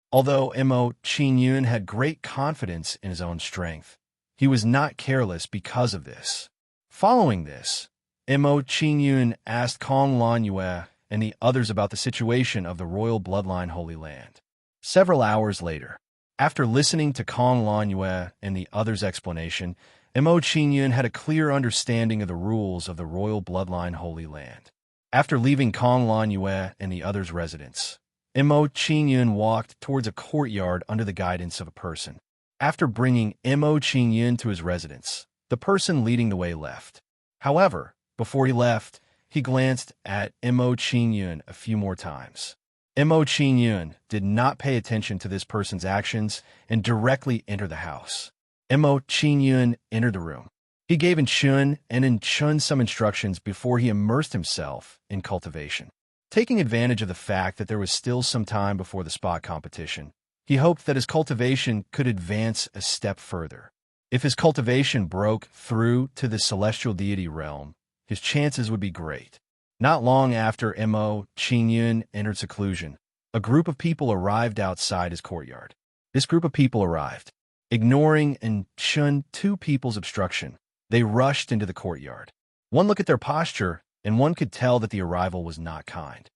Although Mo Qingyun had great confidence in his own strength, he was not careless because of this. Following this, Mo Qingyun asked Kong Lanyue and the others about the situation of the royal bloodline Holy Land. Several hours later, after listening to Kong Lanyue and the others' explanation, Mo Qingyun had a clear understanding of the rules of the royal bloodline Holy Land. After leaving Kong Lanyue and the others' residence, Mo Qingyun walked towards a courtyard under the guidance of a person. After bringing Mo Qingyun to his residence, the person leading the way left. However, before he left, he glanced at Mo Qingyun a few more times. Mo Qingyun did not pay attention to this person's actions and directly entered the house. Mo Qingyun entered the room. He gave Enchun some instructions before he immersed himself in cultivation. Taking advantage of the fact that there was still some time before the spot competition, he hoped that his cultivation could advance a step further. If his cultivation broke through to the celestial deity realm, his chances would be great. Not long after Mo Qingyun entered seclusion, a group of people arrived outside his courtyard. This group of people arrived. Ignoring Enchun two people's obstruction, they rushed into the courtyard. One look at their posture, and one could tell that the arrival was not kind.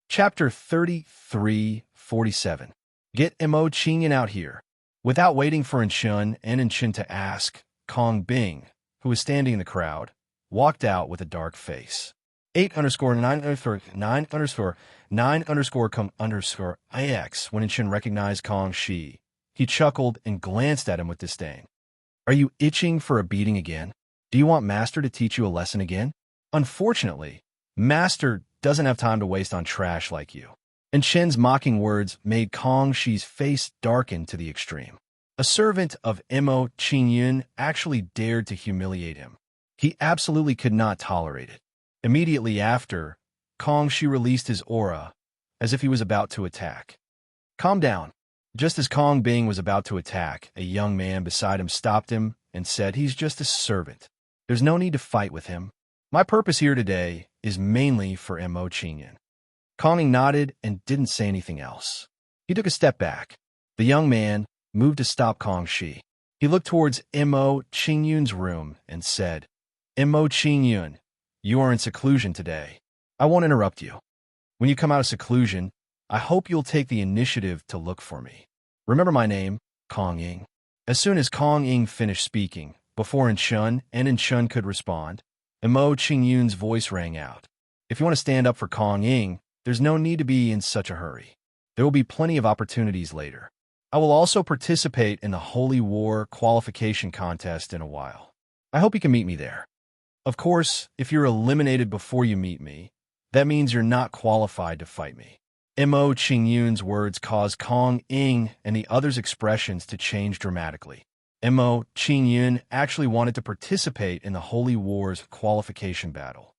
Chapter 33:47. Get Mo Qingyun out here. Without waiting for Enchun to ask, Kong Bing, who was standing in the crowd, walked out with a dark face. 8_9_9_9_9_com_IX. When Enchun recognized Kong Shi, he chuckled and glanced at him with disdain. "Are you itching for a beating again? Do you want Master to teach you a lesson again? Unfortunately, Master doesn't have time to waste on trash like you." And Shen's mocking words made Kong Shi's face darken to the extreme. A servant of Mo Qingyun actually dared to humiliate him. He absolutely could not tolerate it. Immediately after, Kong Shi released his aura, as if he was about to attack. Calm down. Just as Kong Bing was about to attack, a young man beside him stopped him and said, "He's just a servant. There's no need to fight with him. My purpose here today is mainly for Mo Qingyun." Kong nodded and didn't say anything else. He took a step back. The young man moved to stop Kong Shi. He looked towards Mo Qingyun's room and said, "Mo Qingyun, you are in seclusion today. I won't interrupt you. When you come out of seclusion, I hope you'll take the initiative to look for me. Remember my name, Kong Ying." As soon as Kong Ying finished speaking, before Enchun could respond, Mo Qingyun's voice rang out. "If you want to stand up for Kong Ying, there's no need to be in such a hurry. There will be plenty of opportunities later. I will also participate in the Holy War qualification contest in a while. I hope you can meet me there. Of course, if you're eliminated before you meet me, that means you're not qualified to fight me." Mo Qingyun's words caused Kong Ying and the others' expressions to change dramatically. Mo Qingyun actually wanted to participate in the Holy War's qualification battle.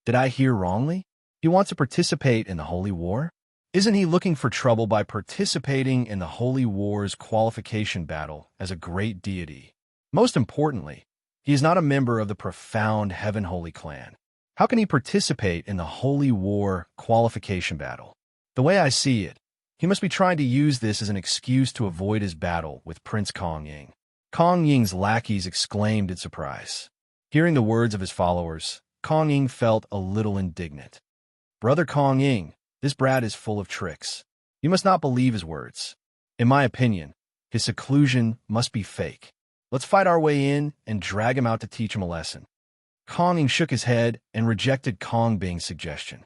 Did I hear wrongly? He wants to participate in the Holy War? Isn't he looking for trouble by participating in the Holy War's qualification battle as a great deity? Most importantly, he is not a member of the profound Heaven Holy clan. How can he participate in the Holy War qualification battle? The way I see it, he must be trying to use this as an excuse to avoid his battle with Prince Kong Ying. Kong Ying's lackeys exclaimed in surprise. Hearing the words of his followers, Kong Ying felt a little indignant. "Brother Kong Ying, this brat is full of tricks. You must not believe his words. In my opinion, his seclusion must be fake. Let's fight our way in and drag him out to teach him a lesson." Kong Ying shook his head and rejected Kong Bing's suggestion.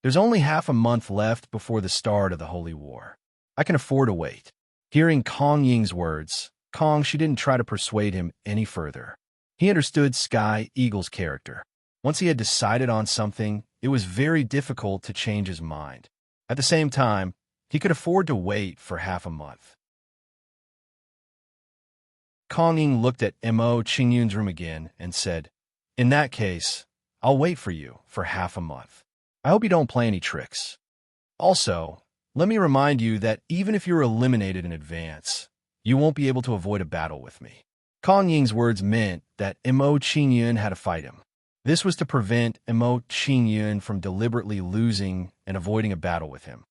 "There's only half a month left before the start of the Holy War. I can afford to wait." Hearing Kong Ying's words, Kong Shi didn't try to persuade him any further. He understood Sky Eagle's character. Once he had decided on something, it was very difficult to change his mind. At the same time, he could afford to wait for half a month. Kong Ying looked at Mo Qingyun's room again and said, "In that case, I'll wait for you for half a month. I hope you don't play any tricks. Also, let me remind you that even if you're eliminated in advance, you won't be able to avoid a battle with me." Kong Ying's words meant that Mo Qingyun had to fight him. This was to prevent Mo Qingyun from deliberately losing and avoiding a battle with him.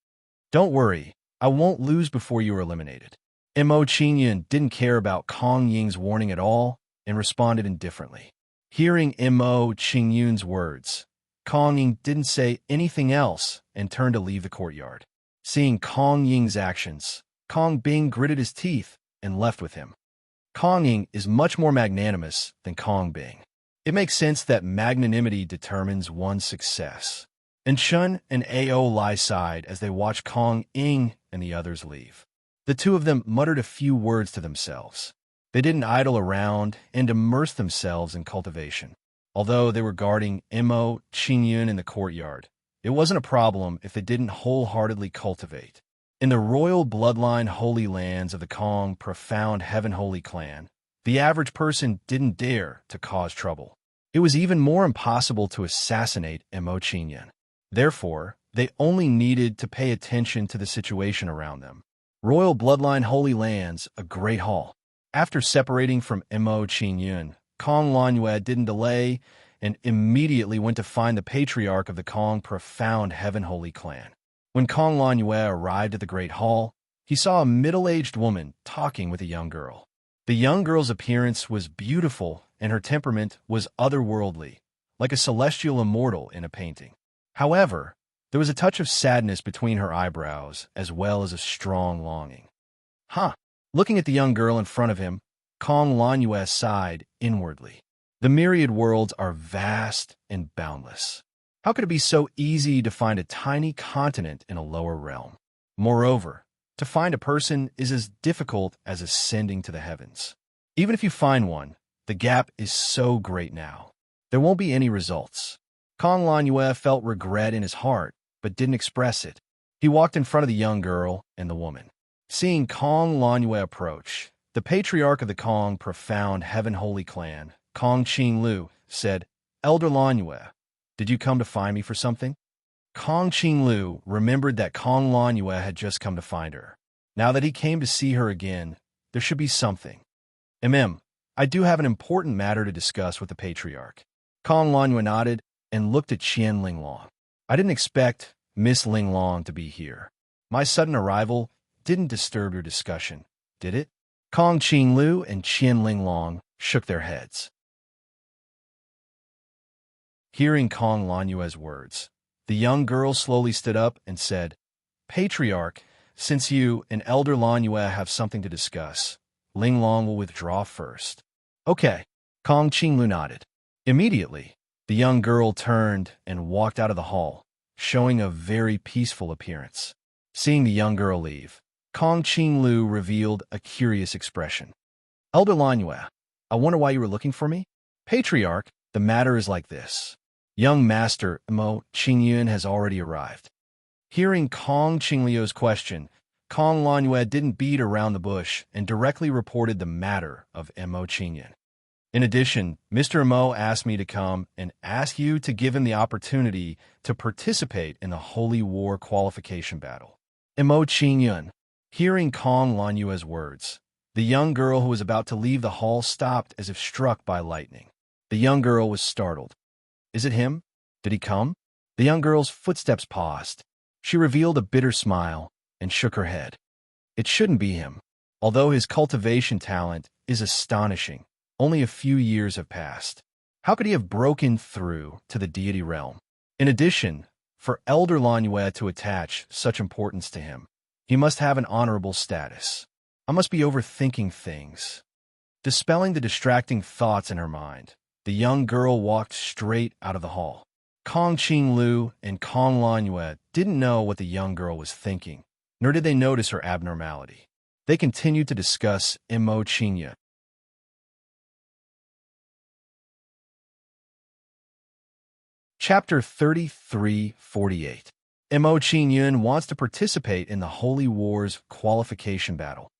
"Don't worry, I won't lose before you are eliminated." Mo Qingyun didn't care about Kong Ying's warning at all and responded indifferently. Hearing Mo Qingyun's words, Kong Ying didn't say anything else and turned to leave the courtyard. Seeing Kong Ying's actions, Kong Bing gritted his teeth and left with him. Kong Ying is much more magnanimous than Kong Bing. It makes sense that magnanimity determines one's success. Enchun and Ao lie side as they watch Kong Ying and the others leave. The two of them muttered a few words to themselves. They didn't idle around and immerse themselves in cultivation. Although they were guarding Mo Qingyun in the courtyard, it wasn't a problem if they didn't wholeheartedly cultivate. In the royal bloodline holy lands of the Kong profound Heaven Holy clan, the average person didn't dare to cause trouble. It was even more impossible to assassinate Mo Qingyun. Therefore, they only needed to pay attention to the situation around them. Royal bloodline holy lands, a great hall. After separating from Mo Qingyun, Kong Lanyue didn't delay and immediately went to find the patriarch of the Kong profound Heaven Holy clan. When Kong Lanyue arrived at the Great Hall, he saw a middle-aged woman talking with a young girl. The young girl's appearance was beautiful and her temperament was otherworldly, like a celestial immortal in a painting. However, there was a touch of sadness between her eyebrows as well as a strong longing. Looking at the young girl in front of him, Kong Lanyue sighed inwardly. The myriad worlds are vast and boundless. How could it be so easy to find a tiny continent in a lower realm? Moreover, to find a person is as difficult as ascending to the heavens. Even if you find one, the gap is so great now. There won't be any results. Kong Lanyue felt regret in his heart, but didn't express it. He walked in front of the young girl and the woman. Seeing Kong Lanyue approach, The patriarch of the Kong Profound Heaven Holy Clan, Kong Qing Lu, said, "Elder Lanyue, did you come to find me for something?" Kong Qing Lu remembered that Kong Lanyue had just come to find her. Now that he came to see her again, there should be something. I do have an important matter to discuss with the patriarch. Kong Lanyue nodded and looked at Qian Linglong. I didn't expect Miss Linglong to be here. My sudden arrival didn't disturb your discussion, did it? Kong Qing Lu and Qian Linglong shook their heads. Hearing Kong Lanyue's words, the young girl slowly stood up and said, "Patriarch, since you and Elder Lanyue have something to discuss, Linglong will withdraw first." "Okay." Kong Qing Lu nodded. Immediately, the young girl turned and walked out of the hall, showing a very peaceful appearance. Seeing the young girl leave, Kong Qing Lu revealed a curious expression. "Elder Lanyue, I wonder why you were looking for me?" "Patriarch, the matter is like this. Young Master Mo Qingyun has already arrived." Hearing Kong Qingliu's question, Kong Lanyue didn't beat around the bush and directly reported the matter of Mo Qingyun. "In addition, Mr. Mo asked me to come and ask you to give him the opportunity to participate in the Holy War qualification battle." Mo Qingyun. Hearing Kong Lanyue's words, the young girl who was about to leave the hall stopped as if struck by lightning. The young girl was startled. "Is it him? Did he come?" The young girl's footsteps paused. She revealed a bitter smile and shook her head. "It shouldn't be him. Although his cultivation talent is astonishing, only a few years have passed. How could he have broken through to the deity realm? In addition, for Elder Lanyue to attach such importance to him, he must have an honorable status. I must be overthinking things." Dispelling the distracting thoughts in her mind, the young girl walked straight out of the hall. Kong Qing Lu and Kong Lanyue didn't know what the young girl was thinking, nor did they notice her abnormality. They continued to discuss Mo Qingyun. Chapter 3348. Mo Qingyun wants to participate in the Holy War's qualification battle.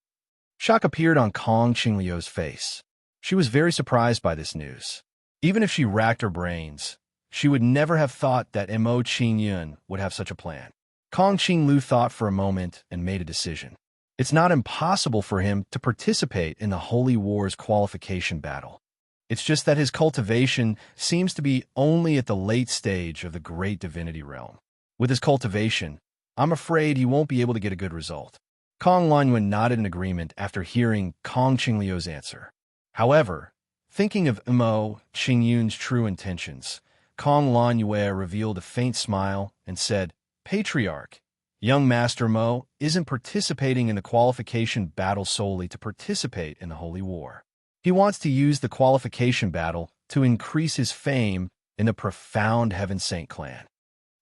Shock appeared on Kong Qingliu's face. She was very surprised by this news. Even if she racked her brains, she would never have thought that Mo Qingyun would have such a plan. Kong Qinglu thought for a moment and made a decision. It's not impossible for him to participate in the Holy War's qualification battle. It's just that his cultivation seems to be only at the late stage of the great divinity realm. With his cultivation, I'm afraid he won't be able to get a good result. Kong Lanyue nodded in agreement after hearing Kong Qingliu's answer. However, thinking of Mo Qingyun's true intentions, Kong Lanyue revealed a faint smile and said, "Patriarch, young Master Mo isn't participating in the qualification battle solely to participate in the Holy War. He wants to use the qualification battle to increase his fame in the Profound Heaven Saint clan.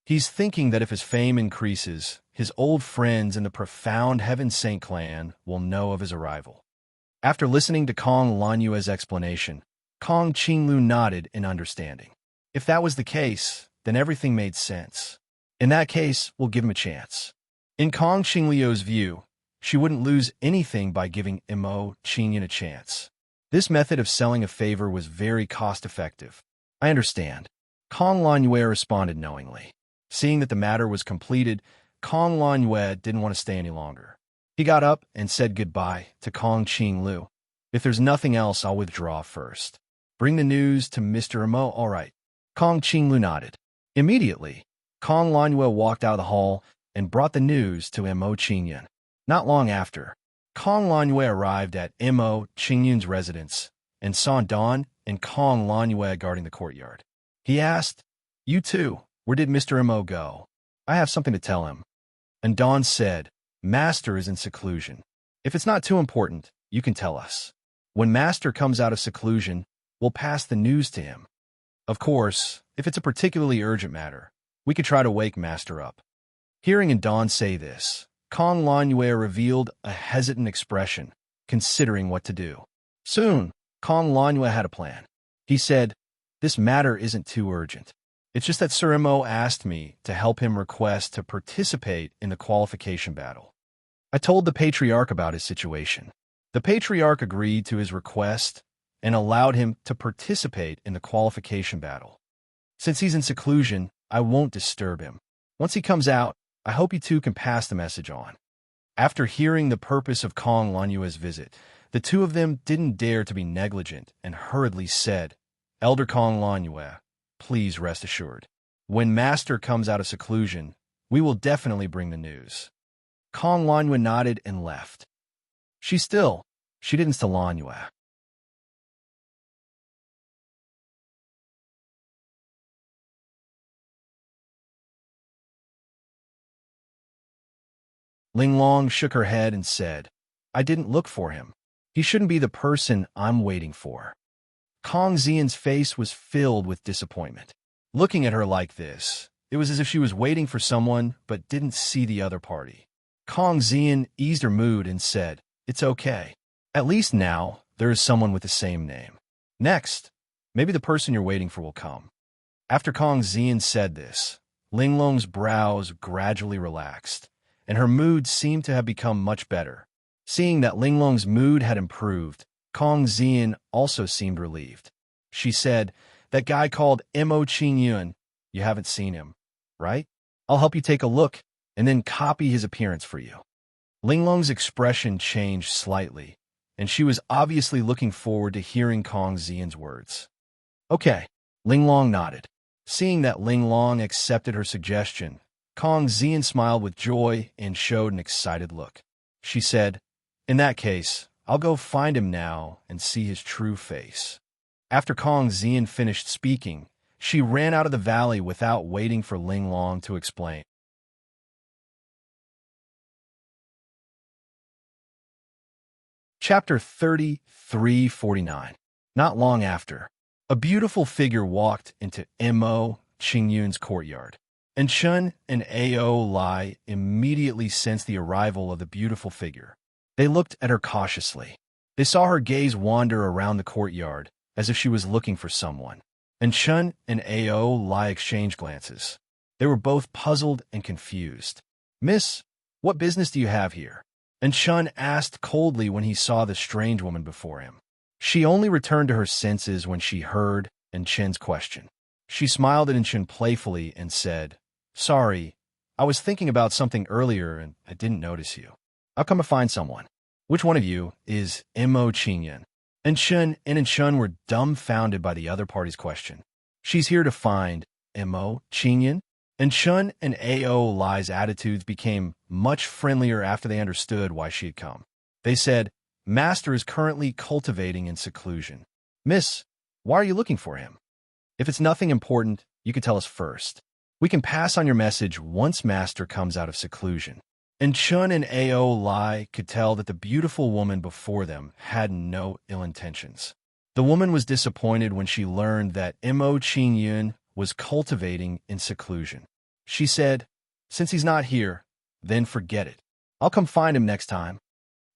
He's thinking that if his fame increases, his old friends in the Profound Heaven Saint clan will know of his arrival." After listening to Kong Lanyue's explanation, Kong Qinglu nodded in understanding. If that was the case, then everything made sense. In that case, we'll give him a chance. In Kong Qingliu's view, she wouldn't lose anything by giving Mo Qingyun a chance. This method of selling a favor was very cost-effective. "I understand." Kong Lanyue responded knowingly. Seeing that the matter was completed, Kong Lanyue didn't want to stay any longer. He got up and said goodbye to Kong Qinglu. "If there's nothing else, I'll withdraw first. Bring the news to Mr. Mo, all right." Kong Qinglu nodded. Immediately, Kong Lanyue walked out of the hall and brought the news to Mo Qingyun. Not long after, Kong Lanyue arrived at Mo Qingyun's residence and saw Dawn and Kong Lanyue guarding the courtyard. He asked, "You two, where did Mr. Mo go? I have something to tell him." And Dawn said, "Master is in seclusion. If it's not too important, you can tell us. When Master comes out of seclusion, we'll pass the news to him. Of course, if it's a particularly urgent matter, we could try to wake Master up." Hearing Dawn say this, Kong Lanyue revealed a hesitant expression, considering what to do. Soon, Kong Lanyue had a plan. He said, "This matter isn't too urgent. It's just that Sir Mo asked me to help him request to participate in the qualification battle. I told the Patriarch about his situation. The The patriarch agreed to his request and allowed him to participate in the qualification battle. Since he's in seclusion, I won't disturb him. Once he comes out, I hope you two can pass the message on. After hearing the purpose of Kong Lanyue's visit, the two of them didn't dare to be negligent and hurriedly said, Elder Kong Lanyue, please rest assured. When Master comes out of seclusion, we will definitely bring the news. Kong Lanyue nodded and left. She didn't to Lanyue. Linglong shook her head and said, I didn't look for him. He shouldn't be the person I'm waiting for. Kong Xian's face was filled with disappointment. Looking at her like this, it was as if she was waiting for someone but didn't see the other party. Kong Xian eased her mood and said, It's okay. At least now, there is someone with the same name. Next, maybe the person you're waiting for will come. After Kong Xian said this, Linglong's brows gradually relaxed, and her mood seemed to have become much better. Seeing that Linglong's mood had improved, Kong Xian also seemed relieved. She said, That guy called Mo Qingyun, you haven't seen him, right? I'll help you take a look and then copy his appearance for you. Linglong's expression changed slightly, and she was obviously looking forward to hearing Kong Xian's words. Okay, Linglong nodded. Seeing that Linglong accepted her suggestion, Kong Xian smiled with joy and showed an excited look. She said, In that case, I'll go find him now and see his true face. After Kong Xian finished speaking, she ran out of the valley without waiting for Linglong to explain. Chapter 3349. Not long after, a beautiful figure walked into Mo Qingyun's courtyard. And Chun and Ao Lai immediately sensed the arrival of the beautiful figure. They looked at her cautiously. They saw her gaze wander around the courtyard, as if she was looking for someone. And Chun and Ao Lai exchanged glances. They were both puzzled and confused. Miss, what business do you have here? And Chun asked coldly when he saw the strange woman before him. She only returned to her senses when she heard Chen's question. She smiled at Chen playfully and said, Sorry, I was thinking about something earlier and I didn't notice you. I'll come to find someone. Which one of you is Mo Qingyun? And Chen and Chun were dumbfounded by the other party's question. She's here to find Mo Qingyun? And Chun and Ao Lai's attitudes became much friendlier after they understood why she had come. They said, Master is currently cultivating in seclusion. Miss, why are you looking for him? If it's nothing important, you can tell us first. We can pass on your message once Master comes out of seclusion. And Chun and Ao Lai could tell that the beautiful woman before them had no ill intentions. The woman was disappointed when she learned that Mo Qingyun was cultivating in seclusion. She said, Since he's not here, then forget it. I'll come find him next time.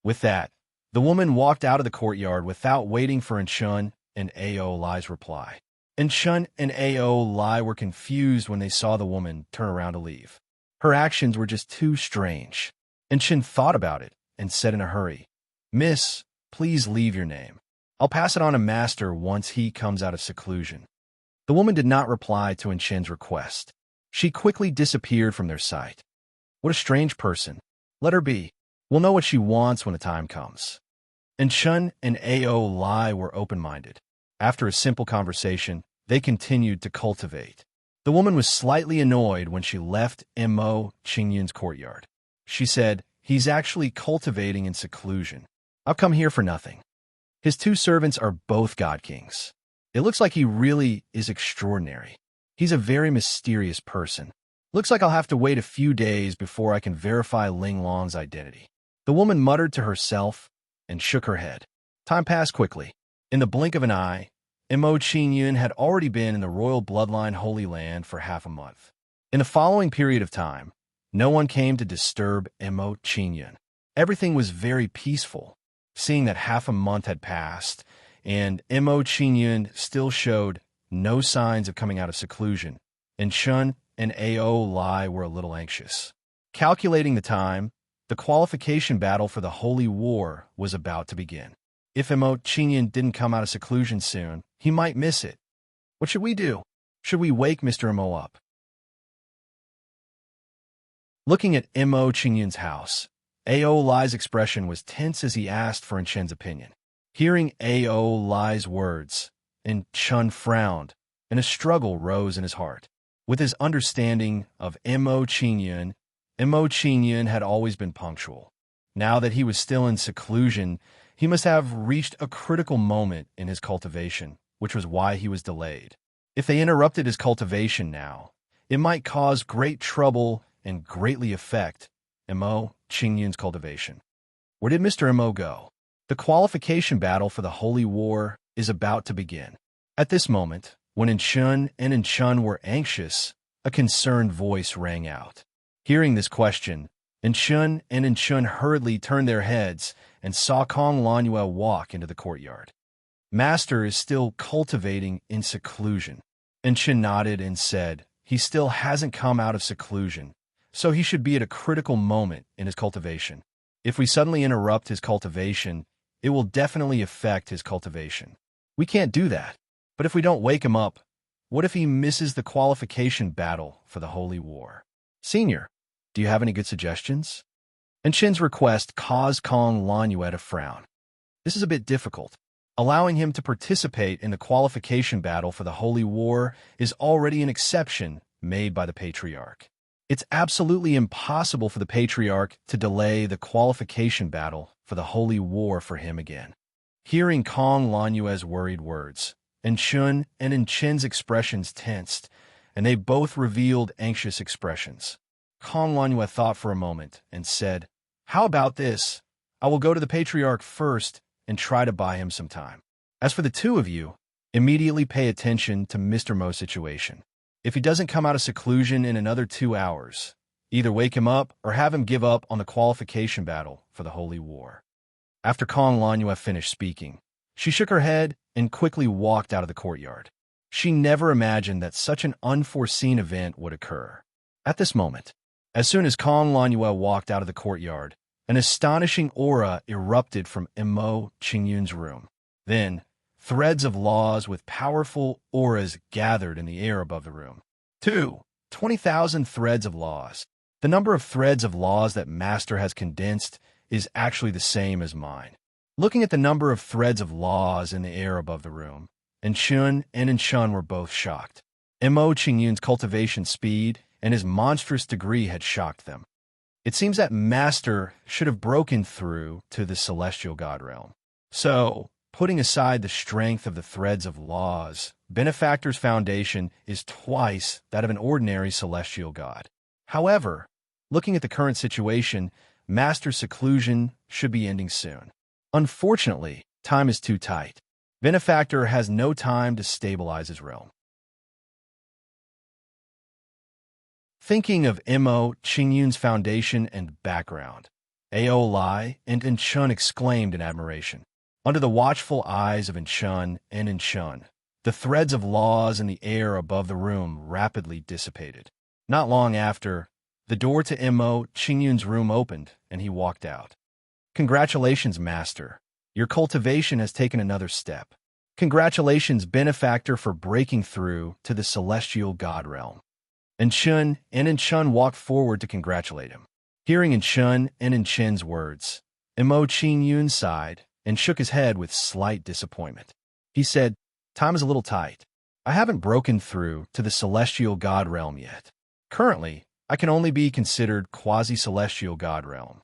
With that, the woman walked out of the courtyard without waiting for Chun and Ao Lai's reply. And Chun and Ao Lai were confused when they saw the woman turn around to leave. Her actions were just too strange. And Chen thought about it and said in a hurry, Miss, please leave your name. I'll pass it on to Master once he comes out of seclusion. The woman did not reply to Chen's request. She quickly disappeared from their sight. What a strange person. Let her be. We'll know what she wants when the time comes. And Chun and Ao Lai were open-minded. After a simple conversation, they continued to cultivate. The woman was slightly annoyed when she left Mo Qingyun's courtyard. She said, He's actually cultivating in seclusion. I've come here for nothing. His two servants are both god kings. It looks like he really is extraordinary. He's a very mysterious person. Looks like I'll have to wait a few days before I can verify Linglong's identity. The woman muttered to herself and shook her head. Time passed quickly. In the blink of an eye, Mo Qingyun had already been in the royal bloodline Holy Land for half a month. In the following period of time, no one came to disturb Mo Qingyun. Everything was very peaceful. Seeing that half a month had passed, and Mo Qingyun still showed no signs of coming out of seclusion, and Chun and Ao Lai were a little anxious. Calculating the time, The qualification battle for the Holy War was about to begin. If Mo Qingyun didn't come out of seclusion soon, he might miss it. What should we do? Should we wake Mr. Mo up? Looking at Mo Qingyun's house, Ao Lai's expression was tense as he asked for Enchen's opinion. Hearing Ao Lai's words, Enchen frowned, and a struggle rose in his heart. With his understanding of Mo Qingyun had always been punctual. Now that he was still in seclusion, he must have reached a critical moment in his cultivation, which was why he was delayed. If they interrupted his cultivation now, it might cause great trouble and greatly affect Mo Qingyun's cultivation. Where did Mr. Mo go? The qualification battle for the Holy War is about to begin. At this moment, when Enchen were anxious, a concerned voice rang out. Hearing this question, Enchen hurriedly turned their heads and saw Kong Lanua walk into the courtyard. Master is still cultivating in seclusion. Enchen nodded and said, he still hasn't come out of seclusion, so he should be at a critical moment in his cultivation. If we suddenly interrupt his cultivation, it will definitely affect his cultivation. We can't do that. But if we don't wake him up, what if he misses the qualification battle for the Holy War? Senior, do you have any good suggestions? Enchen's request caused Kong Lanua to frown. This is a bit difficult. Allowing him to participate in the qualification battle for the Holy War is already an exception made by the Patriarch. It's absolutely impossible for the Patriarch to delay the qualification battle for the Holy War for him again. Hearing Kong Lanua's worried words, Enchen's expressions tensed, and they both revealed anxious expressions. Kong Lanua thought for a moment and said, how about this? I will go to the Patriarch first and try to buy him some time. As for the two of you, immediately pay attention to Mr. Mo's situation. If he doesn't come out of seclusion in another 2 hours, either wake him up or have him give up on the qualification battle for the Holy War. After Kong Lanua finished speaking, she shook her head and quickly walked out of the courtyard. She never imagined that such an unforeseen event would occur. At this moment, as soon as Kong Lanua walked out of the courtyard, an astonishing aura erupted from Mo Qingyun's room. Then, threads of laws with powerful auras gathered in the air above the room. 20,000 threads of laws. The number of threads of laws that Master has condensed is actually the same as mine. Looking at the number of threads of laws in the air above the room, Enchen were both shocked. Mo Qingyun's cultivation speed and his monstrous degree had shocked them. It seems that Master should have broken through to the celestial god realm. So, putting aside the strength of the threads of laws, Benefactor's foundation is twice that of an ordinary celestial god. However, looking at the current situation, Master's seclusion should be ending soon. Unfortunately, time is too tight. Benefactor has no time to stabilize his realm. Thinking of Mo Qingyun's foundation and background, Ao Lai and Enchen exclaimed in admiration. Under the watchful eyes of Enchen, the threads of laws in the air above the room rapidly dissipated. Not long after, the door to Mo Qingyun's room opened, and he walked out. Congratulations, Master. Your cultivation has taken another step. Congratulations, Benefactor, for breaking through to the celestial god realm. Enchen walked forward to congratulate him. Hearing Enchen's words, Mo Qingyun sighed and shook his head with slight disappointment. He said, time is a little tight. I haven't broken through to the celestial god realm yet. Currently, I can only be considered quasi-celestial god realm.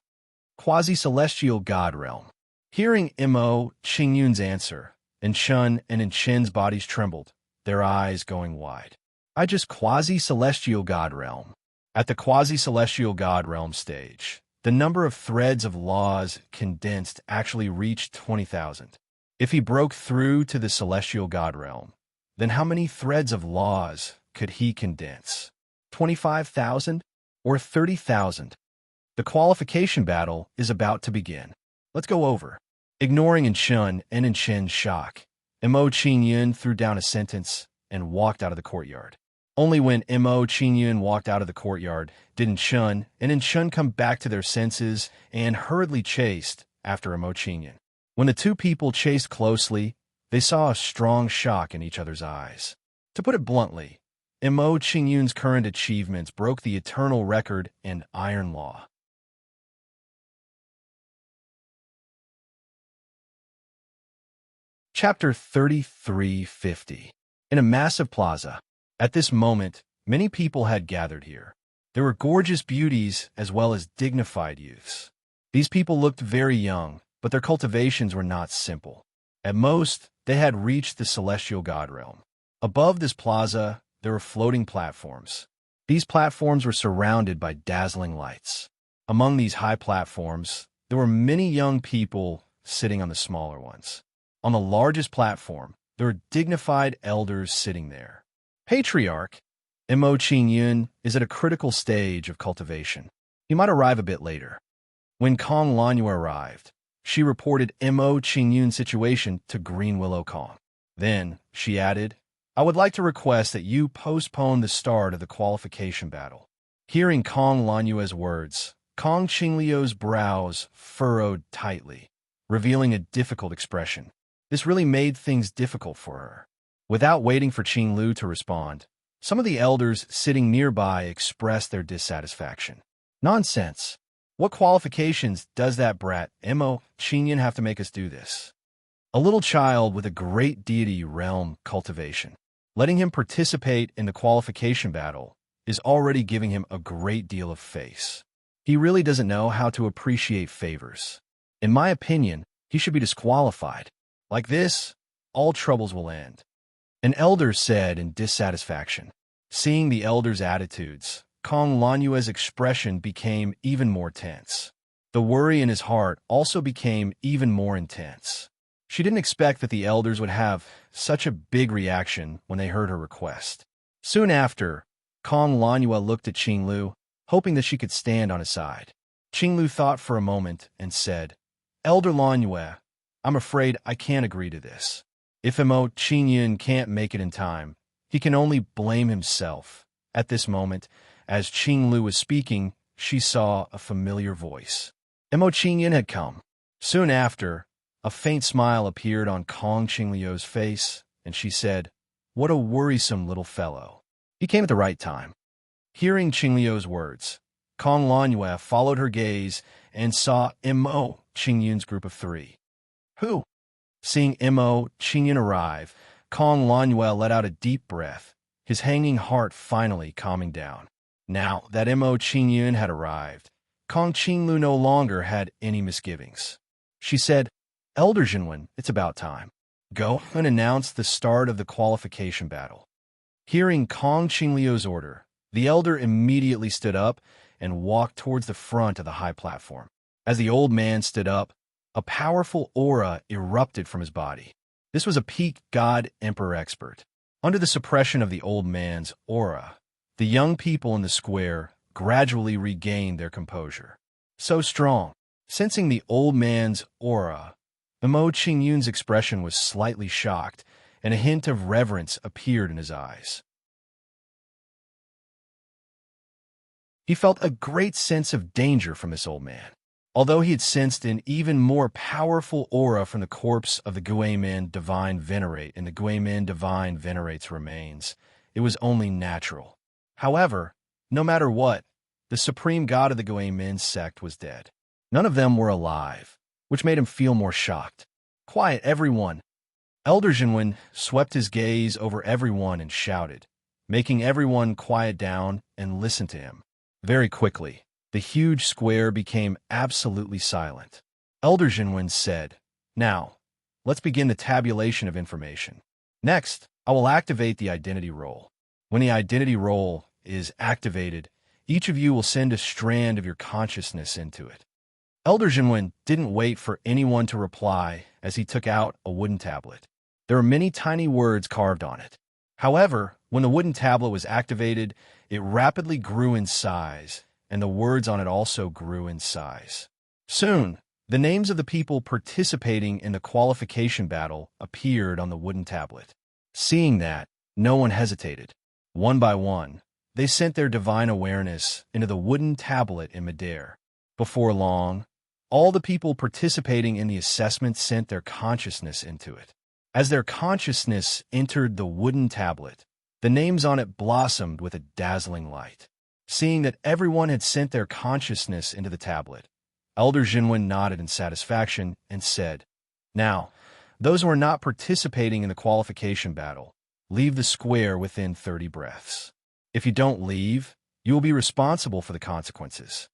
Quasi-celestial god realm. Hearing Mo Qingyun's answer, Enchen's bodies trembled, their eyes going wide. I just quasi-celestial god realm. At the quasi-celestial god realm stage, the number of threads of laws condensed actually reached 20,000. If he broke through to the celestial god realm, then how many threads of laws could he condense? 25,000 or 30,000? The qualification battle is about to begin. Let's go over. Ignoring Enchen's shock, Mo Qingyun threw down a sentence and walked out of the courtyard. Only when Mo Qingyun walked out of the courtyard did Chun and Chun come back to their senses and hurriedly chased after Mo Qingyun. When the two people chased closely, they saw a strong shock in each other's eyes. To put it bluntly, Mo Qingyun's current achievements broke the eternal record and iron law. Chapter 3350. In a massive plaza. At this moment, many people had gathered here. There were gorgeous beauties as well as dignified youths. These people looked very young, but their cultivations were not simple. At most, they had reached the celestial god realm. Above this plaza, there were floating platforms. These platforms were surrounded by dazzling lights. Among these high platforms, there were many young people sitting on the smaller ones. On the largest platform, there were dignified elders sitting there. Patriarch Mo Qingyun is at a critical stage of cultivation. He might arrive a bit later. When Kong Lanyu arrived, she reported Mo Qingyun's situation to Green Willow Kong. Then, she added, I would like to request that you postpone the start of the qualification battle. Hearing Kong Lanyue's words, Kong Qingliu's brows furrowed tightly, revealing a difficult expression. This really made things difficult for her. Without waiting for Qinglu to respond, some of the elders sitting nearby expressed their dissatisfaction. Nonsense. What qualifications does that brat Mo Qingyun have to make us do this? A little child with a great deity realm cultivation. Letting him participate in the qualification battle is already giving him a great deal of face. He really doesn't know how to appreciate favors. In my opinion, he should be disqualified. Like this, all troubles will end. An elder said in dissatisfaction. Seeing the elder's attitudes, Kong Lanyue's expression became even more tense. The worry in his heart also became even more intense. She didn't expect that the elders would have such a big reaction when they heard her request. Soon after, Kong Lanyue looked at Qinglu, hoping that she could stand on his side. Qinglu thought for a moment and said, Elder Lanyue, I'm afraid I can't agree to this. If Mo Qingyun can't make it in time, he can only blame himself. At this moment, as Qinglu was speaking, she saw a familiar voice. Mo Qingyun had come. Soon after, a faint smile appeared on Kong Qingliu's face, and she said, What a worrisome little fellow. He came at the right time. Hearing Qingliu's words, Kong Lanyue followed her gaze and saw Mo Qingyun's group of three. Who? Seeing Mo Qingyun arrive, Kong Lanyue let out a deep breath, his hanging heart finally calming down. Now that Mo Qingyun had arrived, Kong Qinglu no longer had any misgivings. She said, Elder Jinwen, it's about time. Go and announce the start of the qualification battle. Hearing Kong Qingliu's order, the elder immediately stood up and walked towards the front of the high platform. As the old man stood up, a powerful aura erupted from his body. This was a peak god emperor expert. Under the suppression of the old man's aura, the young people in the square gradually regained their composure. So strong. Sensing the old man's aura, Mo Qingyun's expression was slightly shocked, and a hint of reverence appeared in his eyes. He felt a great sense of danger from this old man. Although he had sensed an even more powerful aura from the corpse of the Guimin Divine Venerate and the Guimin Divine Venerate's remains, it was only natural. However, no matter what, the supreme god of the Guimin sect was dead. None of them were alive, which made him feel more shocked. Quiet, everyone. Elder Jinwen swept his gaze over everyone and shouted, making everyone quiet down and listen to him. Very quickly, the huge square became absolutely silent. Elder Jinwen said, Now, let's begin the tabulation of information. Next, I will activate the identity roll. When the identity roll is activated, each of you will send a strand of your consciousness into it. Elder Jinwen didn't wait for anyone to reply as he took out a wooden tablet. There were many tiny words carved on it. However, when the wooden tablet was activated, it rapidly grew in size, and the words on it also grew in size. Soon, the names of the people participating in the qualification battle appeared on the wooden tablet. Seeing that, no one hesitated. One by one, they sent their divine awareness into the wooden tablet in midair. Before long, all the people participating in the assessment sent their consciousness into it. As their consciousness entered the wooden tablet, the names on it blossomed with a dazzling light. Seeing that everyone had sent their consciousness into the tablet, Elder Jinwen nodded in satisfaction and said, "Now, those who are not participating in the qualification battle, leave the square within 30 breaths. If you don't leave, you will be responsible for the consequences."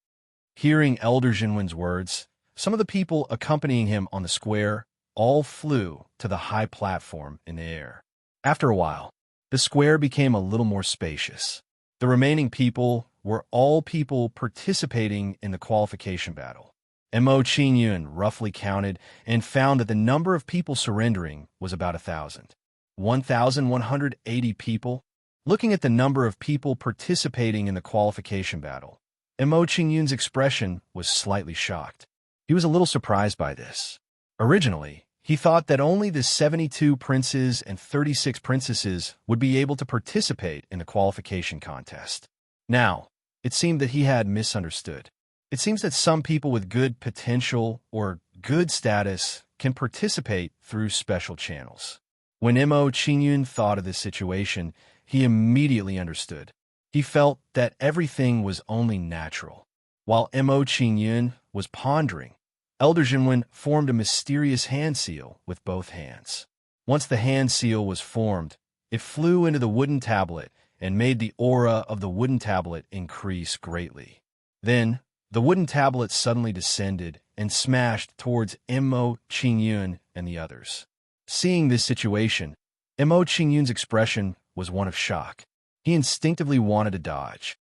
Hearing Elder Jinwen's words, some of the people accompanying him on the square all flew to the high platform in the air. After a while, the square became a little more spacious. The remaining people were all people participating in the qualification battle. Mo Qingyun roughly counted and found that the number of people surrendering was about 1,000. 1,180 people? Looking at the number of people participating in the qualification battle, Mo Qingyun's expression was slightly shocked. He was a little surprised by this. Originally, he thought that only the 72 princes and 36 princesses would be able to participate in the qualification contest. Now, it seemed that he had misunderstood. It seems that some people with good potential or good status can participate through special channels. When Mo Qingyun thought of this situation, he immediately understood. He felt that everything was only natural. While Mo Qingyun was pondering, Elder Jinwen formed a mysterious hand seal with both hands. Once the hand seal was formed, it flew into the wooden tablet and made the aura of the wooden tablet increase greatly. Then, the wooden tablet suddenly descended and smashed towards Mo Qingyun and the others. Seeing this situation, Mo Qingyun's expression was one of shock. He instinctively wanted to dodge.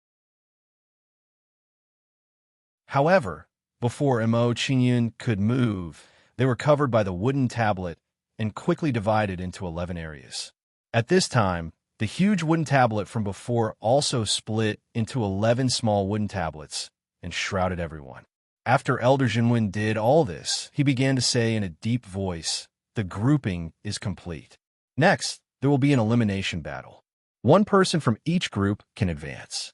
However, before Mo Qingyun could move, they were covered by the wooden tablet and quickly divided into 11 areas. At this time, the huge wooden tablet from before also split into 11 small wooden tablets and shrouded everyone. After Elder Jinwen did all this, he began to say in a deep voice, "The grouping is complete. Next, there will be an elimination battle. One person from each group can advance.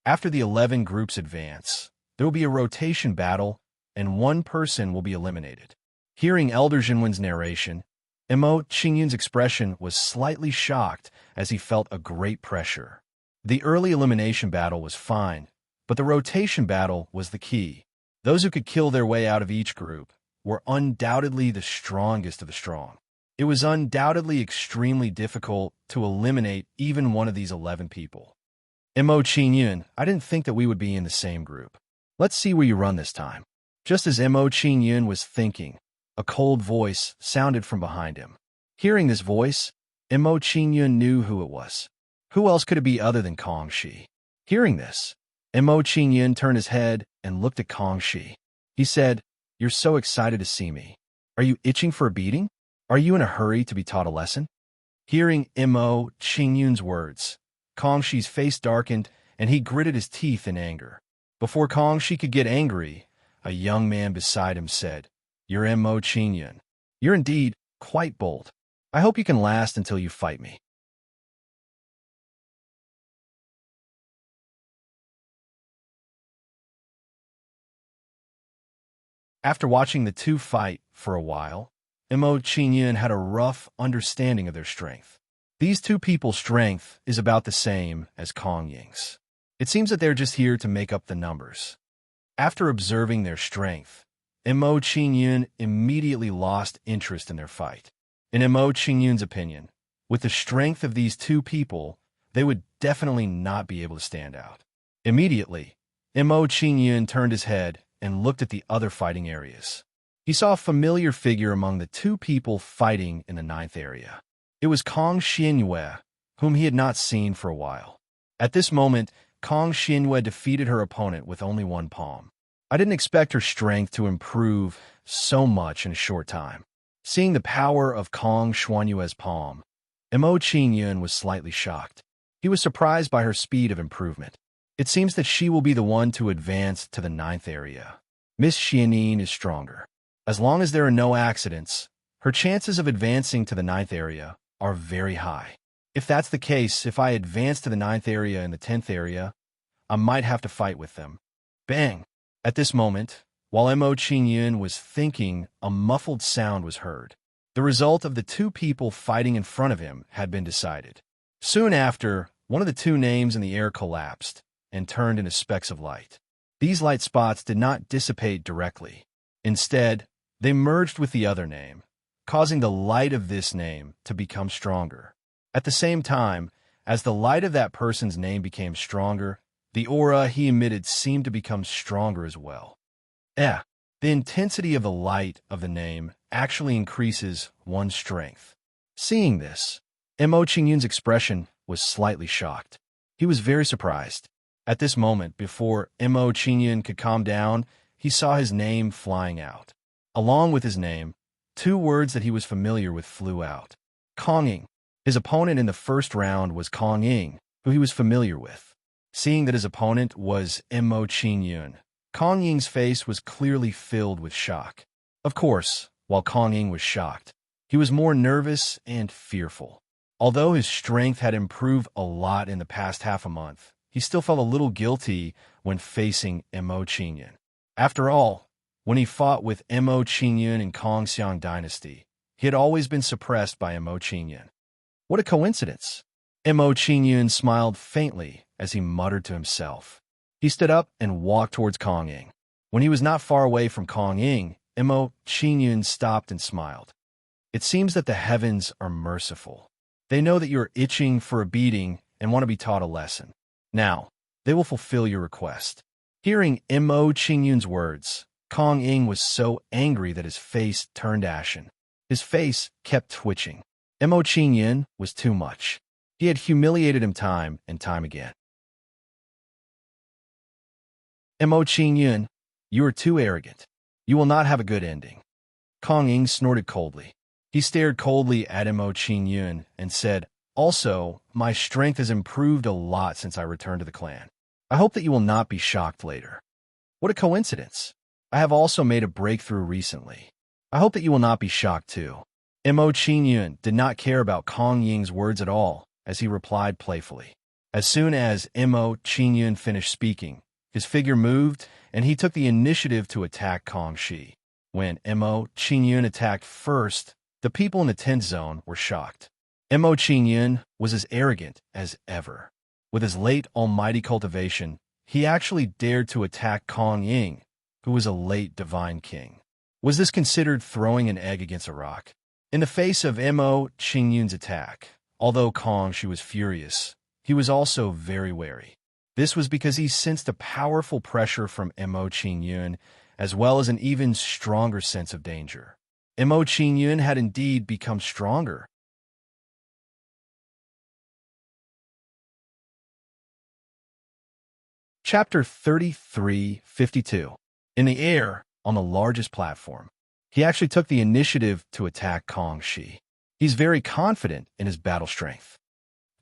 After the 11 groups advance, there will be a rotation battle, and one person will be eliminated." Hearing Elder Jinwen's narration, Mo Qingyun's expression was slightly shocked as he felt a great pressure. The early elimination battle was fine, but the rotation battle was the key. Those who could kill their way out of each group were undoubtedly the strongest of the strong. It was undoubtedly extremely difficult to eliminate even one of these 11 people. Mo Qingyun, I didn't think that we would be in the same group. Let's see where you run this time. Just as Mo Qingyun was thinking, a cold voice sounded from behind him. Hearing this voice, Mo Qingyun knew who it was. Who else could it be other than Kong Shi? Hearing this, Mo Qingyun turned his head and looked at Kong Shi. He said, "You're so excited to see me. Are you itching for a beating? Are you in a hurry to be taught a lesson?" Hearing Mo Qingyun's words, Kong Shi's face darkened and he gritted his teeth in anger. Before Kong Shi could get angry, a young man beside him said, "You're Mo Qingyun. You're indeed quite bold. I hope you can last until you fight me." After watching the two fight for a while, Mo Qingyun had a rough understanding of their strength. These two people's strength is about the same as Kong Ying's. It seems that they're just here to make up the numbers. After observing their strength, Mo Qingyun immediately lost interest in their fight. In Mo Qingyun's opinion, with the strength of these two people, they would definitely not be able to stand out. Immediately, Mo Qingyun turned his head and looked at the other fighting areas. He saw a familiar figure among the two people fighting in the 9th area. It was Kong Xinyue, whom he had not seen for a while. At this moment, Kong Xinyue defeated her opponent with only one palm. I didn't expect her strength to improve so much in a short time. Seeing the power of Kong Xinyue's palm, Mo Qingyun was slightly shocked. He was surprised by her speed of improvement. It seems that she will be the one to advance to the 9th area. Miss Xianine is stronger. As long as there are no accidents, her chances of advancing to the 9th area are very high. If that's the case, if I advance to the 9th area and the 10th area, I might have to fight with them. Bang! At this moment, while Mo Qingyun was thinking, a muffled sound was heard. The result of the two people fighting in front of him had been decided. Soon after, one of the two names in the air collapsed and turned into specks of light. These light spots did not dissipate directly. Instead, they merged with the other name, causing the light of this name to become stronger. At the same time, as the light of that person's name became stronger, the aura he emitted seemed to become stronger as well. The intensity of the light of the name actually increases one's strength. Seeing this, Mo Qingyun's expression was slightly shocked. He was very surprised. At this moment, before Mo Qingyun could calm down, he saw his name flying out. Along with his name, two words that he was familiar with flew out. Kong Ying. His opponent in the first round was Kong Ying, who he was familiar with. Seeing that his opponent was Mo Qingyun, Kong Ying's face was clearly filled with shock. Of course, while Kong Ying was shocked, he was more nervous and fearful. Although his strength had improved a lot in the past half a month, he still felt a little guilty when facing Mo Qingyun. After all, when he fought with Mo Qingyun in Kongxiang Dynasty, he had always been suppressed by Mo Qingyun. What a coincidence! Mo Qingyun smiled faintly as he muttered to himself. He stood up and walked towards Kong Ying. When he was not far away from Kong Ying, Mo Qingyun stopped and smiled. It seems that the heavens are merciful. They know that you are itching for a beating and want to be taught a lesson. Now, they will fulfill your request. Hearing Mo Qingyun's words, Kong Ying was so angry that his face turned ashen. His face kept twitching. Mo Qingyun was too much. He had humiliated him time and time again. Mo Qingyun, you are too arrogant. You will not have a good ending. Kong Ying snorted coldly. He stared coldly at Mo Qingyun and said, Also, my strength has improved a lot since I returned to the clan. I hope that you will not be shocked later. What a coincidence. I have also made a breakthrough recently. I hope that you will not be shocked too. Mo Qingyun did not care about Kong Ying's words at all, as he replied playfully. As soon as Mo Qingyun finished speaking, his figure moved, and he took the initiative to attack Kong Shi. When Mo Qingyun attacked first, the people in the 10th zone were shocked. Mo Qingyun was as arrogant as ever. With his late almighty cultivation, he actually dared to attack Kong Ying, who was a late divine king. Was this considered throwing an egg against a rock? In the face of Mo Qingyun's attack, although Kong Shi was furious, he was also very wary. This was because he sensed a powerful pressure from Mo Qingyun, as well as an even stronger sense of danger. Mo Qingyun had indeed become stronger. Chapter 33:52. In the air, on the largest platform, he actually took the initiative to attack Kong Shi. He's very confident in his battle strength.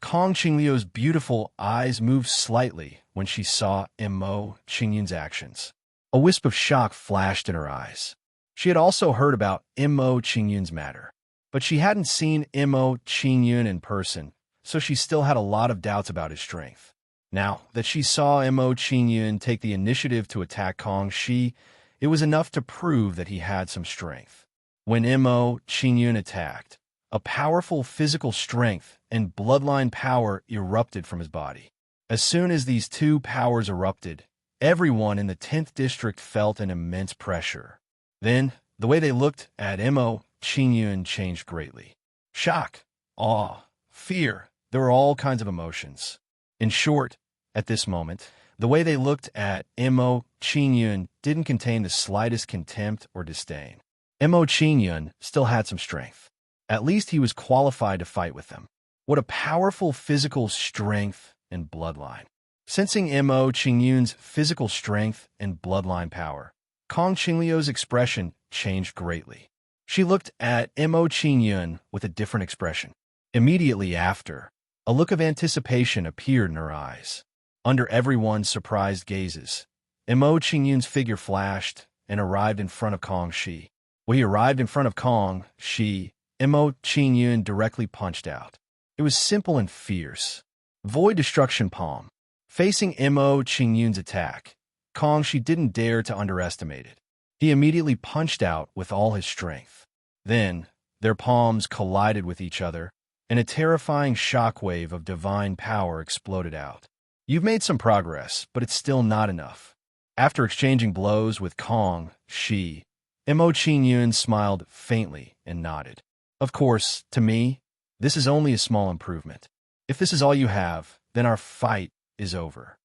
Kong Qingliu's beautiful eyes moved slightly when she saw Mo Qingyun's actions. A wisp of shock flashed in her eyes. She had also heard about Mo Qingyun's matter, but she hadn't seen Mo Qingyun in person, so she still had a lot of doubts about his strength. Now that she saw Mo Qingyun take the initiative to attack Kong Shi, it was enough to prove that he had some strength. When Mo Qingyun attacked, a powerful physical strength and bloodline power erupted from his body. As soon as these two powers erupted, everyone in the 10th district felt an immense pressure. Then, the way they looked at Mo Qingyun changed greatly. Shock, awe, fear, there were all kinds of emotions. In short, at this moment, the way they looked at Mo Qingyun didn't contain the slightest contempt or disdain. Mo Qingyun still had some strength. At least he was qualified to fight with them. What a powerful physical strength and bloodline. Sensing Mo Qingyun's physical strength and bloodline power, Kong Qingliu's expression changed greatly. She looked at Mo Qingyun with a different expression. Immediately after, a look of anticipation appeared in her eyes. Under everyone's surprised gazes, Mo Qingyun's figure flashed and arrived in front of Kong Shi. When he arrived in front of Kong Shi, Mo Qingyun directly punched out. It was simple and fierce. Void Destruction Palm. Facing Mo Qingyun's attack, Kangxi didn't dare to underestimate it. He immediately punched out with all his strength. Then, their palms collided with each other, and a terrifying shockwave of divine power exploded out. You've made some progress, but it's still not enough. After exchanging blows with Kangxi, Mo Qingyun smiled faintly and nodded. Of course, to me, this is only a small improvement. If this is all you have, then our fight is over.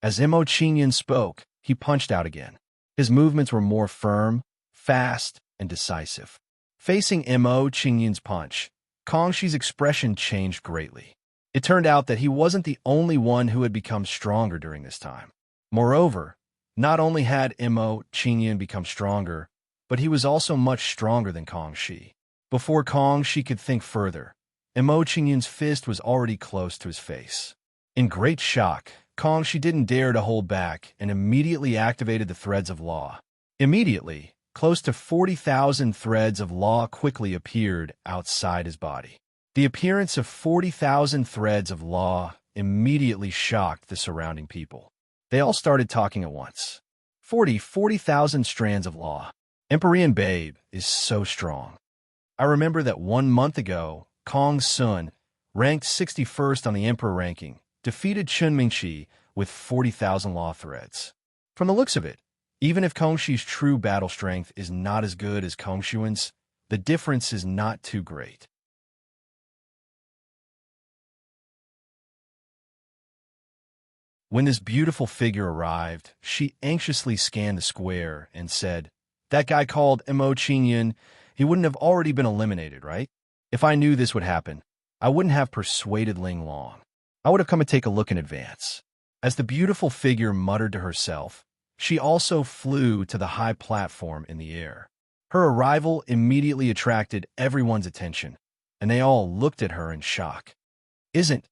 As Mo Qingyun spoke, he punched out again. His movements were more firm, fast, and decisive. Facing Mo Qingyun's punch, Kangxi's expression changed greatly. It turned out that he wasn't the only one who had become stronger during this time. Moreover, not only had Mo Qingyun become stronger, but he was also much stronger than Kangxi. Before Kangxi could think further, Mo Qingyun's fist was already close to his face. In great shock, Kangxi didn't dare to hold back and immediately activated the threads of law. Immediately, close to 40,000 threads of law quickly appeared outside his body. The appearance of 40,000 threads of law immediately shocked the surrounding people. They all started talking at once. 40,000 strands of law. Empyrean Babe is so strong. I remember that 1 month ago, Kong Sun, ranked 61st on the Emperor ranking, defeated Chun Mingqi with 40,000 law threads. From the looks of it, even if Kangxi's true battle strength is not as good as Kangxuan's, the difference is not too great. When this beautiful figure arrived, she anxiously scanned the square and said, "That guy called Mo Qingyun, he wouldn't have already been eliminated, right? If I knew this would happen, I wouldn't have persuaded Ling Long. I would have come and take a look in advance." As the beautiful figure muttered to herself, she also flew to the high platform in the air. Her arrival immediately attracted everyone's attention, and they all looked at her in shock. Isn't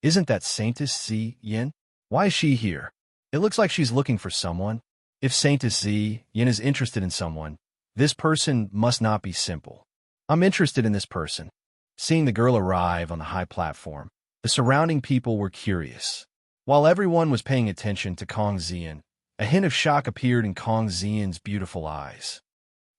that Saintess Zi Yin? Why is she here? It looks like she's looking for someone. If Saintess Zi Yin is interested in someone, this person must not be simple. I'm interested in this person. Seeing the girl arrive on the high platform, the surrounding people were curious. While everyone was paying attention to Kong Xian, a hint of shock appeared in Kong Xian's beautiful eyes.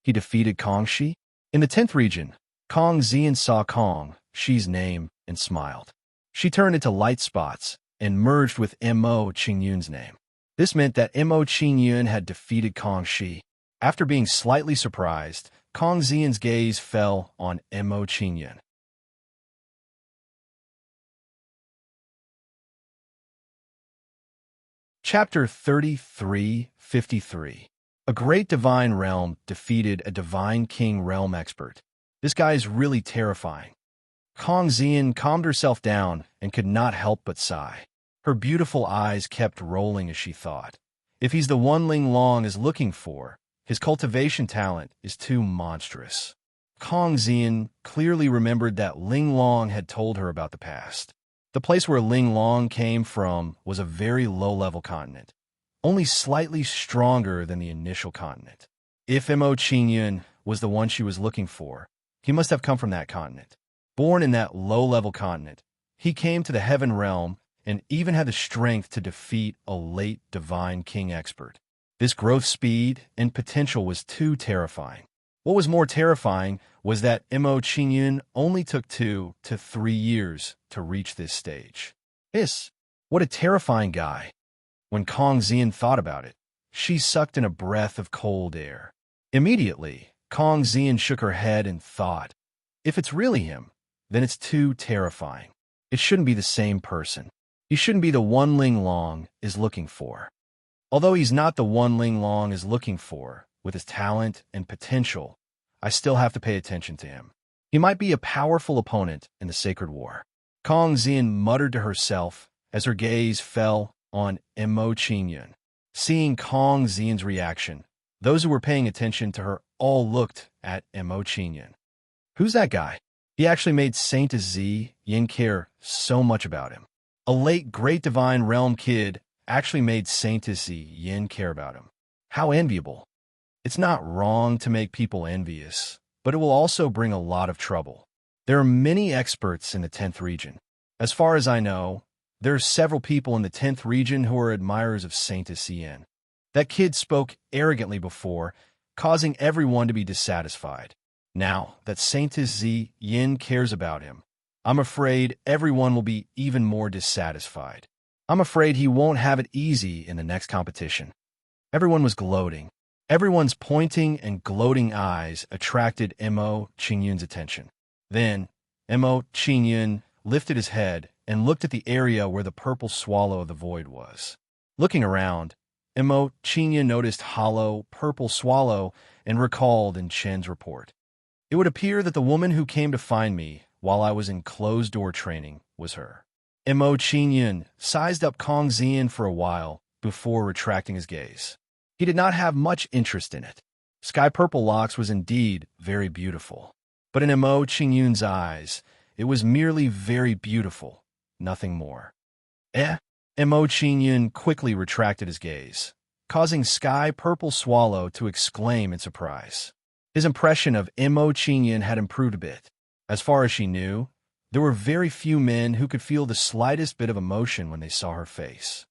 He defeated Kangxi? In the 10th region, Kong Xian saw Kong Xi's name and smiled. She turned into light spots and merged with Mo Qingyun's name. This meant that Mo Qingyun had defeated Kangxi. After being slightly surprised, Kong Xian's gaze fell on Mo Qingyun. Chapter 33:53. A great divine realm defeated a divine king realm expert. This guy is really terrifying. Kong Xian calmed herself down and could not help but sigh. Her beautiful eyes kept rolling as she thought. If he's the one Ling Long is looking for, his cultivation talent is too monstrous. Kong Xian clearly remembered that Ling Long had told her about the past. The place where Ling Long came from was a very low-level continent, only slightly stronger than the initial continent. If Mo Qingyun was the one she was looking for, he must have come from that continent. Born in that low-level continent, he came to the Heaven Realm and even had the strength to defeat a late divine king expert. This growth speed and potential was too terrifying. What was more terrifying was that Mo Qingyun only took 2 to 3 years to reach this stage. What a terrifying guy. When Kong Xian thought about it, she sucked in a breath of cold air. Immediately, Kong Xian shook her head and thought, if it's really him, then it's too terrifying. It shouldn't be the same person. He shouldn't be the one Ling Long is looking for. Although he's not the one Ling Long is looking for, with his talent and potential, I still have to pay attention to him. He might be a powerful opponent in the Sacred War. Kong Xian muttered to herself as her gaze fell on Mo Qingyun. Seeing Kong Xian's reaction, those who were paying attention to her all looked at Mo Qingyun. Who's that guy? He actually made Saintess Zi Yin care so much about him. A late Great Divine Realm kid actually made Saintess Zi Yin care about him. How enviable. It's not wrong to make people envious, but it will also bring a lot of trouble. There are many experts in the 10th region. As far as I know, there are several people in the 10th region who are admirers of Saint Etienne. That kid spoke arrogantly before, causing everyone to be dissatisfied. Now that Saint Etienne cares about him, I'm afraid everyone will be even more dissatisfied. I'm afraid he won't have it easy in the next competition. Everyone was gloating. Everyone's pointing and gloating eyes attracted Mo Qingyun's attention. Then, Mo Qingyun lifted his head and looked at the area where the purple swallow of the void was. Looking around, Mo Qingyun noticed hollow, purple swallow and recalled in Chen's report. It would appear that the woman who came to find me while I was in closed-door training was her. Mo Qingyun sized up Kong Xian for a while before retracting his gaze. He did not have much interest in it. Sky Purple Locks was indeed very beautiful. But in Mo Qingyun's eyes, it was merely very beautiful, nothing more. Mo Qingyun quickly retracted his gaze, causing Sky Purple Swallow to exclaim in surprise. His impression of Mo Qingyun had improved a bit. As far as she knew, there were very few men who could feel the slightest bit of emotion when they saw her face.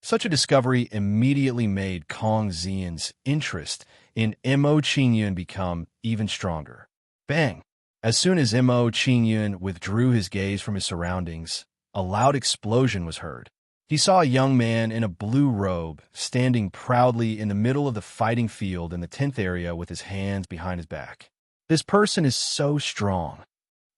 Such a discovery immediately made Kong Xian's interest in Mo Qingyun become even stronger. Bang! As soon as Mo Qingyun withdrew his gaze from his surroundings, a loud explosion was heard. He saw a young man in a blue robe standing proudly in the middle of the fighting field in the 10th area with his hands behind his back. This person is so strong.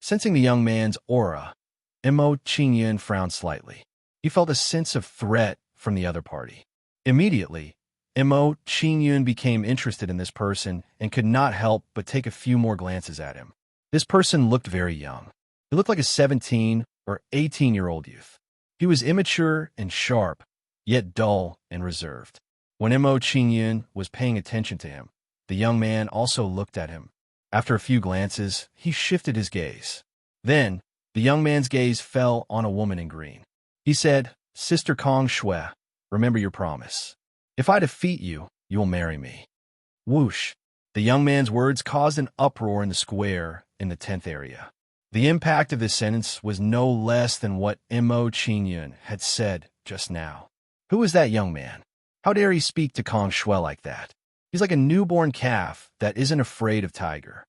Sensing the young man's aura, Mo Qingyun frowned slightly. He felt a sense of threat from the other party. Immediately, Mo Qingyun became interested in this person and could not help but take a few more glances at him. This person looked very young. He looked like a 17 or 18-year-old youth. He was immature and sharp, yet dull and reserved. When Mo Qingyun was paying attention to him, the young man also looked at him. After a few glances, he shifted his gaze. Then, the young man's gaze fell on a woman in green. He said, "Sister Kong Shui, remember your promise. If I defeat you, you will marry me." Whoosh! The young man's words caused an uproar in the square in the 10th area. The impact of this sentence was no less than what Mo Qingyun had said just now. Who is that young man? How dare he speak to Kong Shui like that? He's like a newborn calf that isn't afraid of tiger.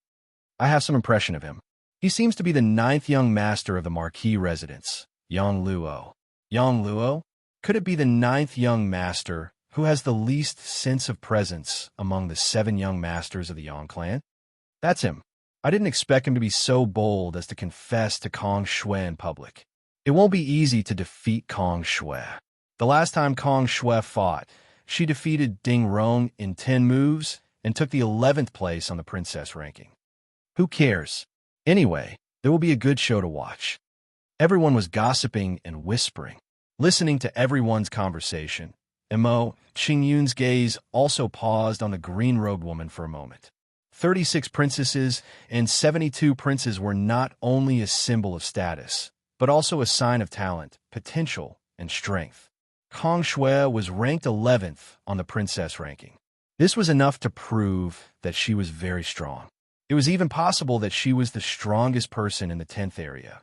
I have some impression of him. He seems to be the 9th young master of the Marquis residence, Yang Luo. Yang Luo? Could it be the 9th young master who has the least sense of presence among the 7 young masters of the Yang clan? That's him. I didn't expect him to be so bold as to confess to Kong Shui in public. It won't be easy to defeat Kong Shui. The last time Kong Shui fought, she defeated Ding Rong in 10 moves and took the 11th place on the princess ranking. Who cares? Anyway, there will be a good show to watch. Everyone was gossiping and whispering. Listening to everyone's conversation, Mo Qingyun's gaze also paused on the green-robed woman for a moment. 36 princesses and 72 princes were not only a symbol of status, but also a sign of talent, potential, and strength. Kong Shui was ranked 11th on the princess ranking. This was enough to prove that she was very strong. It was even possible that she was the strongest person in the 10th area.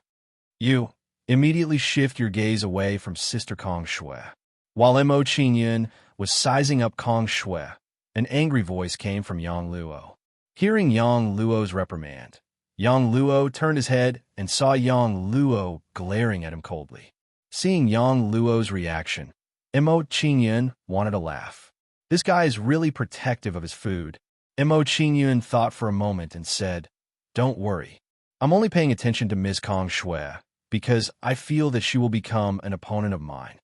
You immediately shift your gaze away from Sister Kong Shui. While Mo Qingyun was sizing up Kong Shui, an angry voice came from Yang Luo. Hearing Yang Luo's reprimand, Yang Luo turned his head and saw Yang Luo glaring at him coldly. Seeing Yang Luo's reaction, Mo Qingyun wanted to laugh. This guy is really protective of his food. Mo Qingyun thought for a moment and said, "Don't worry. I'm only paying attention to Ms. Kong Shui because I feel that she will become an opponent of mine.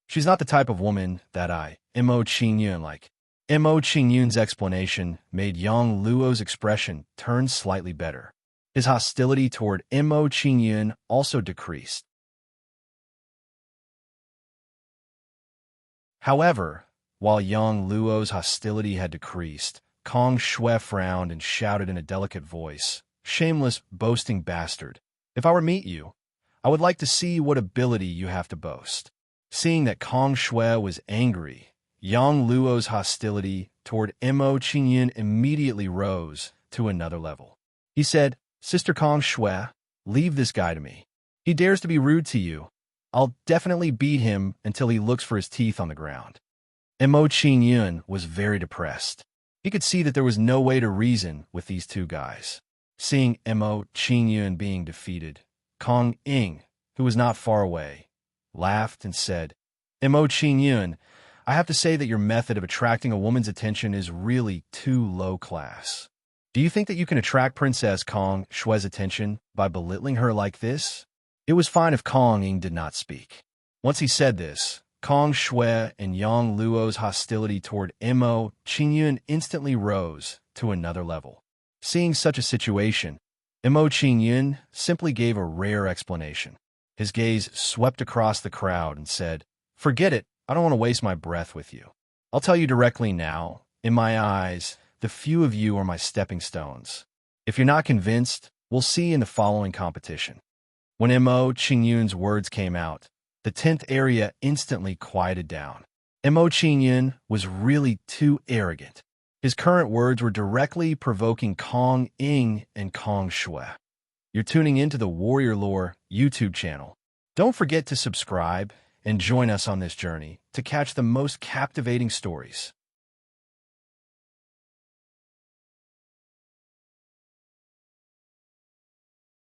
She's not the type of woman that Mo Qingyun like." Mo Qingyun's explanation made Yang Luo's expression turn slightly better. His hostility toward Mo Qingyun also decreased. However, while Yang Luo's hostility had decreased, Kong Shui frowned and shouted in a delicate voice, "Shameless, boasting bastard. If I were to meet you, I would like to see what ability you have to boast." Seeing that Kong Shui was angry, Yang Luo's hostility toward Mo Qingyun immediately rose to another level. He said, Sister Kong Shui, leave this guy to me. He dares to be rude to you. I'll definitely beat him until he looks for his teeth on the ground. Mo Qingyun was very depressed. He could see that there was no way to reason with these two guys. Seeing Mo Qingyun being defeated, Kong Ying, who was not far away, laughed and said, Mo Qingyun, I have to say that your method of attracting a woman's attention is really too low class. Do you think that you can attract Princess Kong Shui's attention by belittling her like this? It was fine if Kong Ying did not speak. Once he said this, Kong Shui and Yang Luo's hostility toward Mo Qingyun instantly rose to another level. Seeing such a situation, Mo Qingyun simply gave a rare explanation. His gaze swept across the crowd and said, Forget it, I don't want to waste my breath with you. I'll tell you directly now, in my eyes, the few of you are my stepping stones. If you're not convinced, we'll see in the following competition. When Mo Qingyun's words came out, the 10th area instantly quieted down. Mo Qingyun was really too arrogant. His current words were directly provoking Kong Ying and Kong Shui. You're tuning into the Warrior Lore YouTube channel. Don't forget to subscribe and join us on this journey to catch the most captivating stories.